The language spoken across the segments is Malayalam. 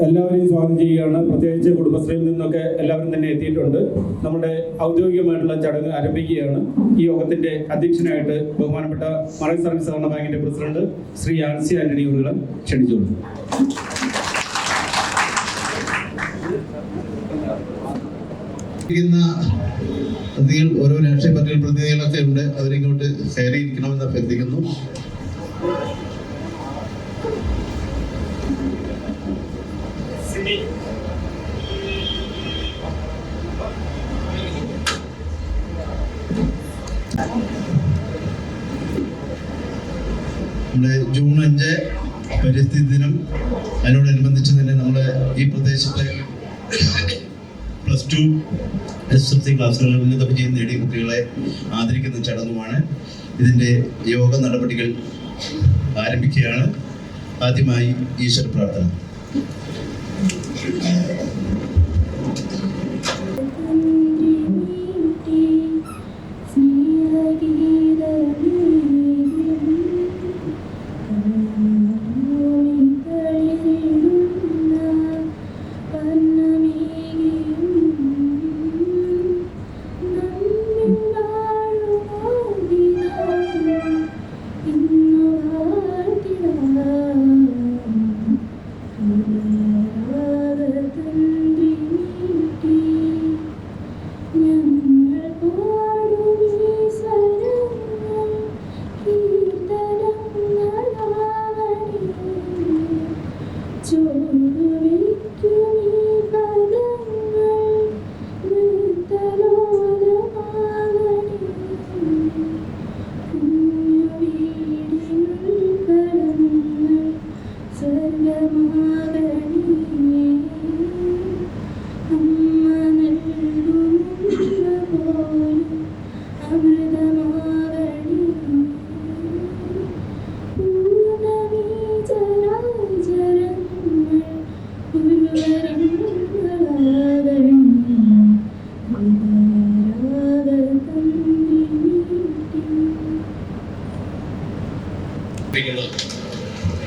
എല്ലാവരെയും സ്വാഗതം ചെയ്യുകയാണ്. പ്രത്യേകിച്ച് കുടുംബശ്രീയിൽ നിന്നൊക്കെ എല്ലാവരും തന്നെ എത്തിയിട്ടുണ്ട്. നമ്മുടെ ഔദ്യോഗികമായിട്ടുള്ള ചടങ്ങ് ആരംഭിക്കുകയാണ്. ഈ യോഗത്തിന്റെ അധ്യക്ഷനായിട്ട് ബഹുമാനപ്പെട്ട മറൈൻ സർവീസ് സഹകരണ ബാങ്കിന്റെ പ്രസിഡന്റ് ശ്രീ ആൻസി ആന്റണി അവരെ ക്ഷണിച്ചുകൊള്ളു. ഓരോ രാഷ്ട്രീയ പാർട്ടികൾ പ്രതിനിധികളൊക്കെ ഉണ്ട്, അവരിങ്ങോട്ട് കയറിയിരിക്കണമെന്ന് അഭ്യർത്ഥിക്കുന്നു. നമ്മുടെ ജൂൺ 5 പരിസ്ഥിതി ദിനം, അതിനോടനുബന്ധിച്ച് തന്നെ നമ്മുടെ ഈ പ്രദേശത്തെ +2 SSLC ക്ലാസ്സുകളിൽ ഉന്നത വിജയം നേടിയ കുട്ടികളെ ആദരിക്കുന്ന ചടങ്ങുമാണ്. ഇതിൻ്റെ യോഗ നടപടികൾ ആരംഭിക്കുകയാണ്. ആദ്യമായി ഈശ്വര പ്രാർത്ഥന.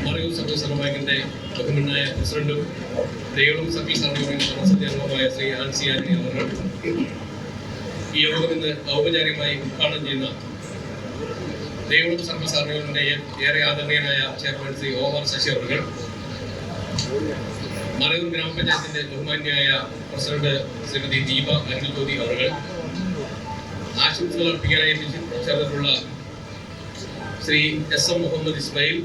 മറയൂർ സർവീസ് സഹകരണ ബാങ്കിന്റെ ബഹുമാന്യനായ പ്രസിഡന്റും ദേവളം സർവീസ് സഹകരണ ബാങ്ക് സദസ്യംഗമായ ശ്രീ ആൻസി ആന്റണി അവർ ഈ യോഗം ഇന്ന് ഔപചാരികമായി ഉദ്ഘാടനം ചെയ്യുന്ന ദേവളം സർവീസ് സഹകരണ ബാങ്കിന്റെ ഏറെ ആദരണീയനായ ചെയർമാൻ ശ്രീ OR ശശി അവർ, മറയൂർ ഗ്രാമപഞ്ചായത്തിന്റെ ബഹുമാന്യനായ പ്രസിഡന്റ് ശ്രീമതി ദീപ അനിൽ ജ്യോതി അവർ, ആശംസകൾ അർപ്പിക്കാനായി ചേർന്നിട്ടുള്ള Shri SM Muhammad Ismail,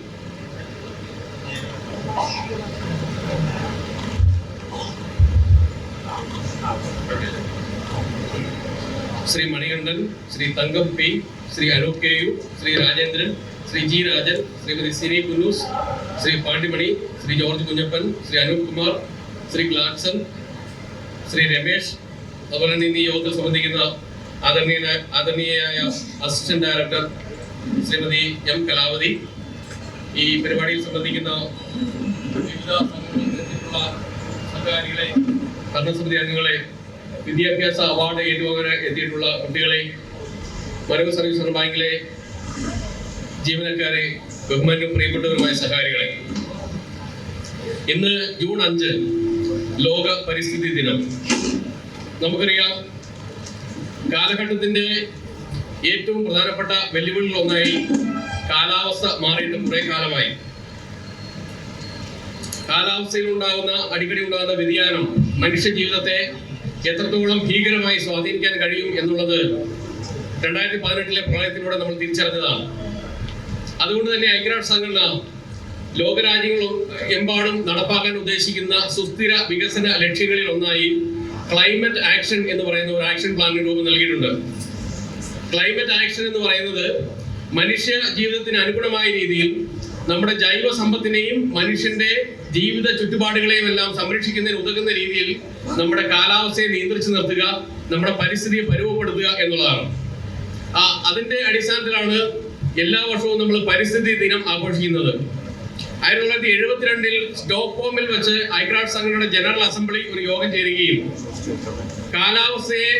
Shri Manikandan, Shri Thankam P, Shri Anoop KU, Shri Rajendran, Shri G Rajan, Shrimati Sini Kunnoos, Shri Pandimani, Shri George Kunjappan, Shri Anoop Kumar, Shri Glaxon, Shri Ramesh, അതുപോലെ തന്നെ ഈ യോഗത്തിൽ സംബന്ധിക്കുന്ന ആദരണീയയായ assistant director Shrimati M Kalavathi, ഈ പരിപാടിയിൽ സംബന്ധിക്കുന്ന വിവിധ സംഘകാരികളെ, ഭരണസമിതി അംഗങ്ങളെ, വിദ്യാഭ്യാസ അവാർഡ് ഏറ്റുവാങ്ങാൻ എത്തിയിട്ടുള്ള കുട്ടികളെ, മറയൂർ സർവീസ് സഹകരണ ബാങ്കിലെ ജീവനക്കാരെ, ബഹുമാന്യവും പ്രിയപ്പെട്ടവരുമായ സഹകാരികളെ, ഇന്ന് ജൂൺ 5 ലോക പരിസ്ഥിതി ദിനം. നമുക്കറിയാം, കാലഘട്ടത്തിന്റെ ഏറ്റവും പ്രധാനപ്പെട്ട വെല്ലുവിളികളിൽ ഒന്നായി കാലാവസ്ഥ മാറിയിട്ട് കുറെ കാലമായി. കാലാവസ്ഥയിൽ അടിക്കടി ഉണ്ടാകുന്ന വ്യതിയാനം മനുഷ്യ ജീവിതത്തെ എത്രത്തോളം ഭീകരമായി സ്വാധീനിക്കാൻ കഴിയും എന്നുള്ളത് 2018 പ്രളയത്തിലൂടെ നമ്മൾ തിരിച്ചറിഞ്ഞതാണ്. അതുകൊണ്ട് തന്നെ ഐക്യരാഷ്ട്ര സംഘടന ലോകരാജ്യങ്ങൾ എമ്പാടും നടപ്പാക്കാൻ ഉദ്ദേശിക്കുന്ന സുസ്ഥിര വികസന ലക്ഷ്യങ്ങളിൽ ഒന്നായി ക്ലൈമറ്റ് ആക്ഷൻ എന്ന് പറയുന്ന ഒരു ആക്ഷൻ പ്ലാനിന് രൂപം നൽകിയിട്ടുണ്ട്. ക്ലൈമറ്റ് ആക്ഷൻ എന്ന് പറയുന്നത് മനുഷ്യ ജീവിതത്തിന് അനുഗുണമായ രീതിയിൽ നമ്മുടെ ജൈവ സമ്പത്തിനെയും മനുഷ്യന്റെ ജീവിത ചുറ്റുപാടുകളെയും എല്ലാം സംരക്ഷിക്കുന്നതിന് ഉതകുന്ന രീതിയിൽ നമ്മുടെ കാലാവസ്ഥയെ നിയന്ത്രിച്ചു നിർത്തുക, നമ്മുടെ പരിസ്ഥിതിയെ പരുവപ്പെടുത്തുക എന്നുള്ളതാണ്. അതിന്റെ അടിസ്ഥാനത്തിലാണ് എല്ലാ വർഷവും നമ്മൾ പരിസ്ഥിതി ദിനം ആഘോഷിക്കുന്നത്. 1972 സ്റ്റോക്ക്ഹോമിൽ വെച്ച് ഐക്യരാഷ്ട്ര സംഘടനയുടെ ജനറൽ അസംബ്ലി ഒരു യോഗം ചേരുകയും കാലാവസ്ഥയെ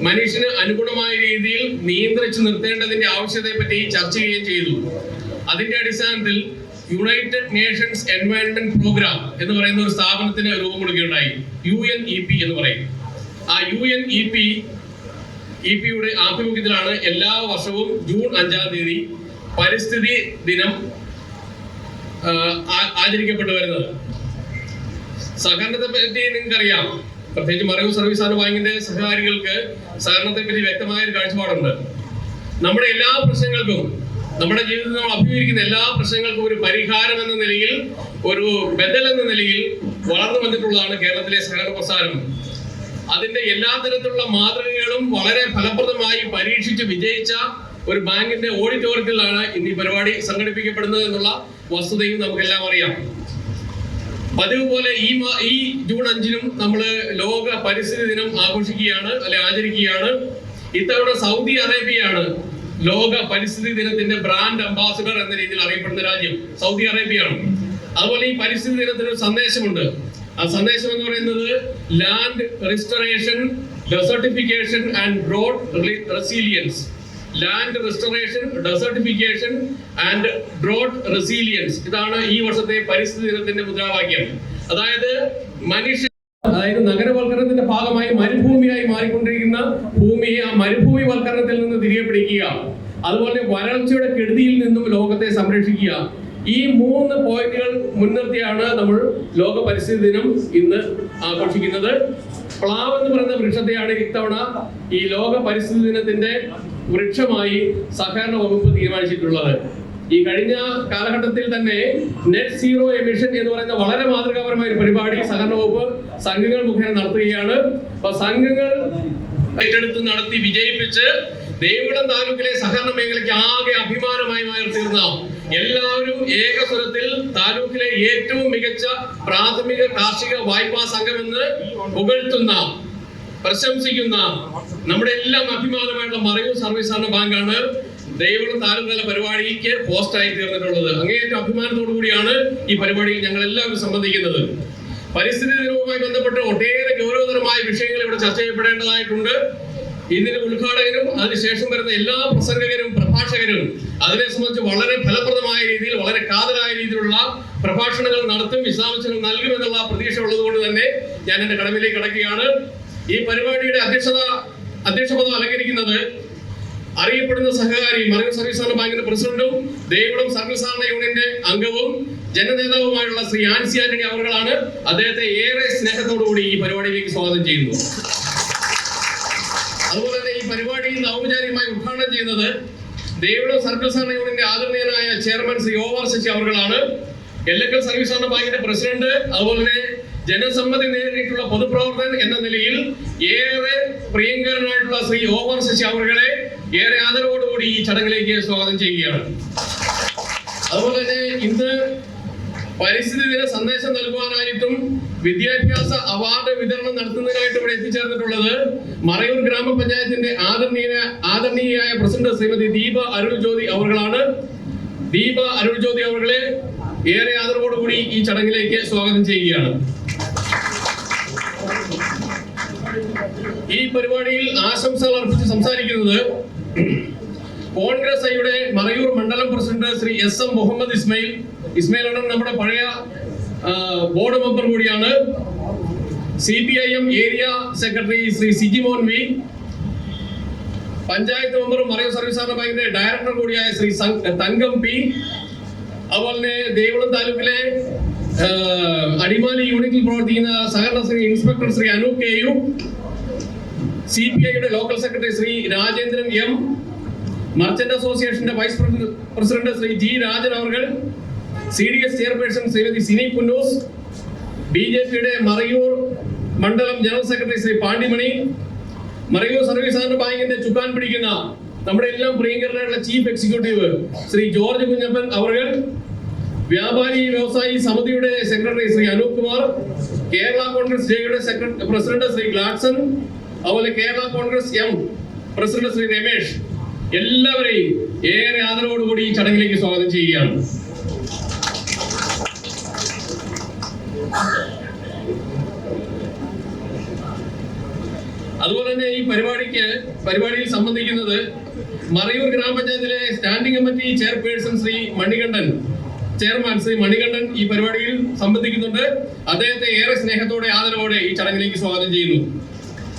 മനുഷ്യന് അനുഗുണമായ രീതിയിൽ നിയന്ത്രിച്ചു നിർത്തേണ്ടതിന്റെ ആവശ്യകതയെ പറ്റി ചർച്ച ചെയ്യുകയും ചെയ്തു. അതിന്റെ അടിസ്ഥാനത്തിൽ യുണൈറ്റഡ് നേഷൻസ് എൻവയൺമെന്റ് പ്രോഗ്രാം എന്ന് പറയുന്ന ഒരു സ്ഥാപനത്തിന് രൂപം കൊടുക്കുകയുണ്ടായി. UNEP എന്ന് പറയും. ആ UNEP-യുടെ ആഭിമുഖ്യത്തിലാണ് എല്ലാ വർഷവും ജൂൺ 5-ാം തീയതി പരിസ്ഥിതി ദിനം ആചരിക്കപ്പെട്ടു വരുന്നത്. സഹകരണത്തെ പറ്റി നിങ്ങൾക്കറിയാം, പ്രത്യേകിച്ച് മറയൂർ സർവീസ് സഹകരണ ബാങ്കിന്റെ സഹകാരികൾക്ക് സഹകരണത്തെ പറ്റി വ്യക്തമായ ഒരു കാഴ്ചപ്പാടുണ്ട്. നമ്മുടെ എല്ലാ പ്രശ്നങ്ങൾക്കും, നമ്മുടെ ജീവിതത്തിൽ നമ്മൾ അഭിമുഖീകരിക്കുന്ന എല്ലാ പ്രശ്നങ്ങൾക്കും ഒരു പരിഹാരം എന്ന നിലയിൽ, ഒരു ബദൽ എന്ന നിലയിൽ വളർന്നു വന്നിട്ടുള്ളതാണ് കേരളത്തിലെ സഹകരണ പ്രസ്ഥാനം. അതിന്റെ എല്ലാ തരത്തിലുള്ള മാതൃകകളും വളരെ ഫലപ്രദമായി പരീക്ഷിച്ച് വിജയിച്ച ഒരു ബാങ്കിന്റെ ഓഡിറ്റോറിയത്തിലാണ് ഇന്ന് ഈ പരിപാടി സംഘടിപ്പിക്കപ്പെടുന്നത് എന്നുള്ള വസ്തുതയും നമുക്കെല്ലാം അറിയാം. പതിവ് പോലെ ഈ ജൂൺ 5-നും നമ്മൾ ലോക പരിസ്ഥിതി ദിനം ആചരിക്കുകയാണ്. ഇത്തവണ സൗദി അറേബ്യയാണ് ലോക പരിസ്ഥിതി ദിനത്തിന്റെ ബ്രാൻഡ് അംബാസിഡർ എന്ന രീതിയിൽ അറിയപ്പെടുന്ന രാജ്യം സൗദി അറേബ്യയാണ്. അതുപോലെ ഈ പരിസ്ഥിതി ദിനത്തിന് ഒരു സന്ദേശമുണ്ട്. ആ സന്ദേശം എന്ന് പറയുന്നത് land restoration, desertification and drought resilience. Land restoration, desertification and drought resilience. ഇതാണ് ഈ വർഷത്തെ പരിസ്ഥിതി ദിനത്തിന്റെ മുദ്രാവാക്യം. അതായത് നഗരവൽക്കരണത്തിന്റെ ഭാഗമായി മരുഭൂമിയായി മാറിക്കൊണ്ടിരിക്കുന്ന ഭൂമിയെ ആ മരുഭൂമിവൽക്കരണത്തിൽ നിന്ന് തിരികെ പിടിക്കുക, അതുപോലെ വരൾച്ചയുടെ കെടുതിയിൽ നിന്നും ലോകത്തെ സംരക്ഷിക്കുക. ഈ 3 പോയിന്റുകൾ മുൻനിർത്തിയാണ് നമ്മൾ ലോക പരിസ്ഥിതി ദിനം ഇന്ന് ആഘോഷിക്കുന്നത്. പ്ലാവ് എന്ന് പറയുന്ന വൃക്ഷത്തെയാണ് ഇത്തവണ ഈ ലോക പരിസ്ഥിതി ദിനത്തിന്റെ വൃക്ഷമായി സഹകരണ വകുപ്പ് തീരുമാനിച്ചിട്ടുള്ളത്. ഈ കഴിഞ്ഞ കാലഘട്ടത്തിൽ തന്നെ നെറ്റ് സീറോ എമിഷൻ എന്ന് പറയുന്ന വളരെ മാതൃകാപരമായ ഒരു പരിപാടി സഹകരണ വകുപ്പ് സംഘങ്ങൾ മുഖേന നടത്തുകയാണ്. അപ്പൊ സംഘങ്ങൾ ഏറ്റെടുത്ത് നടത്തി വിജയിപ്പിച്ച് ദേവികുളം താലൂക്കിലെ സഹകരണ മേഖലയ്ക്ക് ആകെ അഭിമാനമായി തീർന്ന, എല്ലാവരും ഏകസ്വരത്തിൽ താലൂക്കിലെ ഏറ്റവും മികച്ച പ്രാഥമിക കാർഷിക വായ്പാ സംഘമെന്ന് പുകഴ്ത്തുന്ന, പ്രശംസിക്കുന്ന, നമ്മുടെ എല്ലാം അഭിമാനമായിട്ടുള്ള മറയൂർ സർവീസ് സഹകരണ ബാങ്കാണ് ദേവികുളം താലൂക്ക് തല പരിപാടിക്ക് പോസ്റ്റായി തീർന്നിട്ടുള്ളത്. അങ്ങേയറ്റം അഭിമാനത്തോടു കൂടിയാണ് ഈ പരിപാടിയിൽ ഞങ്ങൾ എല്ലാവരും സംബന്ധിക്കുന്നത്. പരിസ്ഥിതി ദിനവുമായി ബന്ധപ്പെട്ട് ഒട്ടേറെ ഗൗരവതരമായ വിഷയങ്ങൾ ഇവിടെ ചർച്ച ചെയ്യപ്പെടേണ്ടതായിട്ടുണ്ട്. ഇതിന്റെ ഉദ്ഘാടകരും അതിനുശേഷം വരുന്ന എല്ലാ പ്രസംഗകരും പ്രഭാഷകരും അതിനെ സംബന്ധിച്ച് വളരെ ഫലപ്രദമായ രീതിയിൽ, വളരെ കാതലായ രീതിയിലുള്ള പ്രഭാഷണങ്ങൾ നടത്തും, വിശദാംശങ്ങൾ നൽകുമെന്നുള്ള പ്രതീക്ഷ ഉള്ളതുകൊണ്ട് തന്നെ ഞാൻ എന്റെ കടമയിലേക്ക് കടക്കുകയാണ്. ഈ പരിപാടിയുടെ അധ്യക്ഷപദം അലങ്കരിക്കുന്നത് അറിയപ്പെടുന്ന സഹകാരി മറയൂർ സർവീസ് സഹകരണ ബാങ്കിന്റെ പ്രസിഡന്റും ദേവികുളം സർവീസ് സഹകരണ യൂണിയന്റെ അംഗവും ജനനേതാവുമായുള്ള ശ്രീ ആൻസി ആന്റണി അവர்களാണ്. അദ്ദേഹത്തെ ഏറെ സ്നേഹത്തോടുകൂടി ഈ പരിപാടിയിലേക്ക് സ്വാഗതം ചെയ്യുന്നു. അതുപോലെ തന്നെ ഈ പരിപാടി ഇന്ന് ഔപചാരികമായി ഉദ്ഘാടനം ചെയ്യുന്നത് ദേവികുളം സർവീസ് സഹകരണ യൂണിയന്റെ ആദരണീയനായ ചെയർമാൻ ശ്രീ OR ശശി അവர்களാണ്. എല്ലക്കൽ സർവീസ് സഹകരണ ബാങ്കിന്റെ പ്രസിഡന്റ്, അതുപോലെ തന്നെ ജനസമ്മതി നേരിട്ടുള്ള പൊതുപ്രവർത്തകൻ എന്ന നിലയിൽ ഏറെ പ്രിയങ്കരനായിട്ടുള്ള ശ്രീ OR ശശി അവരെ ഏറെ ആദരവോടുകൂടി ഈ ചടങ്ങിലേക്ക് സ്വാഗതം ചെയ്യുകയാണ്. അതുപോലെ തന്നെ ഇന്ന് പരിസ്ഥിതി ദിന സന്ദേശം നൽകുവാനായിട്ടും വിദ്യാഭ്യാസ അവാർഡ് വിതരണം നടത്തുന്നതിനായിട്ട് ഇവിടെ എത്തിച്ചേർന്നിട്ടുള്ളത് മറയൂർ ഗ്രാമപഞ്ചായത്തിന്റെ ആദരണീയായ പ്രസിഡന്റ് ശ്രീമതി ദീപ അരുൾ ജ്യോതി അവர்களാണ്. ദീപ അരുൾ ജ്യോതി അവരെ ഏറെ ആദരവോടുകൂടി ഈ ചടങ്ങിലേക്ക് സ്വാഗതം ചെയ്യുകയാണ്. ഈ പരിപാടിയിൽ ആശംസകൾ അർപ്പിച്ച് സംസാരിക്കുന്നത് കോൺഗ്രസ് ഐയുടെ മറയൂർ മണ്ഡലം പ്രസിഡന്റ് ശ്രീ SM മുഹമ്മദ് ഇസ്മയിൽ ആണ്. നമ്മുടെ പഴയ ബോർഡ് മെമ്പർ കൂടിയാണ്. CPIM area secretary Shri Sijimon V, panchayat മെമ്പറും മറയൂർ സർവീസ് സഹകരണ ബാങ്കിന്റെ ഡയറക്ടർ കൂടിയായ ശ്രീ തങ്കം P, അതുപോലെ തന്നെ ദേവികുളം താലൂക്കിലെ അടിമാലി യൂണിറ്റിൽ പ്രവർത്തിക്കുന്ന സഹകരണ ഇൻസ്പെക്ടർ ശ്രീ അനൂപ് KU, CPIയുടെ local secretary Shri Rajendran M, merchant അസോസിയേഷന്റെ vice president Shri G Rajan അവർ, CDS ചെയർപേഴ്സൺ ശ്രീമതി സിനി പുന്നൂസ്, BJPയുടെ മറയൂർ മണ്ഡലം general secretary Shri Pandimani, Marayur service സഹകരണ ബാങ്കിന്റെ ചുക്കാൻ പിടിക്കുന്ന നമ്മുടെ എല്ലാം പ്രിയങ്കരനായിട്ടുള്ള chief executive Shri George Kunjappan അവർ, വ്യാപാരി വ്യവസായി സമിതിയുടെ സെക്രട്ടറി ശ്രീ അനൂപ് കുമാർ, കേരള കോൺഗ്രസ് ജെയുടെ പ്രസിഡന്റ് ശ്രീ ഗ്ലാഡ്സൺ, അതുപോലെ കേരള കോൺഗ്രസ് M പ്രസിഡന്റ് ശ്രീ രമേശ്, എല്ലാവരെയും ഏറെ ആദരവോടുകൂടി ഈ ചടങ്ങിലേക്ക് സ്വാഗതം ചെയ്യുകയാണ്. അതുപോലെ തന്നെ ഈ പരിപാടിയിൽ സംബന്ധിക്കുന്നത് മറയൂർ ഗ്രാമപഞ്ചായത്തിലെ standing committee chairperson Shri Manikandan, chairman Shri Manikandan ഈ പരിപാടിയിൽ സംബന്ധിക്കുന്നുണ്ട്. അദ്ദേഹത്തെ ഏറെ സ്നേഹത്തോടെ ആദരവോടെ ഈ ചടങ്ങിലേക്ക് സ്വാഗതം ചെയ്യുന്നു.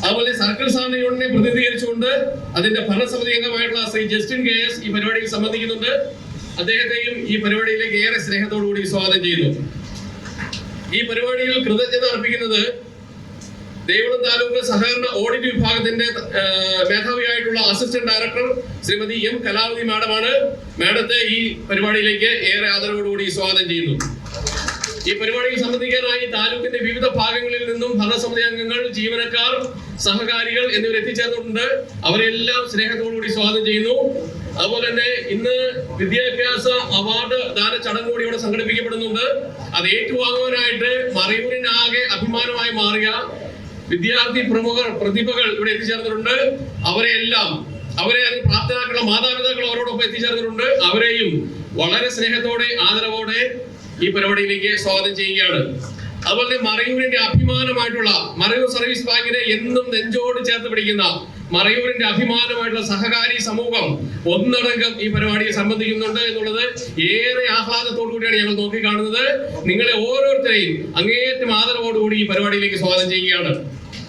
അതുപോലെ സർക്കിൾ സഹകരണ യൂണിയനെ പ്രതിനിധീകരിച്ചുകൊണ്ട് അതിന്റെ ഭരണസമിതി അംഗമായിട്ടുള്ള ശ്രീ ജസ്റ്റിൻ KS ഈ പരിപാടിയിൽ സംബന്ധിക്കുന്നുണ്ട്. അദ്ദേഹത്തെയും ഈ പരിപാടിയിലേക്ക് ഏറെ സ്നേഹത്തോടുകൂടി സ്വാഗതം ചെയ്യുന്നു. ഈ പരിപാടിയിൽ കൃതജ്ഞത അർപ്പിക്കുന്നത് ദേവികുളം താലൂക്ക് സഹകരണ ഓഡിറ്റ് വിഭാഗത്തിന്റെ മേധാവിയായിട്ടുള്ള assistant director Shrimati M Kalavathi മാഡമാണ്. മാഡത്തെ ഈ പരിപാടിയിലേക്ക് ഏറെ ആദരവോടുകൂടി സ്വാഗതം ചെയ്യുന്നു. ഈ പരിപാടിയിൽ സംബന്ധിക്കാനായി താലൂക്കിന്റെ വിവിധ ഭാഗങ്ങളിൽ നിന്നും ഭരണസമിതി അംഗങ്ങൾ, ജീവനക്കാർ, സഹകാരികൾ എന്നിവർ എത്തിച്ചേർന്നിട്ടുണ്ട്. അവരെല്ലാം സ്നേഹത്തോടുകൂടി സ്വാഗതം ചെയ്യുന്നു. അതുപോലെ തന്നെ ഇന്ന് വിദ്യാഭ്യാസ അവാർഡ് ദാന ചടങ്ങ് കൂടി ഇവിടെ സംഘടിപ്പിക്കപ്പെടുന്നുണ്ട്. അത് ഏറ്റുവാങ്ങുവാനായിട്ട് മറയൂരിനാകെ അഭിമാനമായി മാറിയ വിദ്യാർത്ഥി പ്രതിഭകൾ ഇവിടെ എത്തിച്ചേർന്നിട്ടുണ്ട്. അവരെ അതിന് പ്രാപ്തരാക്കുള്ള മാതാപിതാക്കൾ അവരോടൊപ്പം എത്തിച്ചേർന്നിട്ടുണ്ട്. അവരെയും വളരെ സ്നേഹത്തോടെ ആദരവോടെ ഈ പരിപാടിയിലേക്ക് സ്വാഗതം ചെയ്യുകയാണ്. അതുപോലെ മറയൂരിന്റെ അഭിമാനമായിട്ടുള്ള മറയൂർ സർവീസ് ബാങ്കിനെ എന്നും നെഞ്ചോട് ചേർത്ത് പിടിക്കുന്ന മറയൂരിന്റെ അഭിമാനമായിട്ടുള്ള സഹകാരി സമൂഹം ഒന്നടങ്കം ഈ പരിപാടിയെ സംബന്ധിക്കുന്നുണ്ട് എന്നുള്ളത് ഏറെ ആഹ്ലാദത്തോടു കൂടിയാണ് ഞങ്ങൾ നോക്കിക്കാണുന്നത്. നിങ്ങളെ ഓരോരുത്തരെയും അങ്ങേയറ്റം ആദരവോടുകൂടി ഈ പരിപാടിയിലേക്ക് സ്വാഗതം ചെയ്യുകയാണ്.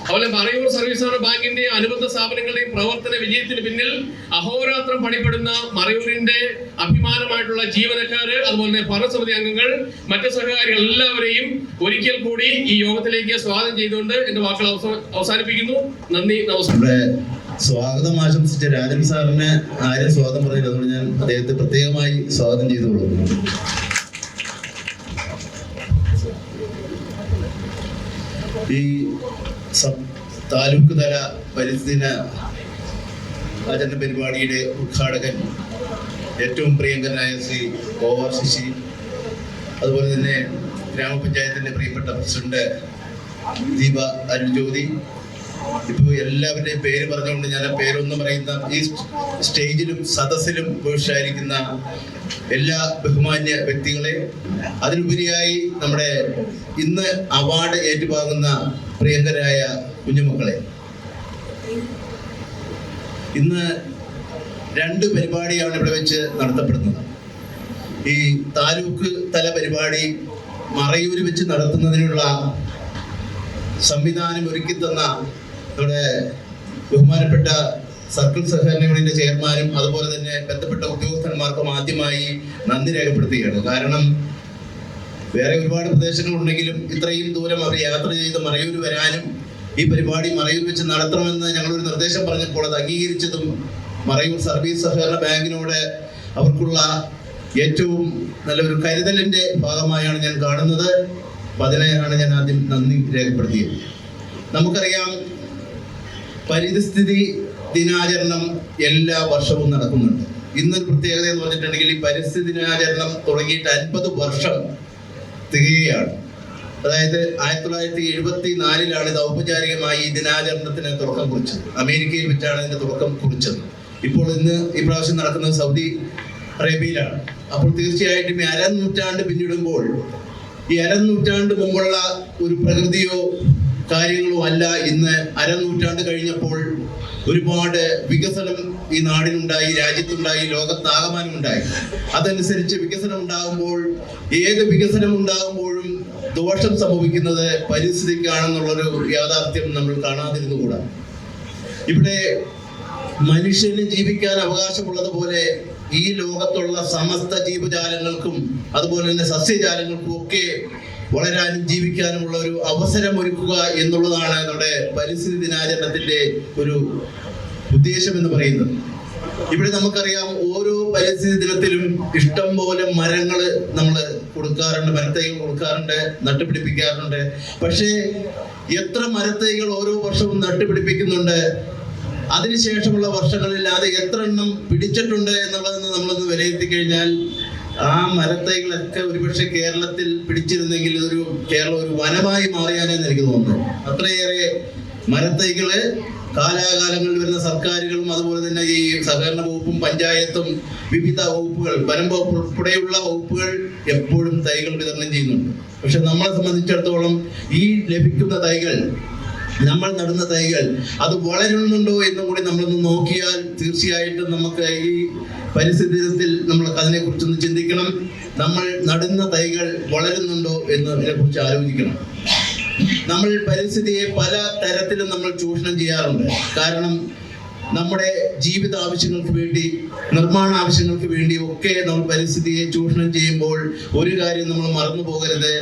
അതുപോലെ മറയൂർ സർവീസ് സഹകരണ ബാങ്കിന്റെ അനുബന്ധ സ്ഥാപനങ്ങളുടെയും പ്രവർത്തന വിജയത്തിന് പിന്നിൽ അഹോരാത്രം പണിപ്പെടുന്ന മറയൂരിന്റെ അഭിമാനമായിട്ടുള്ള ജീവനക്കാര്, അതുപോലെ തന്നെ ഭരണസമിതി അംഗങ്ങൾ, മറ്റ് സഹകാരികൾ എല്ലാവരെയും ഒരിക്കൽ കൂടി ഈ യോഗത്തിലേക്ക് സ്വാഗതം ചെയ്തുകൊണ്ട് എന്റെ വാക്കുകൾ അവസാനിപ്പിക്കുന്നു. നന്ദി, നമസ്കാരം. സ്വാഗതം ആശംസിച്ച രാജൻ സാറിന് ആരും സ്വാഗതം പറഞ്ഞില്ല. അതുകൊണ്ട് ഞാൻ അദ്ദേഹത്തെ പ്രത്യേകമായി സ്വാഗതം ചെയ്തുകൊള്ളുന്നു. ഈ താലൂക്ക് തല പരിസ്ഥിതി ആചരണ പരിപാടിയുടെ ഉദ്ഘാടകൻ ഏറ്റവും പ്രിയങ്കരനായ ശ്രീ ഗോവ ശശി, അതുപോലെ തന്നെ ഗ്രാമപഞ്ചായത്തിന്റെ പ്രിയപ്പെട്ട പ്രസിഡന്റ് ദീപ അരുൾജ്യോതി. ഇപ്പോൾ എല്ലാവരുടെയും പേര് പറഞ്ഞുകൊണ്ട് ഞാൻ പേരൊന്നും പറയുന്ന ഈ സ്റ്റേജിലും സദസ്സിലും ഉപേക്ഷിച്ചിരിക്കുന്ന എല്ലാ ബഹുമാന്യ വ്യക്തികളെ, അതിലുപരിയായി നമ്മുടെ ഇന്ന് അവാർഡ് ഏറ്റുവാങ്ങുന്ന പ്രിയങ്കരായ കുഞ്ഞുമക്കളെ, ഇന്ന് 2 പരിപാടിയാണ് ഇവിടെ വെച്ച് നടത്തപ്പെടുന്നത്. ഈ താലൂക്ക് തല പരിപാടി മറയൂർ വെച്ച് നടത്തുന്നതിനുള്ള സംവിധാനം ഒരുക്കി തന്ന നമ്മുടെ ബഹുമാനപ്പെട്ട സർക്കിൾ സഹകരണ യൂണിയന്റെ ചെയർമാനും അതുപോലെ തന്നെ ബന്ധപ്പെട്ട ഉദ്യോഗസ്ഥന്മാർക്കും ആദ്യമായി നന്ദി രേഖപ്പെടുത്തുകയാണ്. കാരണം വേറെ ഒരുപാട് പ്രദേശങ്ങളുണ്ടെങ്കിലും ഇത്രയും ദൂരം അവർ യാത്ര ചെയ്ത് മറയൂർ വരാനും ഈ പരിപാടി മറയൂർ വെച്ച് നടത്തണമെന്ന് ഞങ്ങളൊരു നിർദ്ദേശം പറഞ്ഞപ്പോൾ അത് അംഗീകരിച്ചതും മറയൂർ സർവീസ് സഹകരണ ബാങ്കിനോട് അവർക്കുള്ള ഏറ്റവും നല്ലൊരു കരുതലിന്റെ ഭാഗമായാണ് ഞാൻ കാണുന്നത്. അപ്പം അതിനെയാണ് ഞാൻ ആദ്യം നന്ദി രേഖപ്പെടുത്തിയത്. നമുക്കറിയാം, പരിസ്ഥിതി ദിനാചരണം എല്ലാ വർഷവും നടക്കുന്നുണ്ട്. ഇന്നൊരു പ്രത്യേകത എന്ന് പറഞ്ഞിട്ടുണ്ടെങ്കിൽ ഈ പരിസ്ഥിതി ദിനാചരണം തുടങ്ങിയിട്ട് 50 വർഷം തികയാണ്. അതായത് 1974 ഇത് ഔപചാരികമായി ഈ ദിനാചരണത്തിന് തുടക്കം കുറിച്ചത്. അമേരിക്കയിൽ വെച്ചാണ് ഇതിന്റെ തുടക്കം കുറിച്ചത്. ഇപ്പോൾ ഈ പ്രാവശ്യം നടക്കുന്നത് സൗദി അറേബ്യയിലാണ്. അപ്പോൾ തീർച്ചയായിട്ടും ഈ 1/2 നൂറ്റാണ്ട് പിന്നിടുമ്പോൾ ഈ 1/2 നൂറ്റാണ്ട് മുമ്പുള്ള ഒരു പ്രകൃതിയോ കാര്യങ്ങളോ അല്ല ഇന്ന് 1/2 നൂറ്റാണ്ട് കഴിഞ്ഞപ്പോൾ ഒരുപാട് വികസനം ഈ നാടിനുണ്ടായി, രാജ്യത്തുണ്ടായി, ലോകത്താകമാനമുണ്ടായി. അതനുസരിച്ച് വികസനം ഉണ്ടാകുമ്പോൾ ഏത് വികസനം ഉണ്ടാകുമ്പോഴും ദോഷം സംഭവിക്കുന്നത് പരിസ്ഥിതിക്കാണെന്നുള്ളൊരു യാഥാർത്ഥ്യം നമ്മൾ കാണാതിരുന്നുകൂടാ. ഇവിടെ മനുഷ്യന് ജീവിക്കാൻ അവകാശമുള്ളതുപോലെ ഈ ലോകത്തുള്ള സമസ്ത ജീവജാലങ്ങൾക്കും അതുപോലെ തന്നെ സസ്യജാലങ്ങൾക്കും ഒക്കെ വളരാനും ജീവിക്കാനുമുള്ള ഒരു അവസരം ഒരുക്കുക എന്നുള്ളതാണ് നമ്മുടെ പരിസ്ഥിതി ദിനാചരണത്തിന്റെ ഒരു ഉദ്ദേശം എന്ന് പറയുന്നത്. ഇവിടെ നമുക്കറിയാം, ഓരോ പരിസ്ഥിതി ദിനത്തിലും ഇഷ്ടം പോലെ മരങ്ങൾ നമ്മൾ കൊടുക്കാറുണ്ട്, മരത്തൈകൾ കൊടുക്കാറുണ്ട്, നട്ടുപിടിപ്പിക്കാറുണ്ട്. പക്ഷേ എത്ര മരത്തൈകൾ ഓരോ വർഷവും നട്ടുപിടിപ്പിക്കുന്നുണ്ട്, അതിനുശേഷമുള്ള വർഷങ്ങളിൽ അത് എത്ര എണ്ണം പിടിച്ചിട്ടുണ്ട് എന്നുള്ളതെന്ന് നമ്മളൊന്ന് വിലയിരുത്തി കഴിഞ്ഞാൽ ആ മരത്തൈകളൊക്കെ ഒരുപക്ഷെ കേരളത്തിൽ പിടിച്ചിരുന്നെങ്കിൽ കേരളം ഒരു വനമായി മാറിയാനെന്ന് എനിക്ക് തോന്നുന്നു. അത്രയേറെ മരത്തൈകള് കാലാകാലങ്ങളിൽ വരുന്ന സർക്കാരുകളും അതുപോലെ തന്നെ ഈ സഹകരണ വകുപ്പും പഞ്ചായത്തും വിവിധ വകുപ്പുകൾ, വനം വകുപ്പ് ഉൾപ്പെടെയുള്ള വകുപ്പുകൾ എപ്പോഴും തൈകൾ വിതരണം ചെയ്യുന്നുണ്ട്. പക്ഷെ നമ്മളെ സംബന്ധിച്ചിടത്തോളം ഈ ലഭിക്കുന്ന തൈകൾ നമ്മൾ നടുന്ന തൈകൾ അത് വളരുന്നുണ്ടോ എന്നും കൂടി നമ്മളൊന്ന് നോക്കിയാൽ തീർച്ചയായിട്ടും നമുക്ക് ഈ പരിസ്ഥിതി ദിനത്തിൽ നമ്മൾ അതിനെക്കുറിച്ചൊന്ന് ചിന്തിക്കണം. നമ്മൾ നടുന്ന തൈകൾ വളരുന്നുണ്ടോ എന്നതിനെക്കുറിച്ച് ആലോചിക്കണം. നമ്മൾ പരിസ്ഥിതിയെ പല തരത്തിലും നമ്മൾ ചൂഷണം ചെയ്യാറുണ്ട്. കാരണം നമ്മുടെ ജീവിത ആവശ്യങ്ങൾക്ക് വേണ്ടി, നിർമ്മാണ ആവശ്യങ്ങൾക്ക് വേണ്ടി ഒക്കെ നമ്മൾ പരിസ്ഥിതിയെ ചൂഷണം ചെയ്യുമ്പോൾ ഒരു കാര്യം നമ്മൾ മറന്നു പോകരുത്.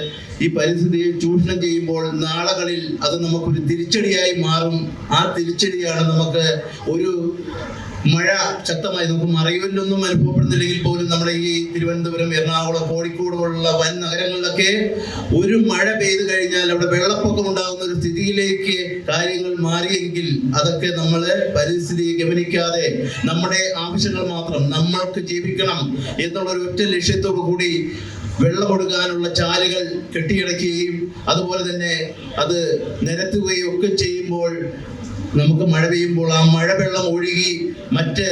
ഈ പരിസ്ഥിതിയെ ചൂഷണം ചെയ്യുമ്പോൾ നാളുകളിൽ അത് നമുക്കൊരു തിരിച്ചടിയായി മാറും. ആ തിരിച്ചടിയാണ് നമുക്ക് ഒരു മഴ ശക്തമായി, നമുക്ക് മറയൂരിലൊന്നും അനുഭവപ്പെടുന്നില്ലെങ്കിൽ പോലും നമ്മുടെ ഈ തിരുവനന്തപുരം, എറണാകുളം, കോഴിക്കോട് പോലുള്ള വൻ നഗരങ്ങളിലൊക്കെ ഒരു മഴ പെയ്തു കഴിഞ്ഞാൽ അവിടെ വെള്ളപ്പൊക്കം ഉണ്ടാകുന്ന ഒരു സ്ഥിതിയിലേക്ക് കാര്യങ്ങൾ മാറിയെങ്കിൽ അതൊക്കെ നമ്മൾ പരിസ്ഥിതിയെ ഗമനിക്കാതെ നമ്മുടെ ആവശ്യങ്ങൾ മാത്രം, നമ്മൾക്ക് ജീവിക്കണം എന്നുള്ള ഒരു ഒറ്റ ലക്ഷ്യത്തോടു കൂടി വെള്ളമൊടുക്കാനുള്ള ചാലുകൾ കെട്ടിയടക്കുകയും അതുപോലെ തന്നെ അത് നിരത്തുകയും ഒക്കെ ചെയ്യുമ്പോൾ നമുക്ക് മഴ പെയ്യുമ്പോൾ ആ മഴവെള്ളം ഒഴുകി മറ്റ്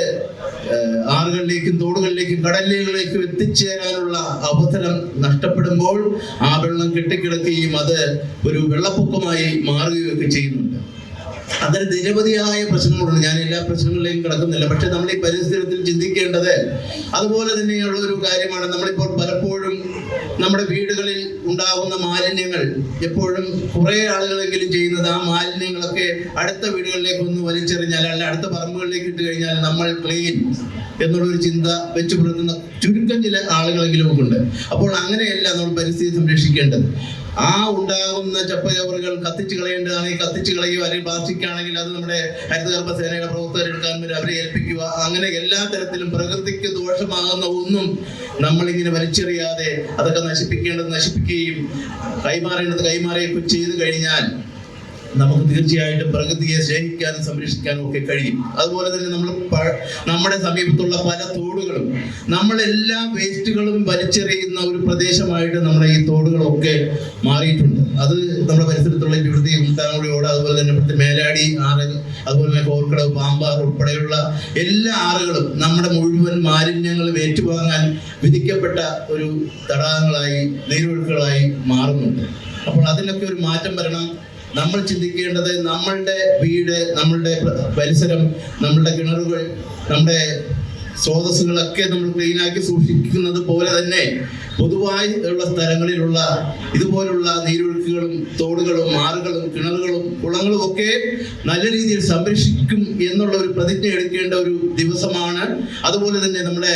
ആറുകളിലേക്കും തോടുകളിലേക്കും കടലുകളിലേക്കും എത്തിച്ചേരാനുള്ള അവസരം നഷ്ടപ്പെടുമ്പോൾ ആ വെള്ളം കെട്ടിക്കിടക്കുകയും അത് ഒരു വെള്ളപ്പൊക്കമായി മാറുകയൊക്കെ ചെയ്യുന്നുണ്ട്. അതിന് നിരവധിയായ പ്രശ്നങ്ങളുണ്ട്. ഞാൻ എല്ലാ പ്രശ്നങ്ങളിലേക്കും കിടക്കുന്നില്ല. പക്ഷെ നമ്മൾ ഈ പരിസ്ഥിതിയിൽ ചിന്തിക്കേണ്ടത് അതുപോലെ തന്നെയുള്ള ഒരു കാര്യമാണ്. നമ്മളിപ്പോൾ പലപ്പോഴും നമ്മുടെ വീടുകളിൽ ഉണ്ടാകുന്ന മാലിന്യങ്ങൾ എപ്പോഴും കുറേ ആളുകളെങ്കിലും ചെയ്യുന്നത്, ആ മാലിന്യങ്ങളൊക്കെ അടുത്ത വീടുകളിലേക്ക് ഒന്ന് വലിച്ചെറിഞ്ഞാൽ അല്ല അടുത്ത പറമ്പുകളിലേക്ക് ഇട്ട് കഴിഞ്ഞാൽ നമ്മൾ ക്ലീൻ എന്നുള്ളൊരു ചിന്ത വെച്ചു പുലർത്തുന്ന ചുരുക്കം ചില ആളുകളെങ്കിലും ഒക്കെ ഉണ്ട്. അപ്പോൾ അങ്ങനെയല്ല നമ്മൾ പരിസ്ഥിതി സംരക്ഷിക്കേണ്ടത്. ആ ഉണ്ടാകുന്ന ചപ്പചവറുകൾ കത്തിച്ച് കളയേണ്ടതാണെങ്കിൽ കത്തിച്ച് കളയുക, അല്ലെങ്കിൽ പ്ലാസ്റ്റിക് ആണെങ്കിൽ അത് നമ്മുടെ ഹരിതകർമ്മ സേനയുടെ പ്രവർത്തകരെടുക്കാൻ വരെ അവരെ ഏൽപ്പിക്കുക. അങ്ങനെ എല്ലാ തരത്തിലും പ്രകൃതിക്ക് ദോഷമാകുന്ന ഒന്നും നമ്മളിങ്ങനെ വലിച്ചെറിയാതെ അതൊക്കെ നശിപ്പിക്കേണ്ടത് നശിപ്പിക്കുകയും കൈമാറേണ്ടത് കൈമാറുകയൊക്കെ ചെയ്തു കഴിഞ്ഞാൽ നമുക്ക് തീർച്ചയായിട്ടും പ്രകൃതിയെ സ്നേഹിക്കാനും സംരക്ഷിക്കാനും ഒക്കെ കഴിയും. അതുപോലെ തന്നെ നമ്മുടെ സമീപത്തുള്ള പല തോടുകളും നമ്മളെല്ലാ വേസ്റ്റുകളും വലിച്ചെറിയുന്ന ഒരു പ്രദേശമായിട്ട് നമ്മുടെ ഈ തോടുകളൊക്കെ മാറിയിട്ടുണ്ട്. അത് നമ്മുടെ പരിസരത്തുള്ള ഇവിടുത്തെ ഉൾത്താനോടിയോട്, അതുപോലെ തന്നെ ഇവിടുത്തെ മേലാടി ആറ്, അതുപോലെ തന്നെ കോർക്കടവ്, പാമ്പാർ ഉൾപ്പെടെയുള്ള എല്ലാ ആറുകളും നമ്മുടെ മുഴുവൻ മാലിന്യങ്ങളും ഏറ്റുവാങ്ങാൻ വിധിക്കപ്പെട്ട ഒരു തടാകങ്ങളായി, നീരൊഴുക്കുകളായി മാറുന്നുണ്ട്. അപ്പോൾ അതിനൊക്കെ ഒരു മാറ്റം വരണം. നമ്മൾ ചിന്തിക്കേണ്ടത് നമ്മളുടെ വീട്, നമ്മളുടെ പരിസരം, നമ്മളുടെ കിണറുകൾ, നമ്മുടെ സ്രോതസ്സുകളൊക്കെ നമ്മൾ ക്ലീനാക്കി സൂക്ഷിക്കുന്നത് പോലെ തന്നെ പൊതുവായി ഉള്ള സ്ഥലങ്ങളിലുള്ള ഇതുപോലുള്ള നീരൊഴുക്കുകളും തോടുകളും ആറുകളും കിണറുകളും കുളങ്ങളും ഒക്കെ നല്ല രീതിയിൽ സംരക്ഷിക്കും എന്നുള്ള ഒരു പ്രതിജ്ഞ എടുക്കേണ്ട ഒരു ദിവസമാണ്. അതുപോലെ തന്നെ നമ്മുടെ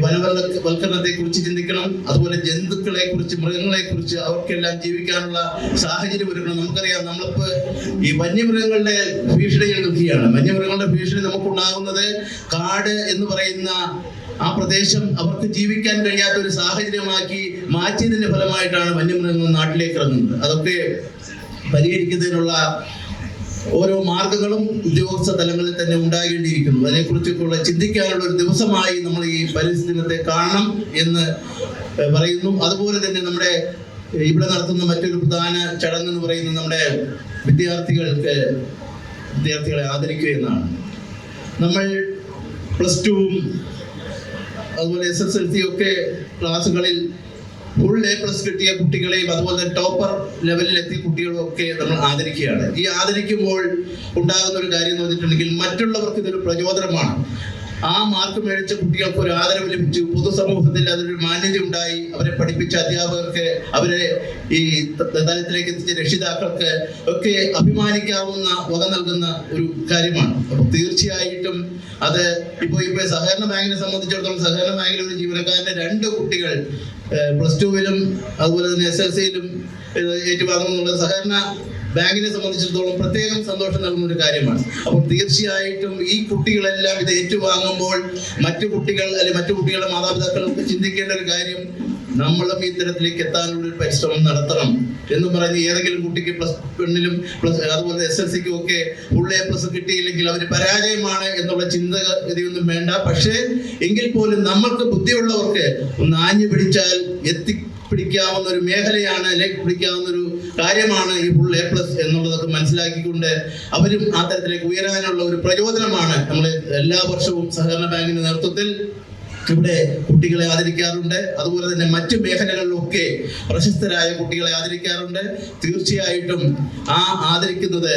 വനവൽക്കരണത്തെ കുറിച്ച് ചിന്തിക്കണം. അതുപോലെ ജന്തുക്കളെ കുറിച്ച്, മൃഗങ്ങളെ കുറിച്ച്, അവർക്കെല്ലാം ജീവിക്കാനുള്ള സാഹചര്യം ഒരുക്കണം. നമുക്കറിയാം, നമ്മളിപ്പോൾ ഈ വന്യമൃഗങ്ങളുടെ ഭീഷണികൾ നിൽക്കുകയാണ്. വന്യമൃഗങ്ങളുടെ ഭീഷണി നമുക്കുണ്ടാകുന്നത് കാട് എന്ന് പറയുന്ന ആ പ്രദേശം അവർക്ക് ജീവിക്കാൻ കഴിയാത്ത ഒരു സാഹചര്യമാക്കി മാറ്റിയതിന്റെ ഫലമായിട്ടാണ് വന്യമൃഗങ്ങൾ നാട്ടിലേക്ക് ഇറങ്ങുന്നത്. അതൊക്കെ പരിഹരിക്കുന്നതിനുള്ള ഓരോ മാർഗങ്ങളും ഉദ്യോഗസ്ഥ തലങ്ങളിൽ തന്നെ ഉണ്ടാകേണ്ടിയിരിക്കുന്നു. അതിനെക്കുറിച്ചൊക്കെയുള്ള ചിന്തിക്കാനുള്ള ഒരു ദിവസമായി നമ്മൾ ഈ പരിസ്ഥിതി ദിനത്തെ കാണണം എന്ന് പറയുന്നു. അതുപോലെ തന്നെ നമ്മുടെ ഇവിടെ നടത്തുന്ന മറ്റൊരു പ്രധാന ചടങ്ങ് എന്ന് പറയുന്നത് നമ്മുടെ വിദ്യാർത്ഥികളെ ആദരിക്കുക എന്നാണ്. നമ്മൾ +2 അതുപോലെ SSLC ഒക്കെ ക്ലാസ്സുകളിൽ ഫുൾ A+ കിട്ടിയ കുട്ടികളെയും അതുപോലെ തന്നെ ടോപ്പർ ലെവലിൽ എത്തിയ കുട്ടികളും ഒക്കെ നമ്മൾ ആദരിക്കുകയാണ്. ഈ ആദരിക്കുമ്പോൾ ഉണ്ടാകുന്ന ഒരു കാര്യം എന്ന് പറഞ്ഞിട്ടുണ്ടെങ്കിൽ മറ്റുള്ളവർക്ക് ഇതൊരു പ്രചോദനമാണ്. ആ മാർക്ക് മേടിച്ച കുട്ടികൾക്ക് ഒരു ആദരവ് ലഭിച്ചു, പൊതുസമൂഹത്തിൽ അതൊരു മാന്യത ഉണ്ടായി, അവരെ പഠിപ്പിച്ച അധ്യാപകർക്ക്, അവരെ ഈ തലത്തിലേക്ക് എത്തിച്ച രക്ഷിതാക്കൾക്ക് ഒക്കെ അഭിമാനിക്കാവുന്ന വക നൽകുന്ന ഒരു കാര്യമാണ്. അപ്പോൾ തീർച്ചയായിട്ടും അത് ഇപ്പോൾ സഹകരണ ബാങ്കിനെ സംബന്ധിച്ചിടത്തോളം സഹകരണ ബാങ്കിലെ ഒരു ജീവനക്കാരന്റെ 2 കുട്ടികൾ +2-ലും അതുപോലെ തന്നെ SSLC-യിലും ഏറ്റുവാങ്ങുന്നുള്ള സഹകരണ ബാങ്കിനെ സംബന്ധിച്ചിടത്തോളം പ്രത്യേകം സന്തോഷം നൽകുന്ന ഒരു കാര്യമാണ്. അപ്പോൾ തീർച്ചയായിട്ടും ഈ കുട്ടികളെല്ലാം ഇത് ഏറ്റുവാങ്ങുമ്പോൾ മറ്റു കുട്ടികൾ അല്ലെങ്കിൽ മറ്റു കുട്ടികളുടെ മാതാപിതാക്കൾക്ക് ചിന്തിക്കേണ്ട ഒരു കാര്യം, നമ്മളും ഈ തരത്തിലേക്ക് എത്താനുള്ള ഒരു പരിശ്രമം നടത്തണം എന്ന് പറഞ്ഞ് ഏതെങ്കിലും കുട്ടിക്ക് +1-ലും അതുപോലെ SSLC-ക്കും ഒക്കെ ഫുൾ A+ കിട്ടിയില്ലെങ്കിൽ അവർ പരാജയമാണ് എന്നുള്ള ചിന്തഗതിയൊന്നും വേണ്ട. പക്ഷേ എങ്കിൽ പോലും നമ്മൾക്ക് ബുദ്ധിയുള്ളവർക്ക് ഒന്ന് ആഞ്ഞു പിടിച്ചാൽ പിടിക്കാവുന്ന ഒരു മേഖലയാണ്, അല്ലെങ്കിൽ പിടിക്കാവുന്ന ഒരു കാര്യമാണ് ഈ ഫുൾ A+ എന്നുള്ളതൊക്കെ മനസ്സിലാക്കിക്കൊണ്ട് അവരും ആ തരത്തിലേക്ക് ഉയരാനുള്ള ഒരു പ്രചോദനമാണ് നമ്മൾ എല്ലാ വർഷവും സഹകരണ ബാങ്കിന്റെ നേതൃത്വത്തിൽ ഇവിടെ കുട്ടികളെ ആദരിക്കാറുണ്ട്. അതുപോലെ തന്നെ മറ്റു മേഖലകളിലൊക്കെ പ്രശസ്തരായ കുട്ടികളെ ആദരിക്കാറുണ്ട്. തീർച്ചയായിട്ടും ആ ആദരിക്കുന്നത്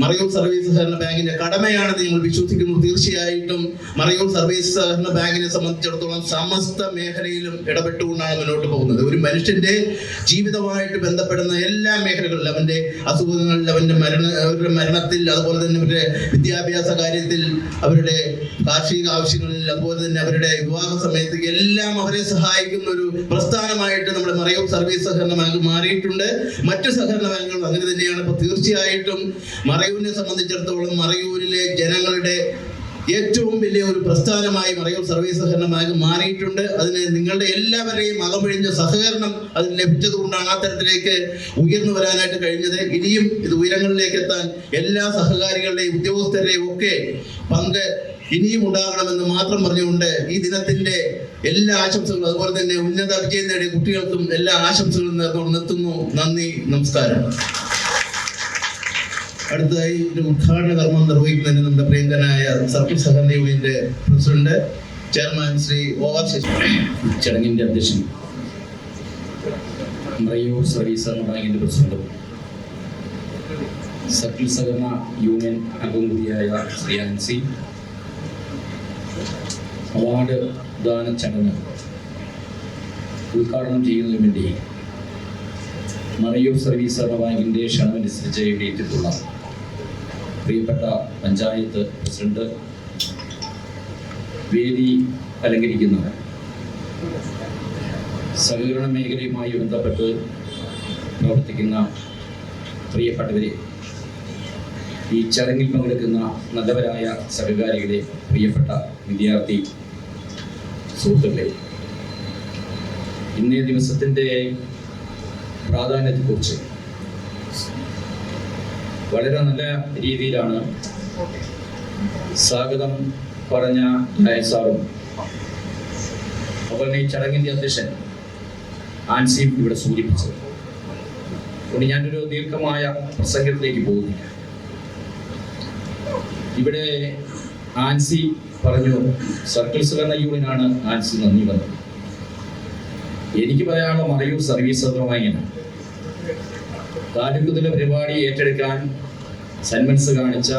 മറയൂർ സർവീസ് സഹകരണ ബാങ്കിന്റെ കടമയാണെന്ന് ഞങ്ങൾ വിശ്വസിക്കുന്നു. തീർച്ചയായിട്ടും മറയൂർ സർവീസ് സഹകരണ ബാങ്കിനെ സംബന്ധിച്ചിടത്തോളം സമസ്ത മേഖലയിലും ഇടപെട്ടുകൊണ്ടാണ് മുന്നോട്ട് പോകുന്നത്. ഒരു മനുഷ്യന്റെ ജീവിതവുമായിട്ട് ബന്ധപ്പെടുന്ന എല്ലാ മേഖലകളിലും, അവന്റെ അസുഖങ്ങളിൽ, അവരുടെ മരണത്തിൽ, അതുപോലെ തന്നെ അവരുടെ വിദ്യാഭ്യാസ കാര്യത്തിൽ, അവരുടെ കാർഷിക ആവശ്യങ്ങളിൽ, അതുപോലെ തന്നെ അവരുടെ വിവാഹ സമയത്ത് എല്ലാം അവരെ സഹായിക്കുന്ന ഒരു പ്രസ്ഥാനമായിട്ട് നമ്മുടെ മറയൂർ സർവീസ് സഹകരണ ബാങ്ക് മാറിയിട്ടുണ്ട്. മറ്റു സഹകരണ ബാങ്കുകളും അങ്ങനെ തന്നെയാണ്. അപ്പോൾ തീർച്ചയായിട്ടും മറയൂരിനെ സംബന്ധിച്ചിടത്തോളം മറയൂരിലെ ജനങ്ങളുടെ ഏറ്റവും വലിയ ഒരു പ്രസ്ഥാനമായി മറയൂർ സർവീസ് സഹകരണ ബാങ്ക് മാറിയിട്ടുണ്ട്. അതിന് നിങ്ങളുടെ എല്ലാവരുടെയും അകമഴിഞ്ഞ സഹകരണം അതിന് ലഭിച്ചത് കൊണ്ടാണ് ആ തരത്തിലേക്ക് ഉയർന്നു വരാനായിട്ട് കഴിഞ്ഞത്. ഇനിയും ഇത് ഉയരങ്ങളിലേക്ക് എത്താൻ എല്ലാ സഹകാരികളുടെയും ഉദ്യോഗസ്ഥരുടെയും ഒക്കെ പങ്ക് ഇനിയും ഉണ്ടാകണമെന്ന് മാത്രം പറഞ്ഞുകൊണ്ട് ഈ ദിനത്തിന്റെ എല്ലാ ആശംസകളും, അതുപോലെ തന്നെ ഉന്നത വിജയം നേടിയ കുട്ടികൾക്കും എല്ലാ ആശംസകളും നിർത്തുന്നു. നന്ദി, നമസ്കാരം. അടുത്തതായി ഒരു ഉദ്ഘാടന കർമ്മം നിർവഹിക്കുന്നതിന് നമ്മുടെ പ്രിയങ്കനായ സർക്കിൾ സഹകരണ യൂണിയന്റെ president chairman Shri OR Sasi. ചടങ്ങിന്റെ അധ്യക്ഷൻ മറയൂർ സർവീസ് സഹകരണ ബാങ്കിന്റെ പ്രസിഡന്റും സർക്കിൾ സഹകരണ യൂണിയൻ അംഗം കൂടിയായ ശ്രീ ആൻസി, അവാർഡ് ദാന ചടങ്ങ് ഉദ്ഘാടനം ചെയ്യുന്നതിന് വേണ്ടി മറയൂർ സർവീസ് സഹകരണ ബാങ്കിന്റെ ക്ഷണമനുസരിച്ച് ഇവിടെ എത്തിയിട്ടുള്ള പ്രിയപ്പെട്ട പഞ്ചായത്ത് പ്രസിഡന്റ്, വേദി അലങ്കരിക്കുന്ന സഹകരണ മേഖലയുമായി ബന്ധപ്പെട്ട് പ്രവർത്തിക്കുന്ന പ്രിയപ്പെട്ടവരെ, ഈ ചടങ്ങിൽ പങ്കെടുക്കുന്ന നല്ലവരായ സഹകാരികളെ, പ്രിയപ്പെട്ട വിദ്യാർത്ഥി സുഹൃത്തുക്കളെ, ഇന്നേ ദിവസത്തിൻ്റെ പ്രാധാന്യത്തെക്കുറിച്ച് വളരെ നല്ല രീതിയിലാണ് സ്വാഗതം പറഞ്ഞ സാറും അതുപോലെ ഈ ചടങ്ങിൻ്റെ അധ്യക്ഷൻ ആൻസിയും ഇവിടെ സൂചിപ്പിച്ചത്. അതുകൊണ്ട് ഞാനൊരു ദീർഘമായ പ്രസംഗത്തിലേക്ക് പോകുന്നില്ല. ഇവിടെ ആൻസി പറഞ്ഞു സർക്കിൾ സഹകരണ യൂണിയനാണ് ആൻസി നന്ദി പറഞ്ഞത്. എനിക്ക് പറയാനുള്ള മറയൂർ സർവീസ് സഹകരണ താലൂക്കുതല പരിപാടി ഏറ്റെടുക്കാൻ സന്മനസ് കാണിച്ച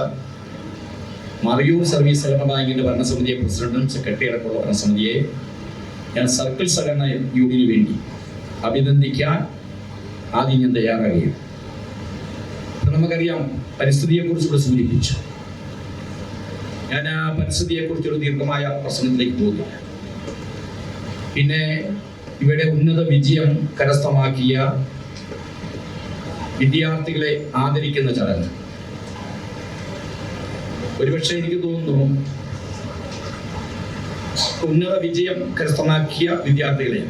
മറയൂർ സർവീസ് സഹകരണ ബാങ്കിന്റെ ഭരണസമിതിയെ പ്രസിഡന്റും സെക്രട്ടറി അടക്കമുള്ള ഭരണസമിതിയെ ഞാൻ സർക്കിൾ സഹകരണ യൂണിയന് വേണ്ടി അഭിനന്ദിക്കാൻ ആദ്യം ഞാൻ തയ്യാറാകുകയും, നമുക്കറിയാം പരിസ്ഥിതിയെക്കുറിച്ചുകൂടെ സൂചിപ്പിച്ചു. ഞാൻ ആ പരിസ്ഥിതിയെക്കുറിച്ചൊരു ദീർഘമായ പ്രസംഗത്തിലേക്ക് പോകുന്നില്ല. പിന്നെ ഇവിടെ ഉന്നത വിജയം കരസ്ഥമാക്കിയ വിദ്യാർത്ഥികളെ ആദരിക്കുന്ന ചടങ്ങ്, ഒരുപക്ഷെ എനിക്ക് തോന്നുന്നു ഉന്നത വിജയം കരസ്ഥമാക്കിയ വിദ്യാർത്ഥികളെ,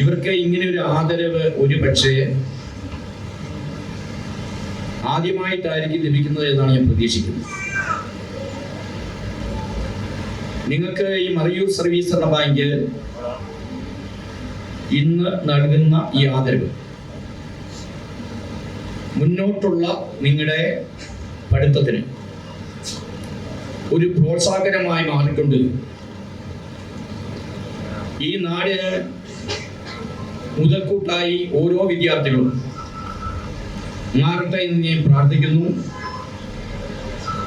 ഇവർക്ക് ഇങ്ങനെ ഒരു ആദരവ് ഒരുപക്ഷെ ആദ്യമായിട്ടായിരിക്കും ലഭിക്കുന്നത് എന്നാണ് ഞാൻ പ്രതീക്ഷിക്കുന്നത്. നിങ്ങൾക്ക് ഈ മറയൂർ സർവീസ് സഹകരണ ബാങ്ക് ഇന്ന് നൽകുന്ന ഈ ആദരവ് മുന്നോട്ടുള്ള നിങ്ങളുടെ പഠിത്തത്തിന് ഒരു പ്രോത്സാഹനമായി മാറിക്കൊണ്ട് ഈ നാടിന് മുതൽക്കൂട്ടായി ഓരോ വിദ്യാർത്ഥികളും മാറട്ടെ എന്ന് ഞാൻ പ്രാർത്ഥിക്കുന്നു.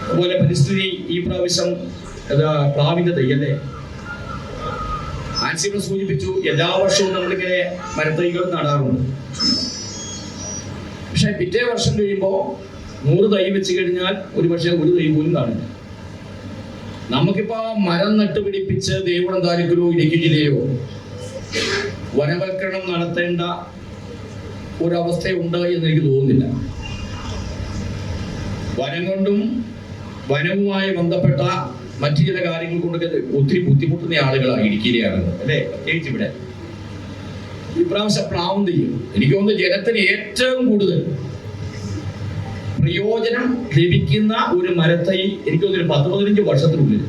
അതുപോലെ പരിസ്ഥിതി ഈ പ്രാവശ്യം പ്ലാവിൻ്റെ തയ്യല്ലേ ആൻസിനെ സൂചിപ്പിച്ചു. എല്ലാ വർഷവും നമ്മളിങ്ങനെ മരത്തൈകൾ നടാറുണ്ട്. പക്ഷെ പിറ്റേ വർഷം കഴിയുമ്പോൾ 100 തൈ വെച്ച് കഴിഞ്ഞാൽ ഒരു പക്ഷേ ഒരു തൈ പോലും കാണില്ല. നമുക്കിപ്പോ മരം നട്ടുപിടിപ്പിച്ച് ദേവികുളം താലൂക്കിലോ ഇടുക്കി ജില്ലയോ വനവൽക്കരണം നടത്തേണ്ട ഒരവസ്ഥയുണ്ട് എന്ന് എനിക്ക് തോന്നുന്നില്ല. വനം കൊണ്ടും വനവുമായി ബന്ധപ്പെട്ട മറ്റു ചില കാര്യങ്ങൾ കൊണ്ടൊക്കെ ഒത്തിരി ബുദ്ധിമുട്ടുന്ന ആളുകളാണ് ഇടുക്കിയിലെ ആളുകൾ, അല്ലേ? പ്രത്യേകിച്ച് ഇവിടെ ഇപ്രാവശ്യം പ്ലാവും തെയ്യും എനിക്ക് തോന്നുന്നു ജനത്തിന് ഏറ്റവും കൂടുതൽ പ്രയോജനം ലഭിക്കുന്ന ഒരു മരത്തൈ എനിക്ക് തോന്നുന്നു 10-15 വർഷത്തിനുള്ളിൽ,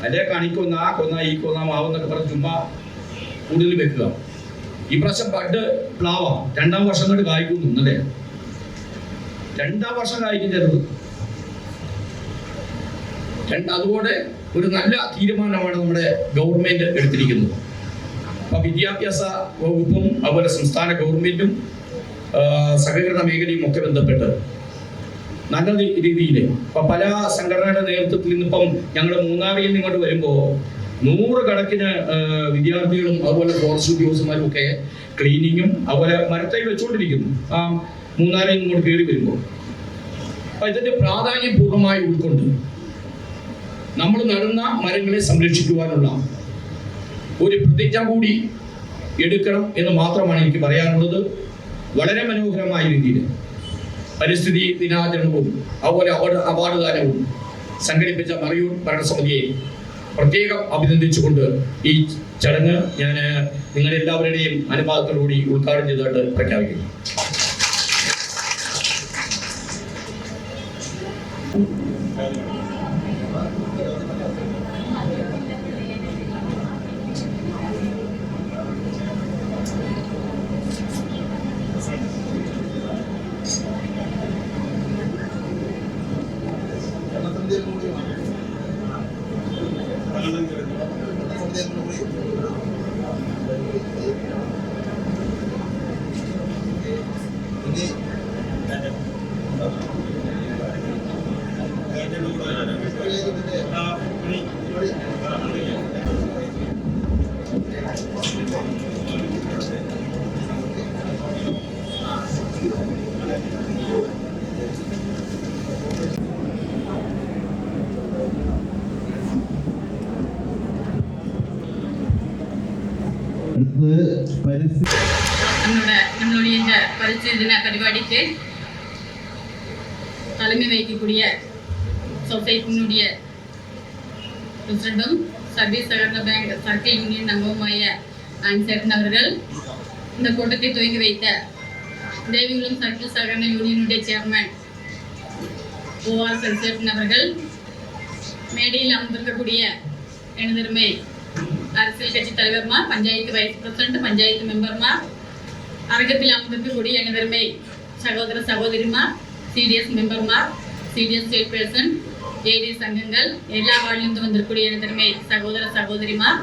അല്ലെ കണിക്കൊന്ന കൊന്ന ഈ കൊന്ന മാവ് എന്നൊക്കെ പറഞ്ഞ് ചുമ്മാ കൂടുതൽ വെക്കുക. ഈ പ്രാവശ്യം ബഡ് പ്ലാവാ 2ാം വർഷം കൊണ്ട് കായ്ക്കുന്നു, അല്ലേ? 2ാം വർഷം കായ്ക്കും ചെറുത്. അതുപോലെ ഒരു നല്ല തീരുമാനമാണ് നമ്മുടെ ഗവൺമെന്റ് എടുത്തിരിക്കുന്നത്. അപ്പൊ വിദ്യാഭ്യാസ വകുപ്പും അതുപോലെ സംസ്ഥാന ഗവൺമെന്റും സഹകരണ മേഖലയും ഒക്കെ ബന്ധപ്പെട്ട് നല്ല രീതിയിൽ ഇപ്പൊ പല സംഘടനയുടെ നേതൃത്വത്തിൽ നിന്നിപ്പം ഞങ്ങൾ മൂന്നാറിൽ നിന്ന് ഇങ്ങോട്ട് വരുമ്പോൾ 100 കണക്കിന് വിദ്യാർത്ഥികളും അതുപോലെ ഫോറസ്റ്റ് ഉദ്യോഗസ്ഥന്മാരും ഒക്കെ ക്ലീനിങ്ങും അതുപോലെ മരത്തൈ വെച്ചുകൊണ്ടിരിക്കുന്നു ആ മൂന്നാറിൽ നിന്ന് ഇങ്ങോട്ട് കയറി വരുമ്പോൾ. അപ്പൊ ഇതിന്റെ പ്രാധാന്യം പൂർണ്ണമായി ഉൾക്കൊണ്ട് നമ്മൾ നടുന്ന മരങ്ങളെ സംരക്ഷിക്കുവാനുള്ള ഒരു പ്രതിജ്ഞ കൂടി എടുക്കണം എന്ന് മാത്രമാണ് എനിക്ക് പറയാനുള്ളത്. വളരെ മനോഹരമായ രീതിയിൽ പരിസ്ഥിതി ദിനാചരണവും അതുപോലെ അവാർഡ് ദാനവും സംഘടിപ്പിച്ച മറയൂർ ഭരണസമിതിയെ പ്രത്യേകം അഭിനന്ദിച്ചുകൊണ്ട് ഈ ചടങ്ങ് ഞാൻ നിങ്ങളെല്ലാവരുടെയും അനുവാദത്തോടുകൂടി ഉദ്ഘാടനം ചെയ്തതായിട്ട് പ്രഖ്യാപിക്കുന്നു. நம்மளுடைய இந்த பரிசு தின பரிபாடிக்கு தலைமை வகிக்கக்கூடிய சொசைட்டியினுடைய பிரசிடண்டும் சர்வீஸ் சககரண பேங்க் சர்க்கிள் யூனியன் அங்கவுமாய ஆன்சேட்டன் அவர்கள் இந்த கூட்டத்தை துவங்கி வைத்த தேவிகுளம் சர்க்கிள் சககரண யூனியனுடைய சேர்மன் ஓஆர் சல்சேட்டன் அவர்கள், மேடையில் அமர்ந்திருக்கக்கூடிய எனதருமை அரசியல் கட்சி தலைவர்மார், பஞ்சாயத்து வைஸ் பிரசிடண்ட், பஞ்சாயத்து மெம்பர்மார், அரங்கத்தில் அமர்ந்திருக்கக்கூடிய எனதருமை சகோதர சகோதரிமார், சிடிஎஸ் மெம்பர்மார், சிடிஎஸ் சேர்பர்சன், ஏடி சங்கங்கள், எல்லா வார்டிலிருந்து வந்திருக்கக்கூடிய எனதருமை சகோதர சகோதரிமார்,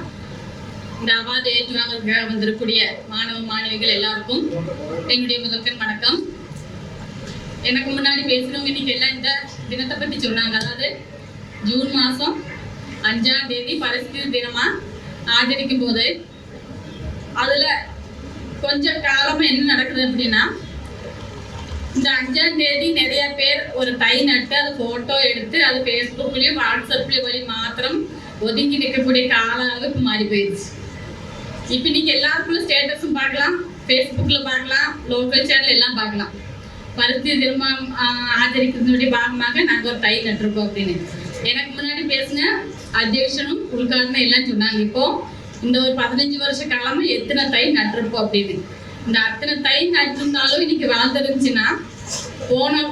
இந்த அவார்டு ஏற்றுவாங்க வந்திருக்கக்கூடிய மாணவ மாணவிகள் எல்லாருக்கும் என்னுடைய முதற்கண் வணக்கம். எனக்கு முன்னாடி பேசுறவங்க இன்னைக்கு எல்லாம் இந்த தினத்தை பற்றி சொன்னாங்க. அதாவது ஜூன் மாதம் 5ஆம் தேதி பரிസ്ഥിതി தினமா ஆதரிக்கும் போது அதுல கொஞ்சம் காலமா என்ன நடக்குது அப்படின்னா, இந்த 5ஆம் தேதி நிறைய பேர் ஒரு தை நட்டு அது போட்டோ எடுத்து அது ஃபேஸ்புக்லயும் வாட்ஸ்அப்லயும் வழி மாத்திரம் ஒதுங்கி நிற்கக்கூடிய கால அளவுக்கு மாறி போயிடுச்சு. இப்ப நீங்க எல்லாருக்குள்ள ஸ்டேட்டஸும் பார்க்கலாம், ஃபேஸ்புக்ல பார்க்கலாம், லோக்கல் சேனல் எல்லாம் பார்க்கலாம். பரிസ്ഥിതി தினம் ஆதரிக்கிறதுடைய பாகமாக நாங்கள் ஒரு தை நட்டிருக்கோம் அப்படின்னு எனக்கு முன்னாடி பேசின அத்தியட்சனும் உள்காரணம் எல்லாம் சொன்னாங்க. இப்போ இந்த ஒரு 15 வருஷ காலமா எத்தனை தை நட்டிருப்போம் அப்படின்னு. இந்த அத்தனை தை நட்டிருந்தாலும் இன்னைக்கு வளர்ந்துருந்துச்சுன்னா போன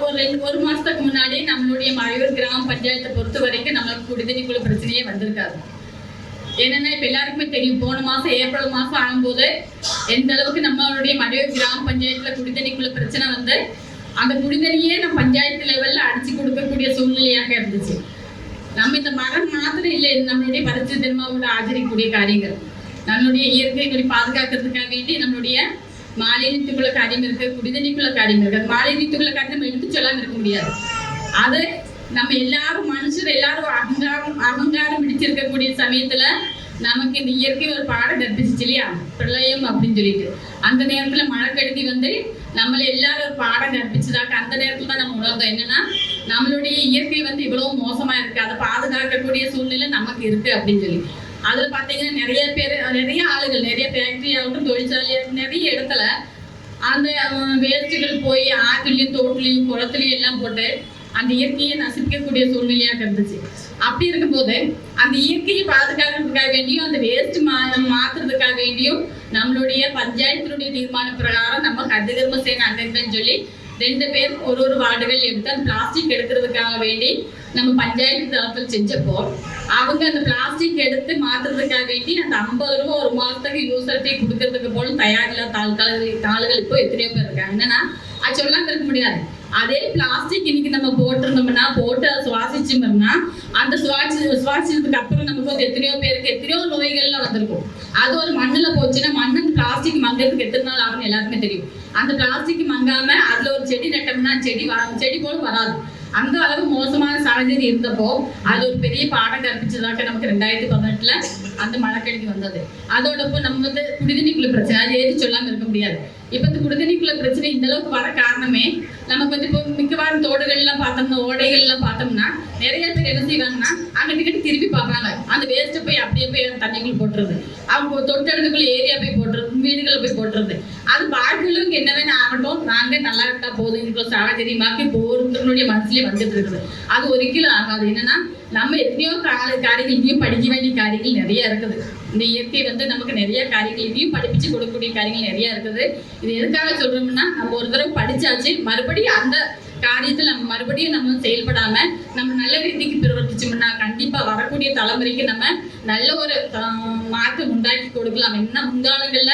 ஒரு மாசத்துக்கு முன்னாடி நம்மளுடைய மறையூர் கிராம பஞ்சாயத்தை பொறுத்த வரைக்கும் நம்மளுக்கு குடிதண்ணிக்குள்ள பிரச்சனையே வந்திருக்காது. என்னன்னா இப்ப எல்லாருக்குமே தெரியும், போன மாசம் ஏப்ரல் மாசம் ஆகும்போது எந்த அளவுக்கு நம்மளுடைய மறையூர் கிராம பஞ்சாயத்துல குடிதண்ணிக்குள்ள பிரச்சனை வந்து அந்த குடிதண்ணியே நம்ம பஞ்சாயத்து லெவல்ல அடிச்சு கொடுக்கக்கூடிய சூழ்நிலையாக இருந்துச்சு. நம்ம இந்த மரம் மாத்திரம் இல்லை, நம்மளுடைய பரிസ്ഥിതി தினமாவோட ஆதரிக்கக்கூடிய காரியங்கள், நம்மளுடைய இயற்கையை பாதுகாக்கிறதுக்காக வேண்டி நம்மளுடைய மாலின்யத்துக்குள்ள காரியம் இருக்கு, குடிதண்ணிக்குள்ள காரியம் இருக்கு. அது மாலின்யத்துக்குள்ள காரியம் நம்ம எடுத்து சொல்லாம இருக்க முடியாது. அது நம்ம எல்லாரும் மனுஷர் எல்லாரும் அகங்காரம் பிடிச்சிருக்கக்கூடிய சமயத்துல நமக்கு இந்த இயற்கை ஒரு பாடம் கற்பிச்சிச்சு இல்லையா, பிரளயம் அப்படின்னு சொல்லிட்டு. அந்த நேரத்துல மழை கெடுதி வந்து நம்மள எல்லாரும் ஒரு பாடம் கற்பிச்சதாக்க அந்த நேரத்துல தான் நம்ம உணர்ந்தோம் என்னன்னா நம்மளுடைய இயற்கை வந்து இவ்வளவு மோசமா இருக்கு, அதை பாதுகாக்கக்கூடிய சூழ்நிலை நமக்கு இருக்கு அப்படின்னு சொல்லி. அதுல பாத்தீங்கன்னா நிறைய பேர், நிறைய ஆளுகள், நிறைய ஃபேக்டரி ஆகட்டும், தொழிற்சாலையாகட்டும், நிறைய இடத்துல அந்த வேஸ்ட்டுகள் போய் ஆற்றுலையும் தோட்டுலையும் குளத்துலையும் எல்லாம் போட்டு அந்த இயற்கையை நசிக்கக்கூடிய சூழ்நிலையாக இருந்துச்சு. அப்படி இருக்கும்போது அந்த இயற்கையை பாதுகாக்கிறதுக்காக வேண்டியும் அந்த வேஸ்ட் மாத்துறதுக்காக வேண்டியும் நம்மளுடைய பஞ்சாயத்தினுடைய தீர்மான பிரகாரம் நம்ம ஹரிதகர்ம சேனை அங்கங்கள்னு சொல்லி 2 பேர் ஒரு வார்டுகள் எடுத்து அந்த பிளாஸ்டிக் எடுக்கிறதுக்காக வேண்டி நம்ம பஞ்சாயத்து தளத்தில் செஞ்சப்போ அவங்க அந்த பிளாஸ்டிக் எடுத்து மாற்றுறதுக்காக வேண்டி அந்த 50 ரூபா ஒரு மாதத்துக்கு யூசர்ட்டி கொடுக்கறதுக்கு போல தயாரில்லா தாள்கள் இப்போ எத்தனையோ பேர் இருக்காங்க. என்னன்னா அது சொல்லாம இருக்க முடியாது. அதே பிளாஸ்டிக் இன்னைக்கு நம்ம போட்டிருந்தோம்னா போட்டு அதை சுவாசிச்சோம்னா அந்த சுவாசிச்சதுக்கு அப்புறம் நமக்கு வந்து எத்தனையோ பேருக்கு எத்தனையோ நோய்கள்லாம் வந்திருக்கும். அது ஒரு மண்ணுல போச்சுன்னா மண்ணு பிளாஸ்டிக் மங்கிறதுக்கு எத்தனை நாள் ஆகும்னு எல்லாருக்குமே தெரியும். அந்த பிளாஸ்டிக் மங்காம அதுல ஒரு செடி நட்டோம்னா செடி போல வராது. அந்த அளவு மோசமான சாഹചര്യം இருந்தப்போ அது ஒரு பெரிய பாடம் கற்பிச்சதாக நமக்கு 2018 அந்த மழைக்கடிக்கு வந்தது. அதோடப்போ நம்ம வந்து குடிதண்ணிக்குள்ள பிரச்சனை அது ஏது சொல்லாம இருக்க முடியாது. இப்ப இந்த குடிதண்ணிக்குள்ள பிரச்சனை இந்த அளவுக்கு வர காரணமே நமக்கு வந்து இப்போ மிக்கவாறும் தோடுகள்லாம் பார்த்தோம்னா ஓடைகள்லாம் பார்த்தோம்னா நிறைய பேர் என்ன செய்வாங்கன்னா அங்கிட்டு திருப்பி பார்ப்பாங்க. அந்த வேஸ்ட்டை போய் அப்படியே போய் தண்ணிக்குள்ள போட்டுறது, அவங்க தொட்டெடுத்துக்குள்ள ஏரியா போய் போட்டுறது, வீடுகளை போய் போட்டுறது. அது பாக்கிகளுக்கு என்ன வேணா ஆகட்டும், நாங்க நல்லா இருந்தா போதும் இருக்கிற சாகச்சரியமாக்கி ஒவ்வொருத்தருடைய மனசுலயே வந்துட்டு இருக்குது. அது ஒரிக்கலும் ஆகாது. என்னன்னா நம்ம எத்தனையோ காரியங்கள் இங்கேயும் படிக்க வேண்டிய காரியங்கள் நிறைய இருக்குது. இந்த இயற்கை வந்து நமக்கு நிறைய காரியங்கள் இதையும் படிப்பிச்சு கொடுக்கக்கூடிய காரியங்கள் நிறைய இருக்குது. இது எதுக்காக சொல்றோம்னா நம்ம ஒரு தடவை படிச்சாச்சு மறுபடியும் அந்த காரியத்தில் நம்ம மறுபடியும் நம்ம செயல்படாம நம்ம நல்ல ரீதிக்கு பிரவர்த்திச்சோம்னா கண்டிப்பா வரக்கூடிய தலைமுறைக்கு நம்ம நல்ல ஒரு மாற்றம் உண்டாக்கி கொடுக்கலாம். என்ன முன்காலங்கள்ல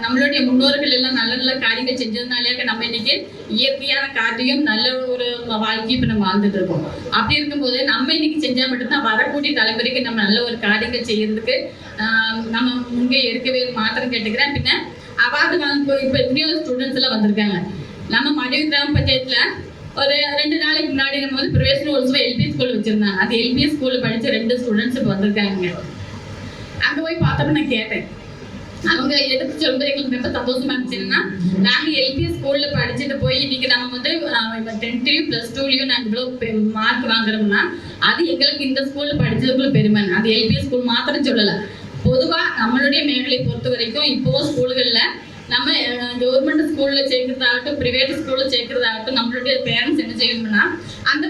நம்மளுடைய முன்னோர்கள் எல்லாம் நல்ல நல்ல காரியங்கள் செஞ்சதுனாலே நம்ம இன்னைக்கு இயற்கையான காரியம் நல்ல ஒரு வாழ்க்கையை இப்ப நம்ம வாழ்ந்துட்டு இருக்கோம். அப்படி இருக்கும்போது நம்ம இன்னைக்கு செஞ்சா மட்டும்தான் வரக்கூடிய தலைமுறைக்கு நம்ம நல்ல ஒரு காரியங்கள் செய்யறதுக்கு நம்ம முன்னே எடுக்கவே மாத்திரம் கேட்டுக்கிறேன். பின்ன அவார்டு வாங்க இப்ப எத்தனையோ ஸ்டூடெண்ட்ஸ் எல்லாம் வந்திருக்காங்க. நம்ம மடிவு கிராம பஞ்சாயத்துல ஒரு 2 நாளைக்கு முன்னாடி நம்ம வந்து பிரவேசனோத்சவம் எல்பி ஸ்கூல் வச்சிருந்தாங்க. அது எல்பி ஸ்கூல்ல படிச்ச 2 ஸ்டூடெண்ட்ஸ் இப்போ வந்திருக்காங்க. அங்க போய் பார்த்தப்ப நான் கேட்டேன், அவங்க எடுத்து சொல்றது எங்களுக்கு ரொம்ப சந்தோஷமா இருந்துச்சுன்னா நாங்க எல்பி ஸ்கூல்ல படிச்சுட்டு போய் இன்னைக்கு நம்ம வந்து 10th +2 நாங்க இவ்வளவு மார்க் வாங்குறோம்னா அது எங்களுக்கு இந்த ஸ்கூல்ல படிச்சதுக்குள்ள பெருமை. அது எல்பி ஸ்கூல் மாத்திரம் சொல்லல, பொதுவா நம்மளுடைய மேഖലயை பொறுத்த வரைக்கும் இப்போ ஸ்கூல்கள்ல நம்ம கவர்மெண்ட் ஸ்கூல்ல சேர்க்கறதாகட்டும் பிரைவேட் ஸ்கூல்ல சேர்க்கறதாகட்டும் நம்மளுடைய பேரண்ட்ஸ் என்ன செய்யணும்னா அந்த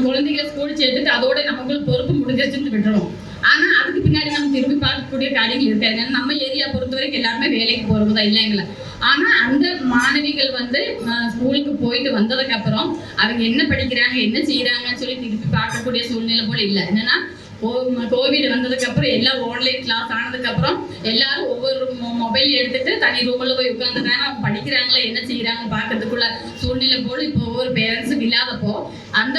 குழந்தைகளை ஸ்கூல் சேர்த்துட்டு அதோட நமக்கு பொறுப்பு முடிஞ்சிருச்சுன்னு விட்டுறோம். ஆனா அதுக்கு பின்னாடி நம்ம திரும்பி பார்க்கக்கூடிய காரியங்கள் இருக்காது. நம்ம ஏரியா பொறுத்த வரைக்கும் எல்லாருமே வேலைக்கு போறதுதான் இல்லைங்களா. ஆனா அந்த மாணவிகள் வந்து ஸ்கூலுக்கு போயிட்டு வந்ததுக்கு அப்புறம் அவங்க என்ன படிக்கிறாங்க என்ன செய்யறாங்கன்னு சொல்லி திருப்பி பார்க்கக்கூடிய சூழ்நிலை போல இல்லை. என்னன்னா கோவிட் வந்ததுக்கு அப்புறம் எல்லாம் ஆன்லைன் கிளாஸ் ஆனதுக்கு அப்புறம் எல்லாரும் ஒவ்வொரு மொபைல் எடுத்துட்டு தனி ரூம்ல போய் உட்காந்துட்டாங்க. அவங்க படிக்கிறாங்களா என்ன செய்யறாங்க பார்க்கறதுக்குள்ள சூழ்நிலை போல இப்போ ஒவ்வொரு பேரண்ட்ஸுக்கு இல்லாதப்போ அந்த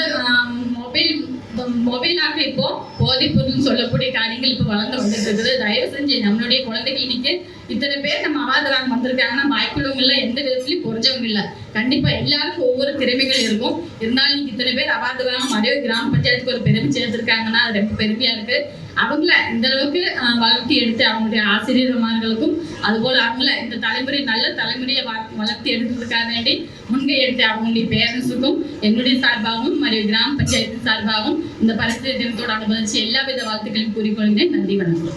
மொபைலாக இப்போ போதைப்பொருள்னு சொல்லக்கூடிய காரியங்கள் இப்போ வளர்ந்து வந்துட்டு இருக்குது. தயவு செஞ்சு நம்மளுடைய குழந்தைகள் இன்னைக்கு இத்தனை பேர் நம்ம அவார்டு வாங்க வந்திருக்காங்கன்னா வாய்ப்புள்ளவங்க இல்லை, எந்த விதத்துலையும் குறைஞ்சவங்க இல்லை. கண்டிப்பா எல்லாருக்கும் ஒவ்வொரு திறமைகள் இருக்கும். இருந்தாலும் இன்னைக்கு இத்தனை பேர் அவார்டு வாங்க மறைவு கிராம பஞ்சாயத்துக்கு ஒரு பெருமை சேர்த்திருக்காங்கன்னா அது ரொம்ப பெருமையா இருக்கு. அவங்கள இந்த அளவுக்கு வளர்த்தி எடுத்து அவங்களுடைய ஆசிரியர்மார்களுக்கும் அதுபோல அவங்கள இந்த தலைமுறை நல்ல தலைமுறையை வளர்த்தி எடுக்கிறதுக்காக வேண்டி முன்கை எடுத்து அவங்களுடைய பேரண்ட்ஸுக்கும் என்னுடைய சார்பாகவும் மறைவு கிராம பஞ்சாயத்து சார்பாகவும் இந்த பரிசுத்த தினத்தோடு அனுபவிச்சு எல்லா வித வாழ்த்துக்களையும் கூறிக்கொள்கிறேன். நன்றி, வணக்கம்.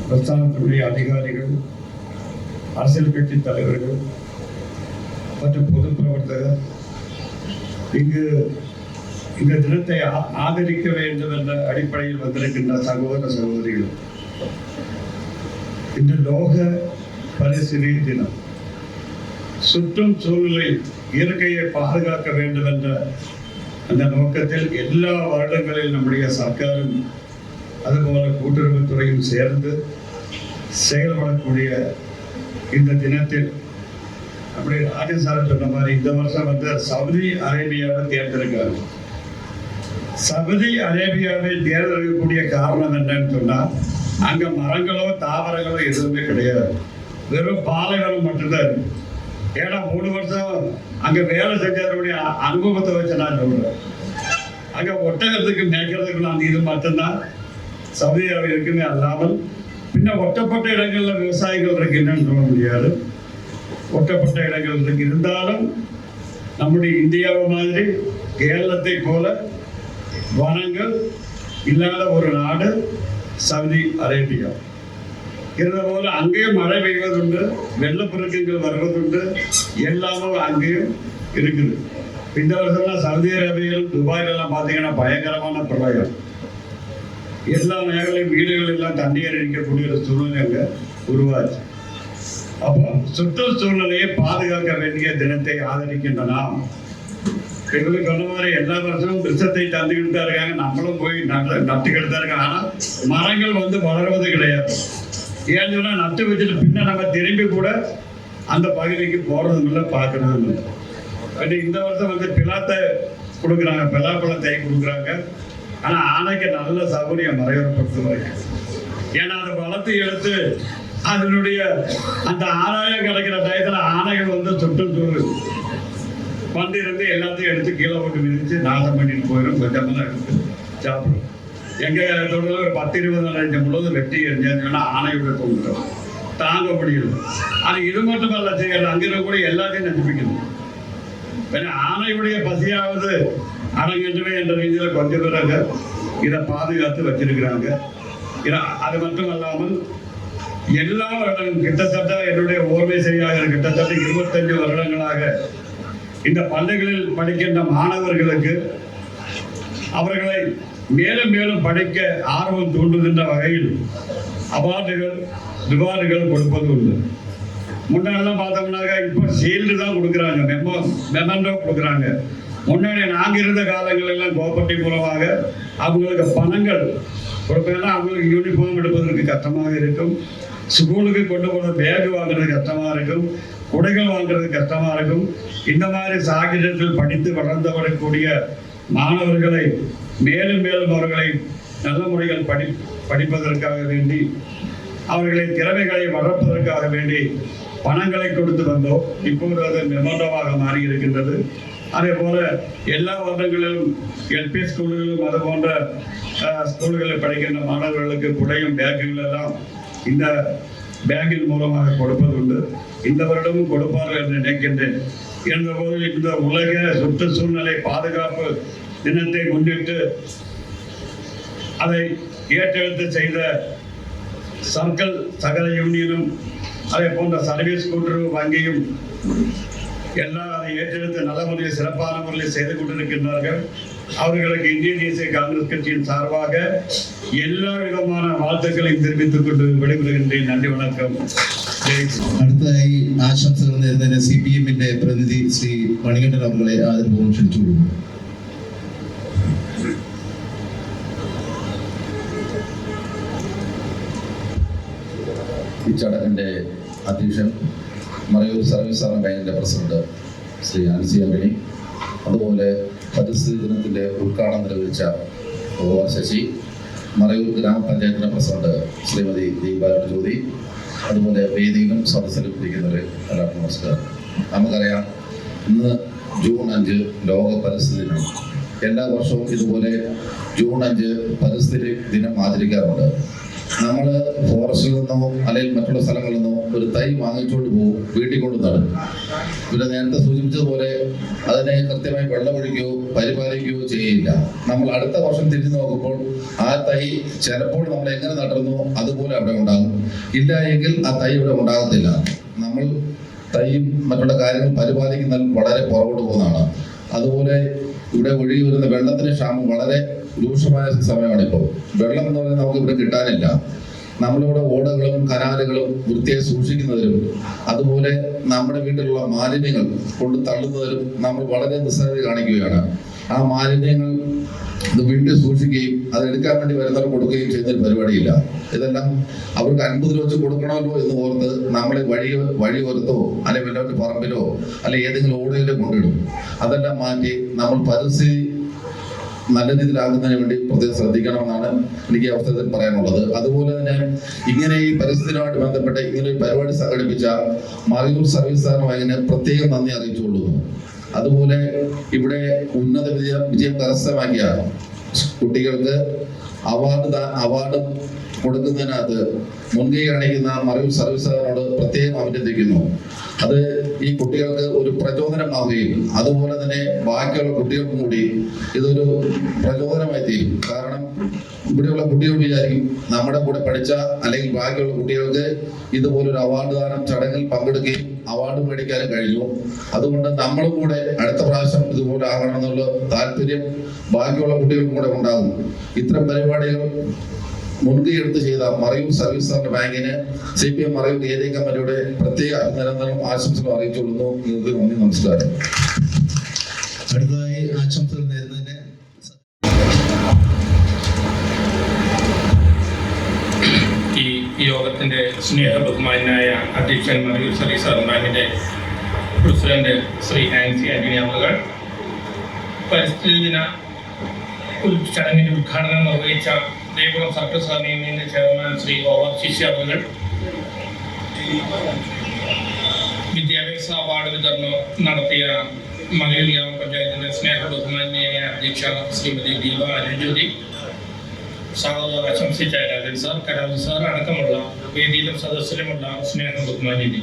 பிரஸ்தானத்துடைய அதிகாரிகள், அரசியல் கட்சி தலைவர்கள் மற்றும் பொது பிரவர்த்தகர் இங்கு இந்த தினத்தை ஆதரிக்க வேண்டும் என்ற அடிப்படையில் வந்திருக்கின்ற சகோதர சகோதரிகள், இன்று லோக பரிസ്ഥിതി தினம். சுற்றும் சூழலை இயற்கையை பாதுகாக்க வேண்டும் என்ற அந்த நோக்கத்தில் எல்லா வருடங்களில் நம்முடைய சர்க்காரும் அதுபோல கூட்டுறவுத்துறையும் சேர்ந்து செயல்படக்கூடிய இந்த தினத்தில் அப்படி ராஜசார் சொன்ன மாதிரி இந்த வருஷம் வந்து சவுதி அரேபியாவை தேர்ந்தெடுக்கிறாங்க. சவுதி அரேபியாவை தேர்ந்தெடுக்கக்கூடிய காரணம் என்னன்னு சொன்னால் அங்க மரங்களோ தாவரங்களோ எதுவுமே கிடையாது, வெறும் பாலைவனம் மட்டும்தான் இருக்கு. ஏன்னா 3 வருஷம் அங்க வேலை செஞ்சதனுடைய அனுபவத்தை வச்சு நான் சொல்றேன். அங்க ஒட்டகத்துக்கு மேய்க்கிறதுக்குள்ள அந்த இது மட்டும்தான் சவுதி அரேபியா இருக்குமே அல்லாமல் பின்ன ஒட்டப்பட்ட இடங்கள்ல விவசாயிகள் இருக்குன்னு சொல்ல முடியாது. ஒட்டப்பட்ட இடங்கள் இருக்கு. இருந்தாலும் நம்முடைய இந்தியாவை மாதிரி கேரளத்தை போல வனங்கள் இல்லாத ஒரு நாடு சவுதி அரேபியா. இருந்த போல அங்கேயும் மழை பெய்வதுண்டு, வெள்ளப்பெருக்கங்கள் வருவதுண்டு, எல்லாமே அங்கேயும் இருக்குது. இந்த வருஷம்லாம் சவுதி அரேபியாவில் துபாயிலெல்லாம் பார்த்தீங்கன்னா பயங்கரமான பிரளயம். எல்லா நேரங்களையும் வீடுகள் எல்லாம் தண்ணீர் அடிக்கக்கூடிய ஒரு சூழ்நிலை அங்கே உருவாச்சு. அப்போ சுற்றுச்சூழலையை பாதுகாக்க வேண்டிய தினத்தை ஆதரிக்கின்ற நாம் எங்களுக்கு சொன்ன மாதிரி எல்லா வருஷமும் விஷத்தை தந்துக்கிட்டு தான் இருக்காங்க. நம்மளும் போய் நட்டுக்கிட்டு தான் இருக்காங்க. ஆனால் மரங்கள் வந்து வளர்வது கிடையாது. ஏன்னு சொன்னால் நட்டு வச்சுட்டு பின்ன நம்ம திரும்பி கூட அந்த பகுதிக்கு போகிறதும் இல்லை, பார்க்குறதும் இல்லை. பட் இந்த வருஷம் வந்து பிலாத்தை கொடுக்குறாங்க, பலாப்பழத்தை கொடுக்குறாங்க. ஆனால் ஆனைக்கு நல்ல சௌகரியம் மறைவரை பொறுத்த வரைக்கும். ஏன்னா அதை வளர்த்து எடுத்து அதனுடைய அந்த ஆதாயம் கிடைக்கிற டயத்தில் ஆனைகள் வந்து சுற்றுச்சூழல் வந்து இருந்து எல்லாத்தையும் எடுத்து கீழே போட்டு மிதித்து நாசம் பண்ணிட்டு போயிடும். கொஞ்சமாக எடுத்து சாப்பிடும். எங்கள் தொடர்ந்து ஒரு 10-20 லட்சம் முழுவதும் வெட்டி எரிஞ்சாங்கன்னா ஆணையோட தோன்றும் தாங்க முடியல. அது இது மட்டும் அல்ல செய்யல, அங்கே கூட எல்லாத்தையும் நசிப்பிக்கணும். ஆணையுடைய பசியாவது அடங்கின்றவே என்ற ரீதியில் கொஞ்சம் பேராக இதை பாதுகாத்து வச்சிருக்கிறாங்க. அது மட்டும் அல்லாமல் எல்லா வருடங்களும் கிட்டத்தட்ட என்னுடைய ஓர்மை சரியாக கிட்டத்தட்ட 25 வருடங்களாக இந்த பள்ளிகளில் படிக்கின்ற மாணவர்களுக்கு அவர்களை மேலும் மேலும் படிக்க ஆர்வம் தூண்டுகின்ற வகையில் அவார்டுகள் ரிவார்டுகள் கொடுப்பது உண்டு. முன்னாடிலாம் பார்த்தோம்னாக்க இப்போ ஷீல்டு தான் கொடுக்குறாங்க, மெமண்டோ கொடுக்குறாங்க. முன்னாடி நாங்கள் இருந்த காலங்களெல்லாம் கோஆபரேட்டிவ் மூலமாக அவங்களுக்கு பணங்கள் கொடுப்பேன்னா அவங்களுக்கு யூனிஃபார்ம் எடுப்பதற்கு கஷ்டமாக இருக்கும், ஸ்கூலுக்கு கொண்டு போகிற பேக் வாங்குறது கஷ்டமாக இருக்கும், குடைகள் வாங்குறது கஷ்டமாக இருக்கும். இந்த மாதிரி சாகியத்தில் படித்து வளர்ந்து வரக்கூடிய மாணவர்களை மேலும் மேலும் அவர்களை நல்ல முறையில் படிப்பதற்காக வேண்டி அவர்களை திறமைகளை வளர்ப்பதற்காக வேண்டி பணங்களை கொடுத்து வந்தோம். இப்போது அது மெமண்டோவாக மாறி இருக்கின்றது. அதே போல எல்லா வருடங்களிலும் எல்பி ஸ்கூல்களிலும் அது போன்ற ஸ்கூல்களில் படிக்கின்ற மாணவர்களுக்கு குடையும் பேக்குகள் எல்லாம் இந்த பேங்கின் மூலமாக கொடுப்பது உண்டு. இந்த வருடமும் கொடுப்பார்கள் என்று நினைக்கின்றேன். என்பது இந்த உலக சுற்றுச்சூழ்நிலை பாதுகாப்பு தினத்தை முன்னிட்டு அதை ஏற்றெடுத்து செய்த சர்க்கிள் சகல யூனியனும் அதே போன்ற சர்வீஸ் கூட்டுறவு வங்கியும் எல்லாம் அதை ஏற்றெடுத்து நல்ல முறையில் சிறப்பான முறையில் செய்து கொண்டிருக்கின்றார்கள். அவர்களுக்கு இந்திய தேசிய காங்கிரஸ் கட்சியின் சார்பாக எல்லா விதமான வாழ்த்துக்களையும் தெரிவித்துக் கொண்டு விடைபெறுகின்றேன். നന്ദി, വണക്കം. അടുത്തതായി ആശംസകൾ നേരുന്നതിന് CPM-ന്റെ പ്രതിനിധി ശ്രീ മണികണ്ഠൻ അവരെ ആദരപൂർവ്വം ക്ഷണിച്ചുകൊള്ളുന്നു. ഈ ചടങ്ങിൻ്റെ അധ്യക്ഷൻ മറയൂർ സർവീസ് സഹകരണ ബാങ്കിൻ്റെ പ്രസിഡന്റ് ശ്രീ ആൻസി ആന്റണി, അതുപോലെ പരിസ്ഥിതി ദിനത്തിൻ്റെ ഉദ്ഘാടനം നിർവഹിച്ച OR ശശി, മറയൂർ ഗ്രാമപഞ്ചായത്തിൻ്റെ പ്രസിഡന്റ് ശ്രീമതി ദീപാലു ജ്യോതി, അതുപോലെ വേദിയിലും സദസ്സിലും ഇരിക്കുന്നവരെ എല്ലാവർക്കും നമസ്കാരം. നമുക്കറിയാം, ഇന്ന് ജൂൺ 5 ലോക പരിസ്ഥിതി ദിനം. എല്ലാ വർഷവും ഇതുപോലെ ജൂൺ 5 പരിസ്ഥിതി ദിനം ആചരിക്കാറുണ്ട്. നമ്മൾ ഫോറസ്റ്റിൽ നിന്നോ അല്ലെങ്കിൽ മറ്റുള്ള സ്ഥലങ്ങളിൽ നിന്നോ ഒരു തൈ വാങ്ങിച്ചുകൊണ്ട് പോകും, വീട്ടിൽ കൊണ്ട് നടും. ഇവിടെ നേരത്തെ സൂചിപ്പിച്ചതുപോലെ അതിനെ കൃത്യമായി വെള്ളമൊഴിക്കുകയോ പരിപാലിക്കുകയോ ചെയ്യില്ല. നമ്മൾ അടുത്ത വർഷം തിരിഞ്ഞു നോക്കുമ്പോൾ ആ തൈ ചിലപ്പോൾ നമ്മൾ എങ്ങനെ നടുന്നു അതുപോലെ അവിടെ ഉണ്ടാകും, ഇല്ല എങ്കിൽ ആ തൈ ഇവിടെ ഉണ്ടാകത്തില്ല. നമ്മൾ തൈയും മറ്റുള്ള കാര്യങ്ങൾ പരിപാലിക്കുന്നതിൽ വളരെ പുറകോട്ട് പോകുന്നതാണ്. അതുപോലെ ഇവിടെ ഒഴുകി വരുന്ന വെള്ളത്തിന് ക്ഷാമം വളരെ രൂക്ഷമായ സമയമാണ് ഇപ്പോൾ. വെള്ളം എന്ന് പറയുന്നത് നമുക്ക് ഇവിടെ കിട്ടാനില്ല. നമ്മളിവിടെ ഓടകളും കനാലുകളും വൃത്തിയായി സൂക്ഷിക്കുന്നതിലും അതുപോലെ നമ്മുടെ വീട്ടിലുള്ള മാലിന്യങ്ങൾ കൊണ്ട് തള്ളുന്നതിലും നമ്മൾ വളരെ നിസ്സംഗത കാണിക്കുകയാണ്. ആ മാലിന്യങ്ങൾ ഇത് വീട്ടിൽ സൂക്ഷിക്കുകയും അത് എടുക്കാൻ വേണ്ടി വരുന്നവർ കൊടുക്കുകയും ചെയ്യുന്നൊരു പരിപാടിയില്ല. ഇതെല്ലാം അവർക്ക് 50 രൂപ വെച്ച് കൊടുക്കണമല്ലോ എന്ന് ഓർത്ത് നമ്മളെ വഴി ഓരത്തോ അല്ലെങ്കിൽ വല്ലവരുടെ പറമ്പിലോ അല്ലെങ്കിൽ ഏതെങ്കിലും ഓടയിലോ കൊണ്ടിടും. അതെല്ലാം മാറ്റി നമ്മൾ പരിസ്ഥിതി നല്ല രീതിയിലാകുന്നതിന് വേണ്ടി പ്രത്യേകം ശ്രദ്ധിക്കണമെന്നാണ് എനിക്ക് ഈ അവസരത്തിൽ പറയാനുള്ളത്. അതുപോലെ തന്നെ ഇങ്ങനെ ഈ പരിസ്ഥിതിയുമായിട്ട് ബന്ധപ്പെട്ട് ഇങ്ങനെ ഒരു പരിപാടി സംഘടിപ്പിച്ച മറയൂർ സർവീസ് സഹകരണ ബാങ്കിന് പ്രത്യേകം നന്ദി അറിയിച്ചുകൊള്ളുന്നു. അതുപോലെ ഇവിടെ ഉന്നത വിജയം കരസ്ഥമാക്കിയ കുട്ടികൾക്ക് അവാർഡ് കൊടുക്കുന്നതിനകത്ത് മുൻകൈ കാണിക്കുന്ന മറയൂർ സർവീസ് സഹകരണോട് പ്രത്യേകം അഭിനന്ദിക്കുന്നു. അത് ഈ കുട്ടികൾക്ക് ഒരു പ്രചോദനമാവുകയും അതുപോലെ തന്നെ ബാക്കിയുള്ള കുട്ടികൾക്കും കൂടി ഇതൊരു പ്രചോദനമായി തീരും. കാരണം ഇവിടെയുള്ള കുട്ടികൾ വിചാരിക്കും നമ്മുടെ കൂടെ പഠിച്ച അല്ലെങ്കിൽ ബാക്കിയുള്ള കുട്ടികൾക്ക് ഇതുപോലൊരു അവാർഡ് ദാനം ചടങ്ങിൽ പങ്കെടുക്കുകയും അവാർഡ് മേടിക്കാനും കഴിഞ്ഞു. അതുകൊണ്ട് നമ്മളും കൂടെ അടുത്ത പ്രാവശ്യം ഇതുപോലെ ആകണമെന്നുള്ള താല്പര്യം ബാക്കിയുള്ള കുട്ടികൾക്കും കൂടെ ഉണ്ടാകും. ഇത്തരം പരിപാടികൾ മുൻകൈ എടുത്ത് ചെയ്ത മറയൂർ സർവീസ് സഹകരണ ബാങ്കിന് CPM മറയൂർ ഏരിയ കമ്മിറ്റിയുടെ പ്രത്യേക അഭിനന്ദനങ്ങളും ആശംസകളും അറിയിച്ചുകൊള്ളുന്നു. നന്ദി, നമസ്കാരം. അടുത്തതായി ആശംസകൾ നേരുന്നതിന് ഈ ഈ യോഗത്തിൻ്റെ സ്നേഹ ബഹുമാനായ അധ്യക്ഷൻ മറിയൂർ സർവീസ് സഹകരണ ബാങ്കിൻ്റെ പ്രസിഡന്റ് ശ്രീ ആൻസി ആന്റണി അവറുകൾ, പരിസ്ഥിതി ദിന ചടങ്ങിൻ്റെ ഉദ്ഘാടനം നിർവഹിച്ച ദേവികുളം സർക്കിൾ സഹകരണ യൂണിയൻ്റെ ചെയർമാൻ ശ്രീ OR ശശി അവറുകൾ, വിദ്യാഭ്യാസ അവാർഡ് വിതരണം നടത്തിയ മലയൂർ ഗ്രാമപഞ്ചായത്തിൻ്റെ സ്നേഹ ബഹുമാനായ അധ്യക്ഷ ശ്രീമതി ദീപ അരുൺജ്യോതി, സ്വാഗതം ആശംസിച്ച രാജൻ സാർ, കരാജ് സാർ അടക്കമുള്ള വേദിയിലും സദസ്സിലുമുള്ള സ്നേഹ ബഹുമാനിധി,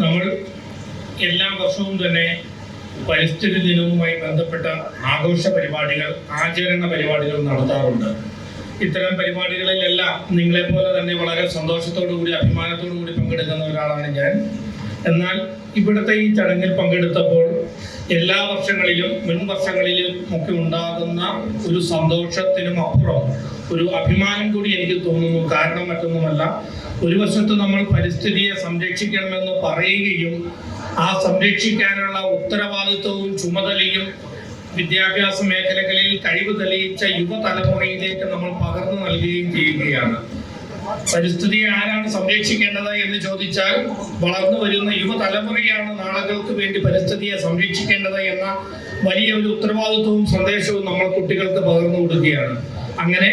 നമ്മൾ എല്ലാ വർഷവും തന്നെ പരിസ്ഥിതി ദിനവുമായി ബന്ധപ്പെട്ട ആഘോഷ പരിപാടികൾ, ആചരണ പരിപാടികൾ നടത്താറുണ്ട്. ഇത്തരം പരിപാടികളിലെല്ലാം നിങ്ങളെപ്പോലെ തന്നെ വളരെ സന്തോഷത്തോടു കൂടി അഭിമാനത്തോടു കൂടി പങ്കെടുക്കുന്ന ഒരാളാണ് ഞാൻ. എന്നാൽ ഇവിടുത്തെ ഈ ചടങ്ങിൽ പങ്കെടുത്തപ്പോൾ എല്ലാ വർഷങ്ങളിലും മുൻ വർഷങ്ങളിലും ഒക്കെ ഉണ്ടാകുന്ന ഒരു സന്തോഷത്തിനും അപ്പുറം ഒരു അഭിമാനം കൂടി എനിക്ക് തോന്നുന്നു. കാരണം മറ്റൊന്നുമല്ല, ഒരു വശത്ത് നമ്മൾ പരിസ്ഥിതിയെ സംരക്ഷിക്കണമെന്ന് പറയുകയും ആ സംരക്ഷിക്കാനുള്ള ഉത്തരവാദിത്വവും ചുമതലയും വിദ്യാഭ്യാസ മേഖലകളിൽ കഴിവ് തെളിയിച്ച യുവതലമുറയിലേക്ക് നമ്മൾ പകർന്നു നൽകുകയും ചെയ്യുകയാണ്. പരിസ്ഥിതിയെ ആരാണ് സംരക്ഷിക്കേണ്ടത് എന്ന് ചോദിച്ചാൽ വളർന്നു വരുന്ന യുവതലമുറയാണ് നാളുകൾക്ക് വേണ്ടി പരിസ്ഥിതിയെ സംരക്ഷിക്കേണ്ടത് എന്ന വലിയ ഒരു ഉത്തരവാദിത്വവും സന്ദേശവും നമ്മൾ കുട്ടികൾക്ക് പകർന്നു കൊടുക്കുകയാണ്. അങ്ങനെ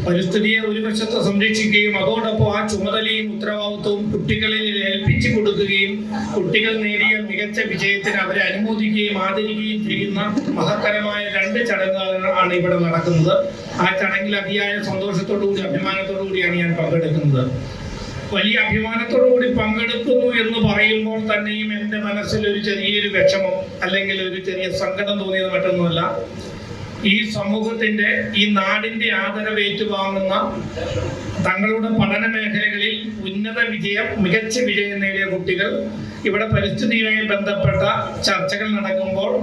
പരിസ്ഥിതിയെ ഒരു വശത്ത് സംരക്ഷിക്കുകയും അതോടൊപ്പം ആ ചുമതലയും ഉത്തരവാദിത്വവും കുട്ടികളിൽ ഏൽപ്പിച്ചു കൊടുക്കുകയും കുട്ടികൾ നേടിയ മികച്ച വിജയത്തിന് അവരെ അനുമോദിക്കുകയും ആദരിക്കുകയും ചെയ്യുന്ന മഹത്തരമായ 2 ചടങ്ങുകളാണ് ഇവിടെ നടക്കുന്നത്. ആ ചടങ്ങിൽ അതിയായ സന്തോഷത്തോടു കൂടി അഭിമാനത്തോടു കൂടിയാണ് ഞാൻ പങ്കെടുക്കുന്നത്. വലിയ അഭിമാനത്തോടു കൂടി പങ്കെടുക്കുന്നു എന്ന് പറയുമ്പോൾ തന്നെയും എൻ്റെ മനസ്സിൽ ഒരു ചെറിയൊരു വിഷമം അല്ലെങ്കിൽ ഒരു ചെറിയ സങ്കടം തോന്നിയത് മറ്റൊന്നുമല്ല. ഈ സമൂഹത്തിന്റെ, ഈ നാടിന്റെ ആദരവ് ഏറ്റുവാങ്ങുന്ന തങ്ങളുടെ പഠന മേഖലകളിൽ ഉന്നത വിജയം, മികച്ച വിജയം നേടിയ കുട്ടികൾ ഇവിടെ പരിസ്ഥിതിയുമായി ബന്ധപ്പെട്ട ചർച്ചകൾ നടക്കുമ്പോൾ,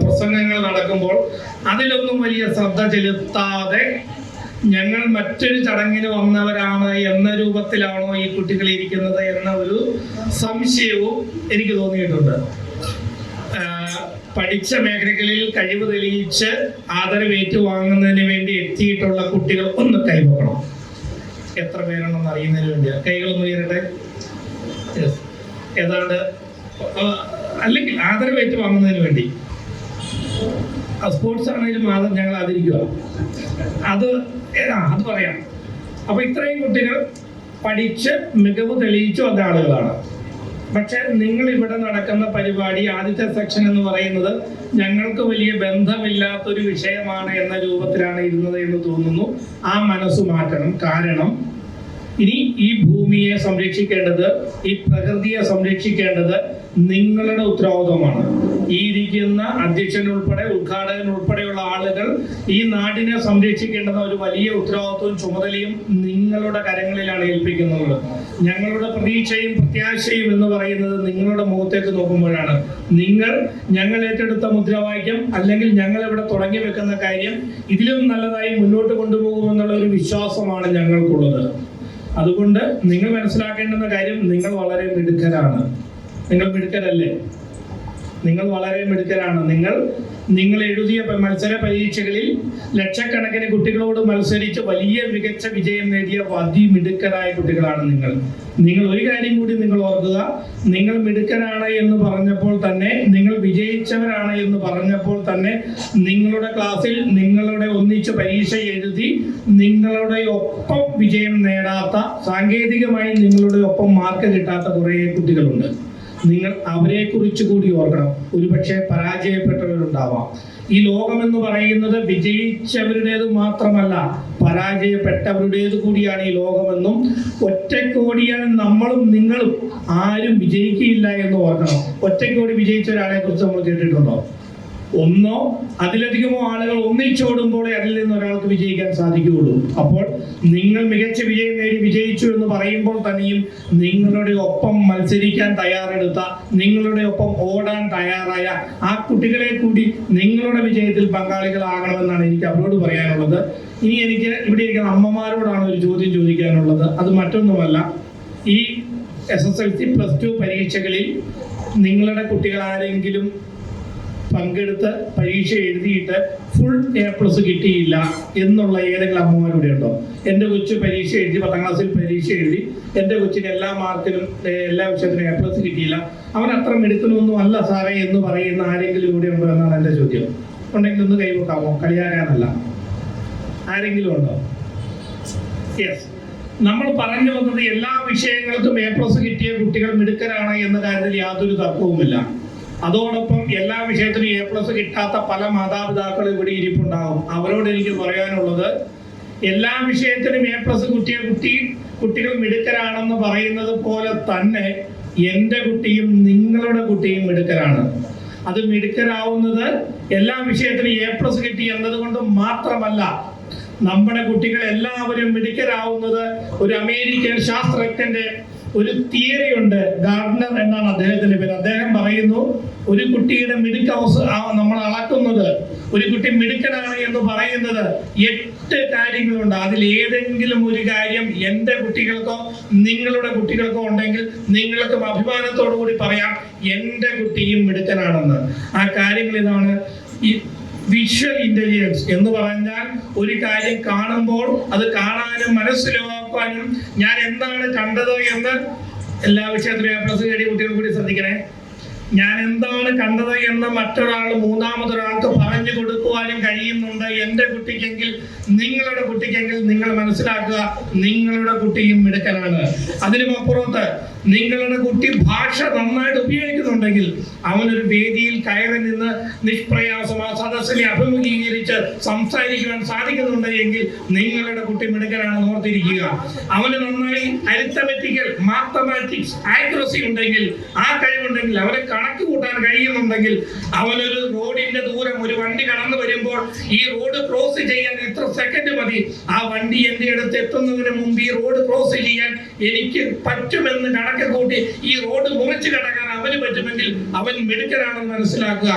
പ്രസംഗങ്ങൾ നടക്കുമ്പോൾ അതിലൊന്നും വലിയ ശ്രദ്ധ ചെലുത്താതെ ഞങ്ങൾ മറ്റൊരു ചടങ്ങിന് വന്നവരാണ് എന്ന രൂപത്തിലാണോ ഈ കുട്ടികൾ ഇരിക്കുന്നത് എന്ന ഒരു സംശയവും എനിക്ക് തോന്നിയിട്ടുണ്ട്. പഠിച്ച മേഖലകളിൽ കഴിവ് തെളിയിച്ച് ആദരവ് ഏറ്റുവാങ്ങുന്നതിന് വേണ്ടി എത്തിയിട്ടുള്ള കുട്ടികൾ ഒന്ന് കൈവക്കണം. എത്ര പേരുണ്ടെന്ന് അറിയുന്നതിന് വേണ്ടിയാണ്. കൈകളൊന്ന് ഉയരട്ടെ. ഏതാണ്ട് അല്ലെങ്കിൽ ആദരവ് ഏറ്റുവാങ്ങുന്നതിന് വേണ്ടി സ്പോർട്സ് ആണെങ്കിലും ഞങ്ങൾ ആദരിക്കുക. അത് പറയാം. അപ്പൊ ഇത്രയും കുട്ടികൾ പഠിച്ച് മികവ് തെളിയിച്ചു വന്ന ആളുകളാണ്. പക്ഷെ നിങ്ങൾ ഇവിടെ നടക്കുന്ന പരിപാടി, ആദ്യത്തെ സെക്ഷൻ എന്ന് പറയുന്നത് ഞങ്ങൾക്ക് വലിയ ബന്ധമില്ലാത്തൊരു വിഷയമാണ് എന്ന രൂപത്തിലാണ് ഇരുന്നത് എന്ന് തോന്നുന്നു. ആ മനസ്സ് മാറ്റണം. കാരണം ഇനി ഈ ഭൂമിയെ സംരക്ഷിക്കേണ്ടത്, ഈ പ്രകൃതിയെ സംരക്ഷിക്കേണ്ടത് നിങ്ങളുടെ ഉത്തരവാദിത്വമാണ്. ഈ ഇരിക്കുന്ന അധ്യക്ഷൻ ഉൾപ്പെടെ, ഉദ്ഘാടകൻ ഉൾപ്പെടെയുള്ള ആളുകൾ ഈ നാടിനെ സംരക്ഷിക്കേണ്ടുന്ന ഒരു വലിയ ഉത്തരവാദിത്വവും ചുമതലയും നിങ്ങളുടെ കരങ്ങളിലാണ് ഏൽപ്പിക്കുന്നത്. ഞങ്ങളുടെ പ്രതീക്ഷയും പ്രത്യാശയും എന്ന് പറയുന്നത് നിങ്ങളുടെ മുഖത്തേക്ക് നോക്കുമ്പോഴാണ്. ഞങ്ങൾ ഏറ്റെടുത്ത മുദ്രാവാക്യം അല്ലെങ്കിൽ ഞങ്ങൾ ഇവിടെ തുടങ്ങി വെക്കുന്ന കാര്യം ഇതിലും നല്ലതായി മുന്നോട്ട് കൊണ്ടുപോകുമെന്നുള്ള ഒരു വിശ്വാസമാണ് ഞങ്ങൾക്കുള്ളത്. അതുകൊണ്ട് നിങ്ങൾ മനസ്സിലാക്കേണ്ടുന്ന കാര്യം, നിങ്ങൾ വളരെ മിടുക്കരാണ്. നിങ്ങൾ മിടുക്കരല്ലേ? നിങ്ങൾ വളരെ മിടുക്കരാണ്. നിങ്ങൾ എഴുതിയ മത്സര പരീക്ഷകളിൽ ലക്ഷക്കണക്കിന് കുട്ടികളോട് മത്സരിച്ച് വലിയ മികച്ച വിജയം നേടിയ അതിമിടുക്കരായ കുട്ടികളാണ് നിങ്ങൾ. ഒരു കാര്യം കൂടി നിങ്ങൾ ഓർക്കുക. നിങ്ങൾ മിടുക്കരാണ് എന്ന് പറഞ്ഞപ്പോൾ തന്നെ, നിങ്ങൾ വിജയിച്ചവരാണ് എന്ന് പറഞ്ഞപ്പോൾ തന്നെ, നിങ്ങളുടെ ക്ലാസ്സിൽ നിങ്ങളുടെ ഒന്നിച്ച് പരീക്ഷ എഴുതി നിങ്ങളുടെ ഒപ്പം വിജയം നേടാത്ത, സാങ്കേതികമായി നിങ്ങളുടെ ഒപ്പം മാർക്ക് കിട്ടാത്ത കുറേ കുട്ടികളുണ്ട്. നിങ്ങൾ അവരെ കുറിച്ച് കൂടി ഓർക്കണം. ഒരുപക്ഷെ പരാജയപ്പെട്ടവരുണ്ടാവാം. ഈ ലോകം എന്ന് പറയുന്നത് വിജയിച്ചവരുടേത് മാത്രമല്ല, പരാജയപ്പെട്ടവരുടേത് കൂടിയാണ് ഈ ലോകമെന്നും, ഒറ്റക്കോടിയാൽ നമ്മളും നിങ്ങളും ആരും വിജയിക്കുകയില്ല എന്ന് ഓർക്കണം. ഒറ്റക്കോടി വിജയിച്ച ഒരാളെ കുറിച്ച് നമ്മൾ കേട്ടിട്ടുണ്ടോ? ഒന്നോ അതിലധികമോ ആളുകൾ ഒന്നിച്ചോടുമ്പോഴേ അതിൽ നിന്ന് ഒരാൾക്ക് വിജയിക്കാൻ സാധിക്കുകയുള്ളൂ. അപ്പോൾ നിങ്ങൾ മികച്ച വിജയം നേടി വിജയിച്ചു എന്ന് പറയുമ്പോൾ തന്നെയും നിങ്ങളുടെ ഒപ്പം മത്സരിക്കാൻ തയ്യാറെടുത്ത, നിങ്ങളുടെ ഒപ്പം ഓടാൻ തയ്യാറായ ആ കുട്ടികളെ കൂടി നിങ്ങളുടെ വിജയത്തിൽ പങ്കാളികളാകണമെന്നാണ് എനിക്ക് അവരോട് പറയാനുള്ളത്. ഇനി എനിക്ക് ഇവിടെ ഇരിക്കുന്ന അമ്മമാരോടാണ് ഒരു ചോദ്യം ചോദിക്കാനുള്ളത്. അത് മറ്റൊന്നുമല്ല, ഈ SSLC+2 പരീക്ഷകളിൽ നിങ്ങളുടെ കുട്ടികൾ ആരെങ്കിലും പങ്കെടുത്ത് പരീക്ഷ എഴുതിയിട്ട് ഫുൾ A+ കിട്ടിയില്ല എന്നുള്ള ഏതെങ്കിലും അമ്മമാരുടെ ഉണ്ടോ? എൻ്റെ കൊച്ചു പരീക്ഷ എഴുതി 10ാം ക്ലാസ്സിൽ പരീക്ഷ എഴുതി, എൻ്റെ കൊച്ചിന് എല്ലാ മാർക്കിലും എല്ലാ വിഷയത്തിനും A+ കിട്ടിയില്ല, അവൻ അത്ര മിടുക്കനൊന്നും അല്ല സാറേ എന്ന് പറയുന്ന ആരെങ്കിലും ഇവിടെ ഉണ്ടോ എന്നാണ് എൻ്റെ ചോദ്യം. ഉണ്ടെങ്കിൽ ഒന്ന് കൈവക്കാമോ? കളിയാക്കാനല്ല. ആരെങ്കിലും ഉണ്ടോ? യെസ്. നമ്മൾ പറഞ്ഞു വന്നത് എല്ലാ വിഷയങ്ങൾക്കും A+ കിട്ടിയ കുട്ടികൾ മിടുക്കരാണ് എന്ന കാര്യത്തിൽ യാതൊരു തർക്കവുമില്ല. അതോടൊപ്പം എല്ലാ വിഷയത്തിനും A+ കിട്ടാത്ത പല മാതാപിതാക്കളും ഇവിടെ ഇരിപ്പുണ്ടാകും. അവരോട് എനിക്ക് പറയാനുള്ളത്, എല്ലാ വിഷയത്തിനും A+ കിട്ടിയ കുട്ടികൾ മിടുക്കരാണെന്ന് പറയുന്നത് പോലെ തന്നെ എൻ്റെ കുട്ടിയും നിങ്ങളുടെ കുട്ടിയും മിടുക്കരാണ്. അത് മിടുക്കരാവുന്നത് എല്ലാ വിഷയത്തിനും A+ കിട്ടി എന്നതുകൊണ്ട് മാത്രമല്ല. നമ്മുടെ കുട്ടികൾ എല്ലാവരും മിടുക്കരാവുന്നത് ഒരു അമേരിക്കൻ ശാസ്ത്രജ്ഞന്റെ ഒരു തിയറി ഉണ്ട്, ഗാർഡനർ എന്നാണ് അദ്ദേഹത്തിന്റെ പേര്. അദ്ദേഹം പറയുന്നു, ഒരു കുട്ടിയുടെ മിടുക്ക് നമ്മൾ അളക്കുന്നത്, ഒരു കുട്ടി മിടുക്കനാണ് എന്ന് പറയുന്നത് 8 കാര്യങ്ങളുണ്ട്. അതിൽ ഏതെങ്കിലും ഒരു കാര്യം എൻ്റെ കുട്ടികൾക്കോ നിങ്ങളുടെ കുട്ടികൾക്കോ ഉണ്ടെങ്കിൽ നിങ്ങൾക്കും അഭിമാനത്തോടു കൂടി പറയാം, എൻ്റെ കുട്ടിയും മിടുക്കനാണെന്ന്. ആ കാര്യങ്ങൾ ഇതാണ്. ഈ വിഷ്വൽ ഇന്റലിജൻസ് എന്ന് പറഞ്ഞാൽ ഒരു കാര്യം കാണുമ്പോൾ അത് കാണാനും മനസ്സിലാക്കാനും, ഞാൻ എന്താണ് കണ്ടത് എന്ന് എല്ലാ വിഷയത്തിലും A+ നേടിയ കുട്ടികൾ കൂടി ശ്രദ്ധിക്കണേ. ഞാൻ എന്താണ് കണ്ടത് എന്ന് മറ്റൊരാൾ മൂന്നാമതൊരാൾക്ക് പറഞ്ഞു കൊടുക്കുവാനും കഴിയുന്നുണ്ട് എൻ്റെ കുട്ടിക്കെങ്കിൽ, നിങ്ങളുടെ കുട്ടിക്കെങ്കിൽ നിങ്ങൾ മനസ്സിലാക്കുക, നിങ്ങളുടെ കുട്ടിയും മിടുക്കനാണ്. അതിനുമപ്പുറത്ത് നിങ്ങളുടെ കുട്ടി ഭാഷ നന്നായിട്ട് ഉപയോഗിക്കുന്നുണ്ടെങ്കിൽ, അവനൊരു വേദിയിൽ കയറി നിന്ന് നിഷ്പ്രയാസം ആ സദസ്സിനെ അഭിമുഖീകരിച്ച് സംസാരിക്കുവാൻ സാധിക്കുന്നുണ്ട് എങ്കിൽ നിങ്ങളുടെ കുട്ടി മിടുക്കനാണെന്ന് ഓർത്തിരിക്കുക. അവന് നന്നായി അരിത്തമെറ്റിക്കൽ മാത്തമാറ്റിക്സ് ആക്യുറസി ഉണ്ടെങ്കിൽ, ആ കഴിവുണ്ടെങ്കിൽ, അവനെ കണക്ക് കൂട്ടാൻ കഴിയുന്നുണ്ടെങ്കിൽ, അവനൊരു റോഡിന്റെ ദൂരം ഒരു വണ്ടി കടന്നു വരുമ്പോൾ ഈ റോഡ് ക്രോസ് ചെയ്യാൻ ഇത്ര സെക്കൻഡ് മതി, ആ വണ്ടി എൻ്റെ അടുത്ത് എത്തുന്നതിന് മുമ്പ് ഈ റോഡ് ക്രോസ് ചെയ്യാൻ എനിക്ക് പറ്റുമെന്ന് കണക്ക് കൂട്ടി ഈ റോഡ് മുറിച്ച് കടക്കാൻ അവന് പറ്റുമെങ്കിൽ അവൻ മിടുക്കനാണെന്ന് മനസ്സിലാക്കുക.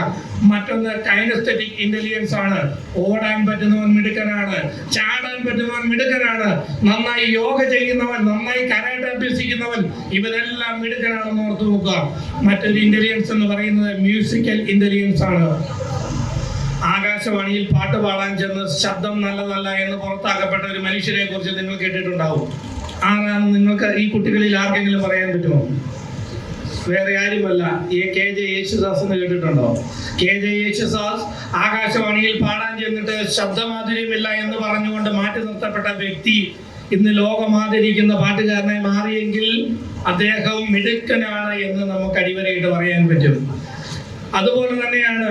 മറ്റൊന്ന് കൈനസ്തെറ്റിക് ഇന്റലിജൻസ് ആണ്. ഓടാൻ പറ്റുന്നവൻ മിടുക്കനാണ്, ചാടാൻ പറ്റുന്നവൻ മിടുക്കനാണ്, നന്നായി യോഗ ചെയ്യുന്നവൻ, നന്നായി കരാട്ടെ അഭ്യസിക്കുന്നവൻ, ഇവരെല്ലാം മിടുക്കനാണെന്ന് ഓർത്തു നോക്കുക. മറ്റൊരു ഇന്റലിജൻസ് എന്ന് പറയുന്നത് മ്യൂസിക്കൽ ഇന്റലിജൻസ് ആണ്. ആകാശവാണിയിൽ പാട്ട് പാടാൻ ചെന്ന് ശബ്ദം നല്ലതല്ല എന്ന് പുറത്താക്കപ്പെട്ട ഒരു മനുഷ്യനെ കുറിച്ച് നിങ്ങൾ കേട്ടിട്ടുണ്ടാവും. ആരാണ് നിങ്ങൾക്ക് ഈ കുട്ടികളിൽ ആർക്കെങ്കിലും പറയാൻ പറ്റുമോ? വേറെ ആരുമല്ല, KJ യേശുദാസ് എന്ന് കേട്ടിട്ടുണ്ടോ? KJ യേശുദാസ് ആകാശവാണിയിൽ പാടാൻ ചെന്നിട്ട് ശബ്ദമാധുര്യമില്ല എന്ന് പറഞ്ഞുകൊണ്ട് മാറ്റി നിർത്തപ്പെട്ട വ്യക്തി ഇന്ന് ലോകമാദരിക്കുന്ന പാട്ടുകാരനായി മാറിയെങ്കിൽ അദ്ദേഹം മിടുക്കനാണ് എന്ന് നമുക്ക് അടിവരയിട്ട് പറയാൻ പറ്റും. അതുപോലെ തന്നെയാണ്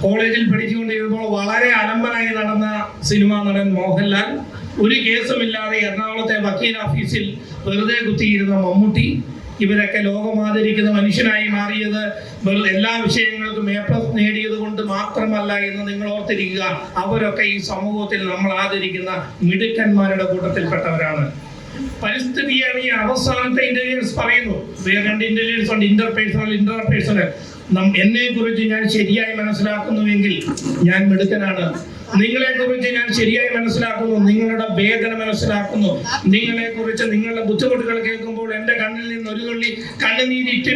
കോളേജിൽ പഠിച്ചുകൊണ്ടിരുന്നപ്പോൾ വളരെ അലമ്പനായി നടന്ന സിനിമാ നടൻ മോഹൻലാൽ, ഒരു കേസുമില്ലാതെ എറണാകുളത്തെ വക്കീൽ ഓഫീസിൽ വെറുതെ കുത്തിയിരുന്ന മമ്മൂട്ടി, ഇവരൊക്കെ ലോകമാദരിക്കുന്ന മനുഷ്യനായി മാറിയത് എല്ലാ വിഷയങ്ങൾക്കും A+ നേടിയത് കൊണ്ട് മാത്രമല്ല എന്ന് നിങ്ങൾ ഓർത്തിരിക്കുക. അവരൊക്കെ ഈ സമൂഹത്തിൽ നമ്മൾ ആദരിക്കുന്ന മിടുക്കന്മാരുടെ കൂട്ടത്തിൽപ്പെട്ടവരാണ്. പരിസ്ഥിതിയാണ് ഈ അവസാനത്തെ ഇന്റലിജൻസ് പറയുന്നു. രണ്ട് ഇന്റലിജൻസ് ഉണ്ട്, ഇന്റർപേഴ്സണൽ, ഇന്റർപേഴ്സണൽ. എന്നെ കുറിച്ച് ഞാൻ ശരിയായി മനസ്സിലാക്കുന്നുവെങ്കിൽ ഞാൻ മിടുക്കനാണ്. നിങ്ങളെ കുറിച്ച് ഞാൻ ശരിയായി മനസ്സിലാക്കുന്നു, നിങ്ങളുടെ വേദന മനസ്സിലാക്കുന്നു, നിങ്ങളെ കുറിച്ച് നിങ്ങളുടെ ബുദ്ധിമുട്ടുകൾ കേൾക്കുമ്പോൾ എൻ്റെ കണ്ണിൽ നിന്ന് ഒരു തുള്ളി കണ്ണുനീരിറ്റ്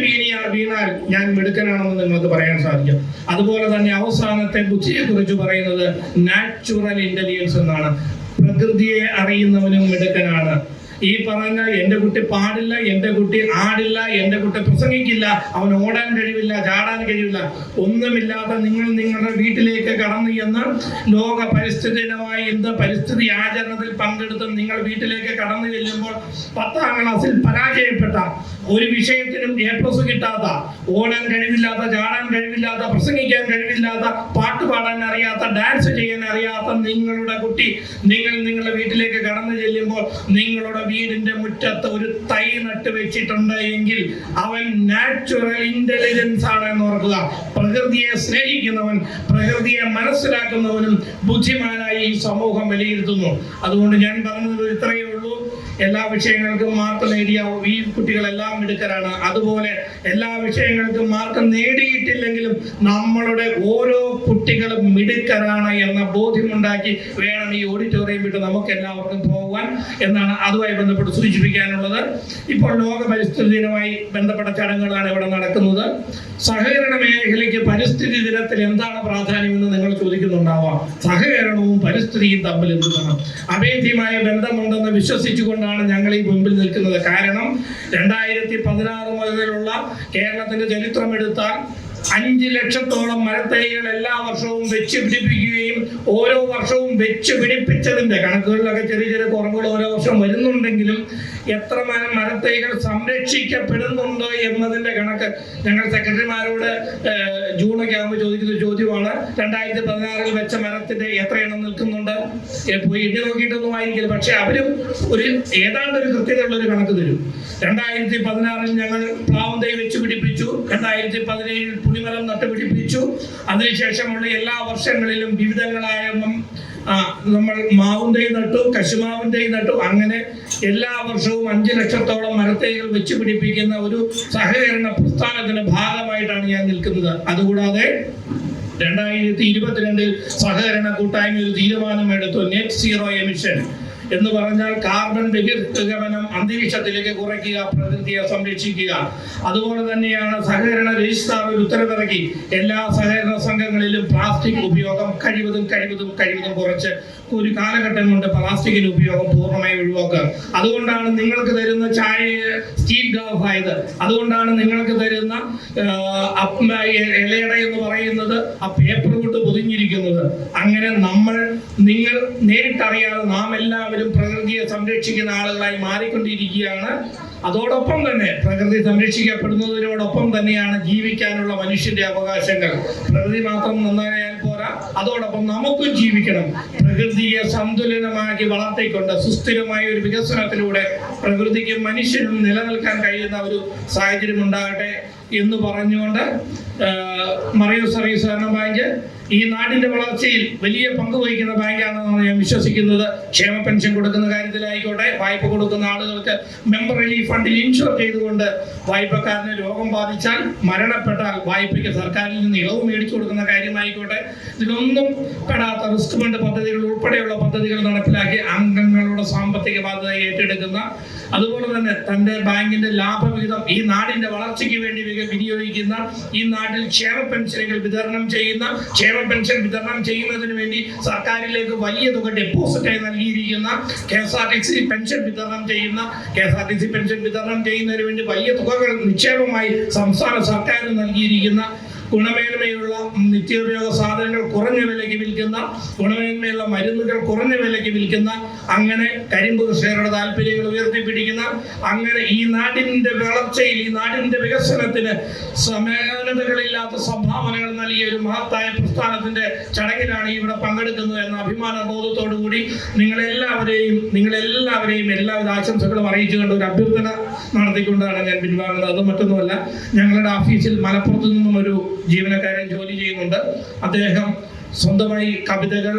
വീണാൽ ഞാൻ മിടുക്കനാണെന്ന് നിങ്ങൾക്ക് പറയാൻ സാധിക്കും. അതുപോലെ തന്നെ അവസാനത്തെ ബുദ്ധിയെ കുറിച്ച് പറയുന്നത് നാച്ചുറൽ ഇന്റലിജൻസ് എന്നാണ്. പ്രകൃതിയെ അറിയുന്നവനും മിടുക്കനാണ്. ഈ പറഞ്ഞ എൻ്റെ കുട്ടി പാടില്ല, എൻ്റെ കുട്ടി ആടില്ല, എൻ്റെ കുട്ടി പ്രസംഗിക്കില്ല, അവൻ ഓടാൻ കഴിവില്ല, ചാടാൻ കഴിവില്ല, ഒന്നുമില്ലാതെ നിങ്ങൾ നിങ്ങളുടെ വീട്ടിലേക്ക് കടന്നു എന്ന് ലോക പരിസ്ഥിതി ദിനമായി ഇന്ന് പരിസ്ഥിതി ആചരണത്തിൽ പങ്കെടുത്ത് നിങ്ങൾ വീട്ടിലേക്ക് കടന്നു ചെല്ലുമ്പോൾ 10ാം ക്ലാസ്സിൽ പരാജയപ്പെട്ട, ഒരു വിഷയത്തിനും A+ കിട്ടാത്ത, ഓടാൻ കഴിവില്ലാത്ത, ചാടാൻ കഴിവില്ലാത്ത, പ്രസംഗിക്കാൻ കഴിവില്ലാത്ത, പാട്ട് പാടാൻ അറിയാത്ത, ഡാൻസ് ചെയ്യാൻ അറിയാത്ത നിങ്ങളുടെ കുട്ടി നിങ്ങളുടെ വീട്ടിലേക്ക് കടന്നു ചെല്ലുമ്പോൾ നിങ്ങളുടെ വീടിന്റെ മുറ്റത്ത് ഒരു തൈ നട്ട് വെച്ചിട്ടുണ്ട് എങ്കിൽ അവൻ നാച്ചുറൽ ഇന്റലിജൻസ് ആണ് എന്ന് ഓർക്കുക. പ്രകൃതിയെ സ്നേഹിക്കുന്നവൻ, പ്രകൃതിയെ മനസ്സിലാക്കുന്നവനും ബുദ്ധിമാനായി ഈ സമൂഹം വിലയിരുത്തുന്നു. അതുകൊണ്ട് ഞാൻ പറഞ്ഞത് ഇത്രയേ ഉള്ളൂ. എല്ലാ വിഷയങ്ങൾക്കും മാർക്ക് നേടിയ ഈ കുട്ടികളെല്ലാം മിടുക്കരാണ്. അതുപോലെ എല്ലാ വിഷയങ്ങൾക്കും മാർക്ക് നേടിയിട്ടില്ലെങ്കിലും നമ്മളുടെ ഓരോ കുട്ടികളും മിടുക്കരാണ് എന്ന ബോധ്യമുണ്ടാക്കി വേണം ഈ ഓഡിറ്റോറിയം വിട്ട് നമുക്ക് എല്ലാവർക്കും പോകാൻ. പോകാൻ എന്നാണ് അതുമായി ബന്ധപ്പെട്ട് സൂചിപ്പിക്കാനുള്ളത്. ഇപ്പോൾ ലോക പരിസ്ഥിതി ദിനവുമായി ബന്ധപ്പെട്ട ചടങ്ങുകളാണ് ഇവിടെ നടക്കുന്നത്. സഹകരണ മേഖലയ്ക്ക് പരിസ്ഥിതി ദിനത്തിൽ എന്താണ് പ്രാധാന്യമെന്ന് നിങ്ങൾ ചോദിക്കുന്നുണ്ടാവാം. സഹകരണവും പരിസ്ഥിതിയും തമ്മിൽ എന്ത് വേണം? അഭേദ്യമായ ബന്ധമുണ്ടെന്ന് വിശ്വസിച്ചുകൊണ്ടാണ് ഞങ്ങൾ ഈ മുൻപിൽ നിൽക്കുന്നത്. കാരണം 2016 മുതലുള്ള കേരളത്തിന്റെ ചരിത്രം എടുത്താൽ 5 ലക്ഷത്തോളം മരത്തൈകൾ എല്ലാ വർഷവും വെച്ച് പിടിപ്പിക്കുകയും ഓരോ വർഷവും വെച്ച് പിടിപ്പിച്ചതിന്റെ കണക്കുകളിലൊക്കെ ചെറിയ ചെറിയ കുറവുകൾ ഓരോ വർഷം വരുന്നുണ്ടെങ്കിലും എത്ര മരത്തൈകൾ സംരക്ഷിക്കപ്പെടുന്നുണ്ട് എന്നതിന്റെ കണക്ക് ഞങ്ങൾ സെക്രട്ടറിമാരോട് ജൂണൊക്കെ ആകുമ്പോൾ ചോദിക്കുന്ന ചോദ്യമാണ്. 2016 വെച്ച മരത്തിന്റെ എത്ര എണ്ണം നിൽക്കുന്നുണ്ട് പോയി എണ്ണി നോക്കിയിട്ടൊന്നും ആയിരിക്കില്ല. പക്ഷെ അവരും ഏതാണ്ട് ഒരു കൃത്യതയുള്ള ഒരു കണക്ക് തരും. 2016 ഞങ്ങൾ പ്ലാവും തൈ വെച്ച് പിടിപ്പിച്ചു, 2017 പുളിമരം നട്ടുപിടിപ്പിച്ചു, അതിനുശേഷമുള്ള എല്ലാ വർഷങ്ങളിലും വിവിധങ്ങളായ നമ്മൾ മാവും തൈ നട്ടു, കശുമാവും തൈ നട്ടു. അങ്ങനെ എല്ലാ വർഷവും 5 ലക്ഷത്തോളം മരത്തൈകൾ വെച്ച് പിടിപ്പിക്കുന്ന ഒരു സഹകരണ പ്രസ്ഥാനത്തിന്റെ ഭാഗമായിട്ടാണ് ഞാൻ നിൽക്കുന്നത്. അതുകൂടാതെ 2022 സഹകരണ കൂട്ടായ്മ ഒരു തീരുമാനമെടുത്തു. നെറ്റ് സീറോ എമിഷൻ എന്ന് പറഞ്ഞാൽ കാർബൺ ബഹിർഗമനം അന്തരീക്ഷത്തിലേക്ക് കുറയ്ക്കുക, പ്രകൃതിയെ സംരക്ഷിക്കുക. അതുപോലെ തന്നെയാണ് സഹകരണ രജിസ്ട്രാർ ഒരു ഉത്തരവിറക്കി എല്ലാ സഹകരണ സംഘങ്ങളിലും പ്ലാസ്റ്റിക് ഉപയോഗം കഴിവതും കുറച്ച് ഒരു കാലഘട്ടം കൊണ്ട് പ്ലാസ്റ്റിക്കിന്റെ ഉപയോഗം പൂർണ്ണമായി ഒഴിവാക്കുക. അതുകൊണ്ടാണ് നിങ്ങൾക്ക് തരുന്ന ചായ സ്റ്റീൽ ഗ്ലാസ് ആയത്. അതുകൊണ്ടാണ് നിങ്ങൾക്ക് തരുന്ന ഇലയട എന്ന് പറയുന്നത് ആ പേപ്പർ കൊണ്ട് പൊതിഞ്ഞിരിക്കുന്നത്. അങ്ങനെ നിങ്ങൾ നേരിട്ടറിയാതെ നാം എല്ലാവരും പ്രകൃതിയെ സംരക്ഷിക്കുന്ന ആളുകളായി മാറിക്കൊണ്ടിരിക്കുകയാണ്. അതോടൊപ്പം തന്നെ പ്രകൃതി സംരക്ഷിക്കപ്പെടുന്നതിനോടൊപ്പം തന്നെയാണ് ജീവിക്കാനുള്ള മനുഷ്യന്റെ അവകാശങ്ങൾ. പ്രകൃതി മാത്രം നന്നായാൽ പോരാ, അതോടൊപ്പം നമുക്കും ജീവിക്കണം. പ്രകൃതിയെ സന്തുലനമാക്കി വളർത്തിക്കൊണ്ട് സുസ്ഥിരമായ ഒരു വികസനത്തിലൂടെ പ്രകൃതിക്കും മനുഷ്യനും നിലനിൽക്കാൻ കഴിയുന്ന ഒരു സാഹചര്യം ഉണ്ടാകട്ടെ എന്ന് പറഞ്ഞുകൊണ്ട് മറയൂർ സർവീസ് സഹകരണ ബാങ്ക് ഈ നാടിന്റെ വളർച്ചയിൽ വലിയ പങ്ക് വഹിക്കുന്ന ബാങ്കാണെന്നാണ് ഞാൻ വിശ്വസിക്കുന്നത്. ക്ഷേമ പെൻഷൻ കൊടുക്കുന്ന കാര്യത്തിലായിക്കോട്ടെ, വായ്പ കൊടുക്കുന്ന ആളുകൾക്ക് മെമ്പർ റിലീഫ് ഫണ്ടിൽ ഇൻഷുർ ചെയ്തുകൊണ്ട് വായ്പക്കാരന് രോഗം ബാധിച്ചാൽ മരണപ്പെട്ടാൽ വായ്പയ്ക്ക് സർക്കാരിൽ നിന്ന് ഇളവ് മേടിച്ചു കൊടുക്കുന്ന കാര്യമായിക്കോട്ടെ, ഇതിലൊന്നും പെടാത്ത റിസ്ക് ഫണ്ട് പദ്ധതികൾ ഉൾപ്പെടെയുള്ള പദ്ധതികൾ നടപ്പിലാക്കി അംഗങ്ങളുടെ സാമ്പത്തിക ബാധ്യത ഏറ്റെടുക്കുന്ന, അതുപോലെ തന്നെ തന്റെ ബാങ്കിന്റെ ലാഭവിഹിതം ഈ നാടിന്റെ വളർച്ചയ്ക്ക് വേണ്ടി വിനിയോഗിക്കുന്ന, ഈ നാട്ടിൽ ക്ഷേമ പെൻഷനുകൾ വിതരണം ചെയ്യുന്നതിന് വേണ്ടി സർക്കാരിലേക്ക് വലിയ തുക ഡെപ്പോസിറ്റായി നൽകിയിരിക്കുന്ന, KSRTC പെൻഷൻ വിതരണം ചെയ്യുന്നതിന് വേണ്ടി വലിയ തുകകൾ നിക്ഷേപമായി സംസ്ഥാന സർക്കാർ നൽകിയിരിക്കുന്ന, ഗുണമേന്മയുള്ള നിത്യോപയോഗ സാധനങ്ങൾ കുറഞ്ഞ വിലയ്ക്ക് വിൽക്കുന്ന, ഗുണമേന്മയുള്ള മരുന്നുകൾ കുറഞ്ഞ വിലയ്ക്ക് വിൽക്കുന്ന, അങ്ങനെ കരിമ്പ് കർഷകരുടെ താല്പര്യങ്ങൾ ഉയർത്തിപ്പിടിക്കുന്ന, അങ്ങനെ ഈ നാടിന്റെ വളർച്ചയിൽ, ഈ നാടിന്റെ വികസനത്തിന് സമാനതകളില്ലാത്ത സംഭാവനകൾ നൽകിയ ഒരു മഹത്തായ പ്രസ്ഥാനത്തിന്റെ ചടങ്ങിലാണ് ഇവിടെ പങ്കെടുക്കുന്നത് എന്ന അഭിമാന ബോധത്തോടു കൂടി നിങ്ങളെല്ലാവരെയും എല്ലാവിധ ആശംസകളും അറിയിച്ചുകൊണ്ട് ഒരു അഭ്യർത്ഥന നടത്തിക്കൊണ്ടാണ് ഞാൻ പിൻവാങ്ങുന്നത്. അത് മറ്റൊന്നുമല്ല, ഞങ്ങളുടെ ഓഫീസിൽ മലപ്പുറത്ത് നിന്നും ഒരു ജീവനക്കാരൻ ജോലി ചെയ്യുന്നുണ്ട്. അദ്ദേഹം സ്വന്തമായി കവിതകൾ,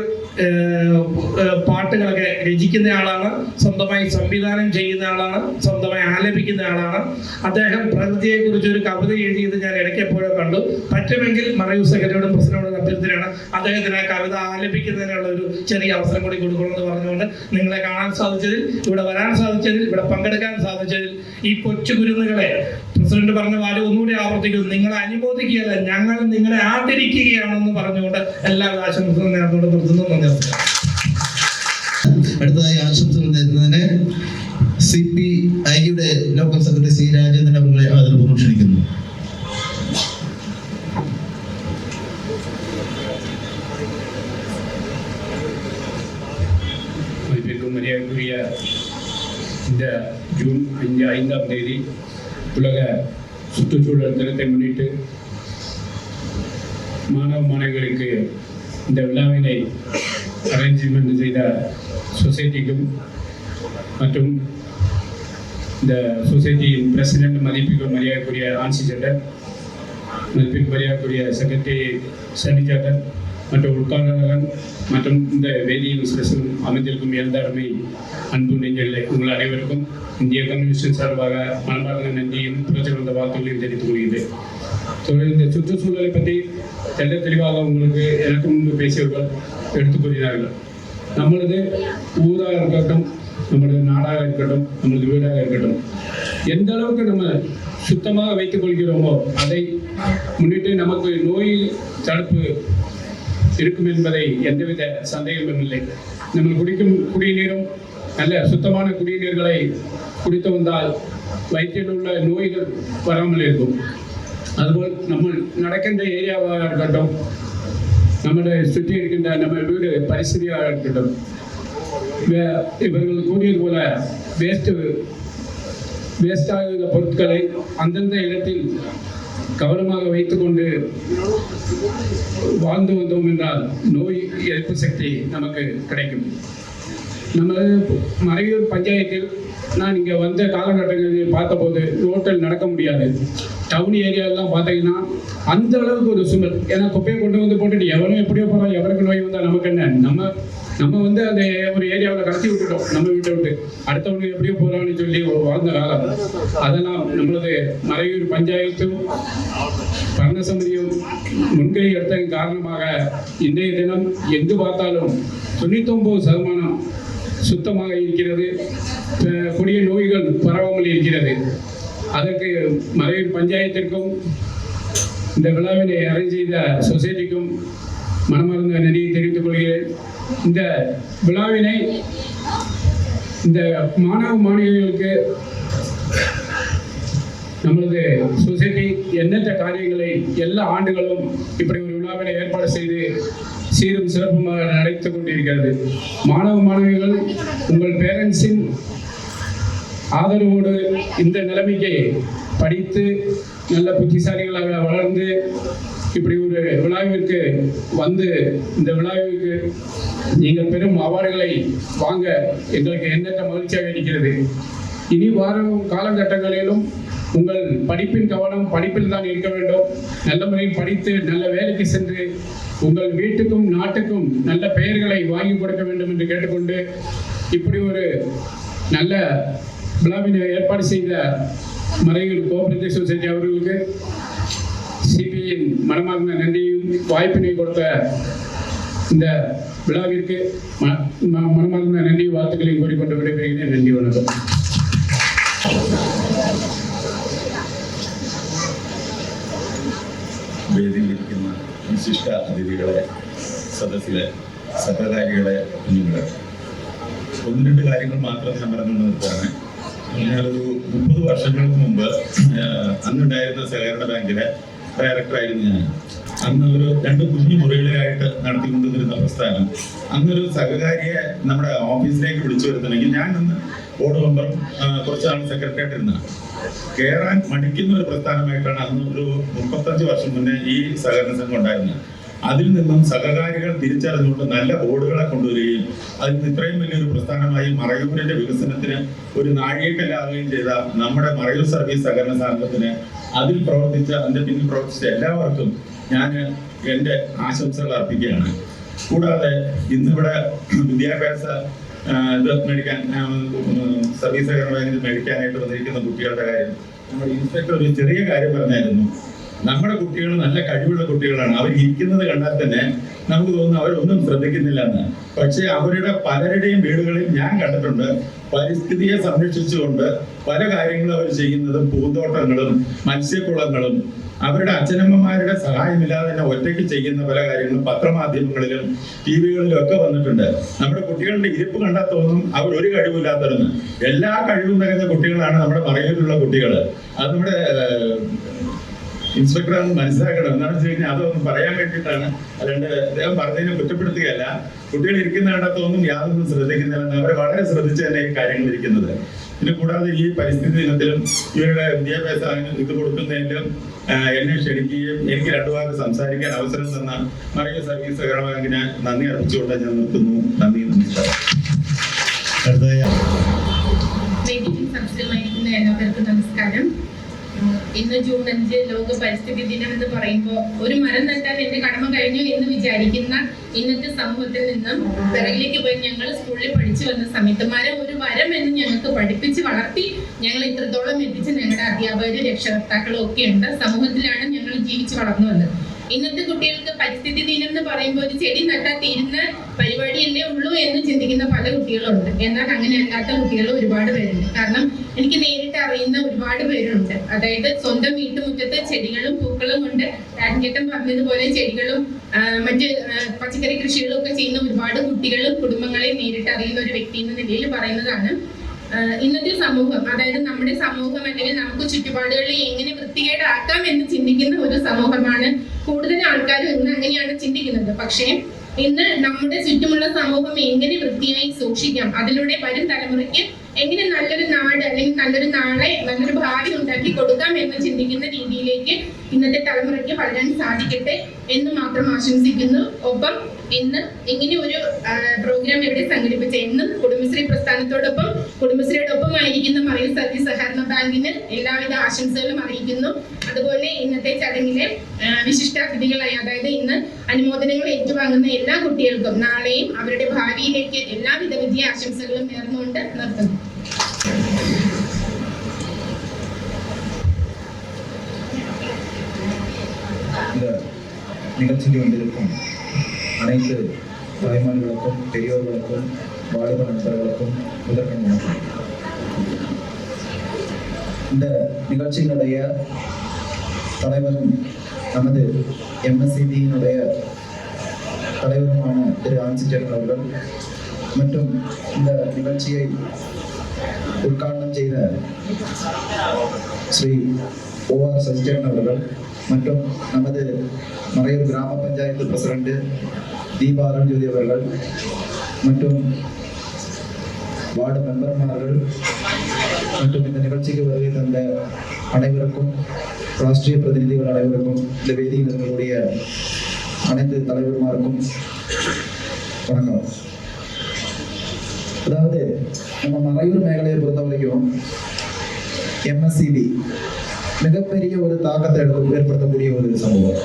പാട്ടുകളൊക്കെ രചിക്കുന്ന ആളാണ്, സ്വന്തമായി സംവിധാനം ചെയ്യുന്ന ആളാണ്, സ്വന്തമായി ആലപിക്കുന്ന ആളാണ്. അദ്ദേഹം പ്രകൃതിയെ കുറിച്ച് ഒരു കവിത എഴുതിയത് ഞാൻ ഇടയ്ക്ക് എപ്പോഴും കണ്ടു. പറ്റുമെങ്കിൽ മറയൂർ സെക്രട്ടറിയോടും പ്രസിഡന്റിനോടും അഭ്യർത്ഥനയാണ് അദ്ദേഹത്തിന് ആ കവിത ആലപിക്കുന്നതിനുള്ള ഒരു ചെറിയ അവസരം കൂടി കൊടുക്കണമെന്ന് പറഞ്ഞുകൊണ്ട് നിങ്ങളെ കാണാൻ സാധിച്ചതിൽ, ഇവിടെ വരാൻ സാധിച്ചതിൽ, ഇവിടെ പങ്കെടുക്കാൻ സാധിച്ചതിൽ ഈ കൊച്ചു കുരുന്നുകളെ പ്രസിഡന്റ് പറഞ്ഞ വാല് ഒന്നുകൂടി ആവർത്തിക്കുന്നു. നിങ്ങളെ അനുമോദിക്കുകയല്ല, ഞങ്ങൾ നിങ്ങളെ ആദരിക്കുകയാണെന്ന് പറഞ്ഞുകൊണ്ട് എല്ലാവരും ആശംസകൾ നേർന്നുകൊണ്ട് നിർത്തുന്നു. നന്ദി. അടുത്തതായി ആശംസകൾ നേരുന്നതിന് CPI-യുടെ ലോക്കൽ സെക്രട്ടറി C. രാജേന്ദ്രൻ അവരെ ആദരപൂർവ്വം ക്ഷണിക്കുന്നു. மரியாதைக்குரிய இந்த ஜூன் 5ஆம் தேதி உலக சுற்றுச்சூழல் தினத்தை முன்னிட்டு மாணவ மாணவிகளுக்கு இந்த விழாவினை அரேஞ்ச்மெண்ட் செய்த சொசைட்டிக்கும் மற்றும் இந்த சொசைட்டியின் பிரசிடென்ட் மதிப்பிற்கும் மரியாதைக்குரிய ஆன்சி சட்டன், மதிப்பிற்கு மரியாதைக்குரிய செக்ரட்டரி சனி சட்டன் மற்றும் உட்கார்ந்தவர்கள் மற்றும் இந்த வேதியியல் சிறசும் அமைந்திருக்கும் இயல்பார்மை அன்பு நெஞ்சலை உங்கள் அனைவருக்கும் இந்திய கம்யூனிஸ்ட் சார்பாக மனமார்ந்த நன்றியும் பிரச்சனை வாழ்த்துக்களையும் தெரிவித்துக் கொள்கிறேன். இந்த சுற்றுச்சூழலை பற்றி தெளிவாக உங்களுக்கு எனக்கு முன்பு பேசியவர்கள் எடுத்து கூறினார்கள். நம்மளது ஊராக இருக்கட்டும், நம்மளது நாடாக இருக்கட்டும், நம்மளது வீடாக இருக்கட்டும், எந்த அளவுக்கு நம்ம சுத்தமாக வைத்துக் கொள்கிறோமோ அதை முன்னிட்டு நமக்கு நோய் தடுப்பு இருக்கும் என்பதை எந்தவித சந்தேகமும் இல்லை. நம்ம குடிக்கும் குடிநீரும் நல்ல சுத்தமான குடிநீர்களை குடித்து வந்தால் வயிற்றில் உள்ள நோய்கள் வராமல் இருக்கும். அதுபோல் நம்ம நடக்கின்ற ஏரியாவாக இருக்கட்டும், நம்மளை சுற்றி இருக்கின்ற நம்ம வீடு பரிசரியாக இருக்கட்டும், இவர்கள் கூறியது போல வேஸ்டாகிற பொருட்களை அந்தந்த இடத்தில் கவனமாக வைத்துக்கொண்டு வாழ்ந்து வந்தோம் என்றால் நோய் எதிர்ப்பு சக்தி நமக்கு கிடைக்கும். நமது மறையூர் பஞ்சாயத்தில் நான் இங்கே வந்த காலகட்டங்களில் பார்த்தபோது ரோட்டில் நடக்க முடியாது. டவுன் ஏரியாவெல்லாம் பார்த்தீங்கன்னா அந்த அளவுக்கு ஒரு சுமல். ஏன்னா குப்பையை கொண்டு வந்து போட்டுட்டு எவரும் எப்படியோ போகிறோம், எவருக்கு நோய் வந்தால் நமக்கு என்ன, நம்ம வந்து அந்த ஒரு ஏரியாவில் கடத்தி விட்டுட்டோம் நம்ம வீட்டை விட்டு. அடுத்தவங்க எப்படியோ போகிறான்னு சொல்லி வாழ்ந்த காலம். அதெல்லாம் நம்மளது மறையூர் பஞ்சாயத்தும் பரணசமிதியும் முன்கை எடுத்ததன் காரணமாக இன்றைய தினம் எங்கு பார்த்தாலும் 99% சுத்தமாக இருக்கிறது. கொடிய நோய்கள் பரவாமல் இருக்கிறது. அதற்கு மறையூர் பஞ்சாயத்திற்கும் இந்த விழாவினை அரேஞ்ச் செய்த சொசைட்டிக்கும் மனமார்ந்த நன்றியை தெரிவித்துக் கொள்கிறேன். இந்த விழாவினை இந்த மாணவ மாணவிகளுக்கு நம்மளது சொசைட்டி எண்ணற்ற காரியங்களை எல்லா ஆண்டுகளும் இப்படி ஒரு விழாவினை ஏற்பாடு செய்து சீரும் சிறப்புமாக நடத்தி கொண்டிருக்கிறது. மாணவ மாணவிகள் உங்கள் பேரண்ட்ஸின் ஆதரவோடு இந்த நிலைமைக்கு படித்து நல்ல புத்திசாலிகளாக வளர்ந்து இப்படி ஒரு விழாவிற்கு வந்து இந்த விழாவிற்கு நீங்கள் பெரும் அவார்டுகளை வாங்க எங்களுக்கு எண்ணற்ற மகிழ்ச்சியாக இருக்கிறது. இனி வரும் காலகட்டங்களிலும் உங்கள் படிப்பின் கவனம் படிப்பில் தான் இருக்க வேண்டும். நல்ல முறையில் படித்து நல்ல வேலைக்கு சென்று உங்கள் வீட்டுக்கும் நாட்டுக்கும் நல்ல பெயர்களை வாங்கி கொடுக்க வேண்டும் என்று கேட்டுக்கொண்டு இப்படி ஒரு நல்ல விழாவினை ஏற்பாடு செய்த மறையூர் கோஆபரேட்டிவ் சொசைட்டி அவர்களுக்கு சிபியின் மனமார்ந்த நன்றியும் வாய்ப்பினை கொடுத்த இந்த விழாவிற்கு மனமார்ந்த நன்றி வாழ்த்துக்களையும் கூறிக்கொண்டு விடைபெறுகிறேன். நன்றி, வணக்கம். വേദിയിലിരിക്കുന്ന വിശിഷ്ട അതിഥികളെ, സദസ്സിലെ സഹകാരികളെ, കുഞ്ഞുങ്ങളെ, 1-2 കാര്യങ്ങൾ മാത്രം ഞാൻ പറഞ്ഞുകൊണ്ട് നിർത്തുകയാണ്. ഞാനൊരു 30 വർഷങ്ങൾക്ക് മുമ്പ് അന്നുണ്ടായിരുന്ന സഹകരണ ബാങ്കിലെ ഡയറക്ടറായിരുന്നു ഞാൻ. അന്ന് ഒരു 2 കുഞ്ഞു മുറികളിലായിട്ട് നടത്തിക്കൊണ്ടിരുന്ന പ്രസ്ഥാനം. അന്നൊരു സഹകാരിയെ നമ്മുടെ ഓഫീസിലേക്ക് വിളിച്ചു വരുത്തണമെങ്കിൽ ഞാൻ നിന്ന് ബോർഡ് മെമ്പറും കുറച്ചാൾ സെക്രട്ടറിയായിട്ട് ഇരുന്ന കയറാൻ മടിക്കുന്ന ഒരു പ്രസ്ഥാനമായിട്ടാണ് അന്ന് ഒരു 35 വർഷം മുന്നേ ഈ സഹകരണ സംഘം ഉണ്ടായിരുന്നത്. അതിൽ നിന്നും സഹകാരികൾ തിരിച്ചറിഞ്ഞുകൊണ്ട് നല്ല ബോർഡുകളെ കൊണ്ടുവരികയും അതിൽ നിന്ന് ഇത്രയും വലിയൊരു പ്രസ്ഥാനമായി മറയൂരിന്റെ വികസനത്തിന് ഒരു നാഴികക്കല്ലാവുകയും ചെയ്ത നമ്മുടെ മറയൂർ സർവീസ് സഹകരണ സംഘത്തിന് അതിൽ പ്രവർത്തിച്ച, അതിന്റെ പിന്നിൽ പ്രവർത്തിച്ച എല്ലാവർക്കും ഞാൻ എൻ്റെ ആശംസകൾ അർപ്പിക്കുകയാണ്. കൂടാതെ ഇന്നിവിടെ വിദ്യാഭ്യാസ ഇത് മേടിക്കാൻ സർവീസ് സഹകരണ ബാങ്കിൽ മേടിക്കാനായിട്ട് വന്നിരിക്കുന്ന കുട്ടികളുടെ കാര്യം നമ്മുടെ ഇൻസ്പെക്ടർ ഒരു ചെറിയ കാര്യം പറഞ്ഞായിരുന്നു. നമ്മുടെ കുട്ടികൾ നല്ല കഴിവുള്ള കുട്ടികളാണ്. അവർ ഇരിക്കുന്നത് കണ്ടാൽ തന്നെ നമുക്ക് തോന്നുന്നു അവരൊന്നും ശ്രദ്ധിക്കുന്നില്ല എന്ന്. പക്ഷെ അവരുടെ പലരുടെയും വീടുകളിൽ ഞാൻ കണ്ടിട്ടുണ്ട് പരിസ്ഥിതിയെ സംരക്ഷിച്ചുകൊണ്ട് പല കാര്യങ്ങളും അവർ ചെയ്യുന്നതും പൂന്തോട്ടങ്ങളും മത്സ്യക്കുളങ്ങളും അവരുടെ അച്ഛനമ്മമാരുടെ സഹായമില്ലാതെ തന്നെ ഒറ്റയ്ക്ക് ചെയ്യുന്ന പല കാര്യങ്ങളും പത്രമാധ്യമങ്ങളിലും ടിവികളിലും ഒക്കെ വന്നിട്ടുണ്ട്. നമ്മുടെ കുട്ടികളുടെ ഇരിപ്പ് കണ്ടാൽ തോന്നും അവർ ഒരു കഴിവില്ലാത്തവരെന്ന്. എല്ലാ കഴിവും നിറഞ്ഞ കുട്ടികളാണ് നമ്മുടെ മറയൂരിലുള്ള കുട്ടികൾ. അത് നമ്മുടെ ഇൻസ്പെക്ടർ അത് മനസ്സിലാക്കണം. എന്താണെന്ന് വെച്ച് കഴിഞ്ഞാൽ അതൊന്നും പറയാൻ വേണ്ടിയിട്ടാണ്, അല്ലാണ്ട് അദ്ദേഹം പറഞ്ഞതിനെ കുറ്റപ്പെടുത്തുകയല്ല. കുട്ടികൾ ഇരിക്കുന്ന കണ്ടത്തൊന്നും യാതൊന്നും ശ്രദ്ധിക്കുന്നില്ലെന്ന് അവരെ വളരെ ശ്രദ്ധിച്ച് തന്നെ ഈ കാര്യങ്ങൾ ഇരിക്കുന്നത്. പിന്നെ കൂടാതെ ഈ പരിസ്ഥിതി ദിനത്തിലും ഇവരുടെ വിദ്യാഭ്യാസ ഇത് കൊടുക്കുന്നതിലും എന്നെ ക്ഷണിക്കുകയും എനിക്ക് 2 വാക്ക് സംസാരിക്കാൻ അവസരം തന്ന മറയൂർ സർവീസ് സഹകരണ ബാങ്കിന് നന്ദി അർപ്പിച്ചുകൊണ്ട് ഞാൻ നിർത്തുന്നു. നന്ദി, നമസ്കാരം. എല്ലാവർക്കും നമസ്കാരം. ഇന്ന് ജൂൺ 5 ലോക പരിസ്ഥിതി ദിനം എന്ന് പറയുമ്പോൾ ഒരു മരം നട്ടാൽ എന്റെ കടമ കഴിഞ്ഞു എന്ന് വിചാരിക്കുന്ന ഇന്നത്തെ സമൂഹത്തിൽ നിന്നും പിറകിലേക്ക് പോയി ഞങ്ങൾ സ്കൂളിൽ പഠിച്ചു വന്ന സമയത്ത് മരം ഒരു വരം എന്ന് ഞങ്ങൾക്ക് പഠിപ്പിച്ച് വളർത്തി ഞങ്ങൾ ഇത്രത്തോളം എത്തിച്ച് ഞങ്ങളുടെ അധ്യാപകരും രക്ഷകർത്താക്കളും ഒക്കെ ഉണ്ട്. സമൂഹത്തിലാണ് ഞങ്ങൾ ജീവിച്ച് വളർന്നു വന്നത്. ഇന്നത്തെ കുട്ടികൾക്ക് പരിസ്ഥിതി ദിനം എന്ന് പറയുമ്പോൾ ഒരു ചെടി നട്ടാൽ തീരുന്ന പരിപാടിയല്ലേ ഉള്ളൂ എന്ന് ചിന്തിക്കുന്ന പല കുട്ടികളുണ്ട്. എന്നാൽ അങ്ങനെ അല്ലാത്ത കുട്ടികൾ ഒരുപാട് പേരുണ്ട്. കാരണം എനിക്ക് നേരിട്ട് അറിയുന്ന ഒരുപാട് പേരുണ്ട്. അതായത് സ്വന്തം വീട്ടുമുറ്റത്ത് ചെടികളും പൂക്കളും കൊണ്ട് രാജേട്ടൻ പറഞ്ഞതുപോലെ ചെടികളും മറ്റ് പച്ചക്കറി കൃഷികളും ഒക്കെ ചെയ്യുന്ന ഒരുപാട് കുട്ടികളും കുടുംബങ്ങളെ നേരിട്ട് അറിയുന്ന ഒരു വ്യക്തി എന്ന നിലയിൽ പറയുന്നതാണ്. ഇന്നത്തെ സമൂഹം, അതായത് നമ്മുടെ സമൂഹം അല്ലെങ്കിൽ നമുക്ക് ചുറ്റുപാടുകളെ എങ്ങനെ വൃത്തികേടാക്കാം എന്ന് ചിന്തിക്കുന്ന ഒരു സമൂഹമാണ് കൂടുതൽ ആൾക്കാരും ഇന്ന് അങ്ങനെയാണ് ചിന്തിക്കുന്നത്. പക്ഷേ ഇന്ന് നമ്മുടെ ചുറ്റുമുള്ള സമൂഹം എങ്ങനെ വൃത്തിയായി സൂക്ഷിക്കാം, അതിലൂടെ വരും തലമുറയ്ക്ക് എങ്ങനെ നല്ലൊരു നാട് അല്ലെങ്കിൽ നല്ലൊരു നാളെ നല്ലൊരു ഭാവി ഉണ്ടാക്കി കൊടുക്കാം എന്ന് ചിന്തിക്കുന്ന രീതിയിലേക്ക് ഇന്നത്തെ തലമുറയ്ക്ക് വളരാൻ സാധിക്കട്ടെ എന്ന് മാത്രം ആശംസിക്കുന്നു. ഒപ്പം ഇന്ന് ഇങ്ങനെ ഒരു പ്രോഗ്രാം ഇവിടെ സംഘടിപ്പിച്ച എന്നും കുടുംബശ്രീ പ്രസ്ഥാനത്തോടൊപ്പം കുടുംബശ്രീയോടൊപ്പം ആയിരിക്കുന്ന മറയൂർ സർവീസ് സഹകരണ ബാങ്കിന് എല്ലാവിധ ആശംസകളും അറിയിക്കുന്നു. അതുപോലെ ഇന്നത്തെ ചടങ്ങിലെ വിശിഷ്ടാതിഥികളായി, അതായത് ഇന്ന് അനുമോദനങ്ങൾ ഏറ്റുവാങ്ങുന്ന എല്ലാ കുട്ടികൾക്കും നാളെയും അവരുടെ ഭാവിയിലേക്ക് എല്ലാവിധ വിജയ ആശംസകളും നേർന്നുകൊണ്ട് നിർത്തുന്നു. இந்த நிகழ்ச்சிக்கு வந்திருக்கும் அனைத்து தாய்மார்களுக்கும் பெரியோர்களுக்கும் வாலிப நண்பர்களுக்கும் முதற்கண் வணக்கம். இந்த நிகழ்ச்சியினுடைய தலைவரும் நமது எம்எஸ்சிபியினுடைய தலைவருமான திரு ஆன்சிஜன் அவர்கள் மற்றும் இந்த நிகழ்ச்சியை உദ്ഘാടനം செய்த ஸ்ரீ ஓஆர் சசிச்சரன் அவர்கள் மற்றும் நமது மறையூர் கிராம பஞ்சாயத்து பிரசிடண்ட் தீபா அருண்ஜோதி அவர்கள் மற்றும் வார்டு மெம்பர்மார்கள் மற்றும் இந்த நிகழ்ச்சிக்கு வருகை தந்த அனைவருக்கும், ராஷ்டிரிய பிரதிநிதிகள் அனைவருக்கும், இந்த வேதியில் இருக்கக்கூடிய அனைத்து தலைவர்மாருக்கும் வணக்கம். அதாவது நம்ம மறையூர் மேഖലയെ பொறுத்த வரைக்கும் எம்எஸ்சிபி மிகப்பெரிய ஒரு தாக்கத்தை ஏற்படுத்தக்கூடிய ஒரு சமூகம்.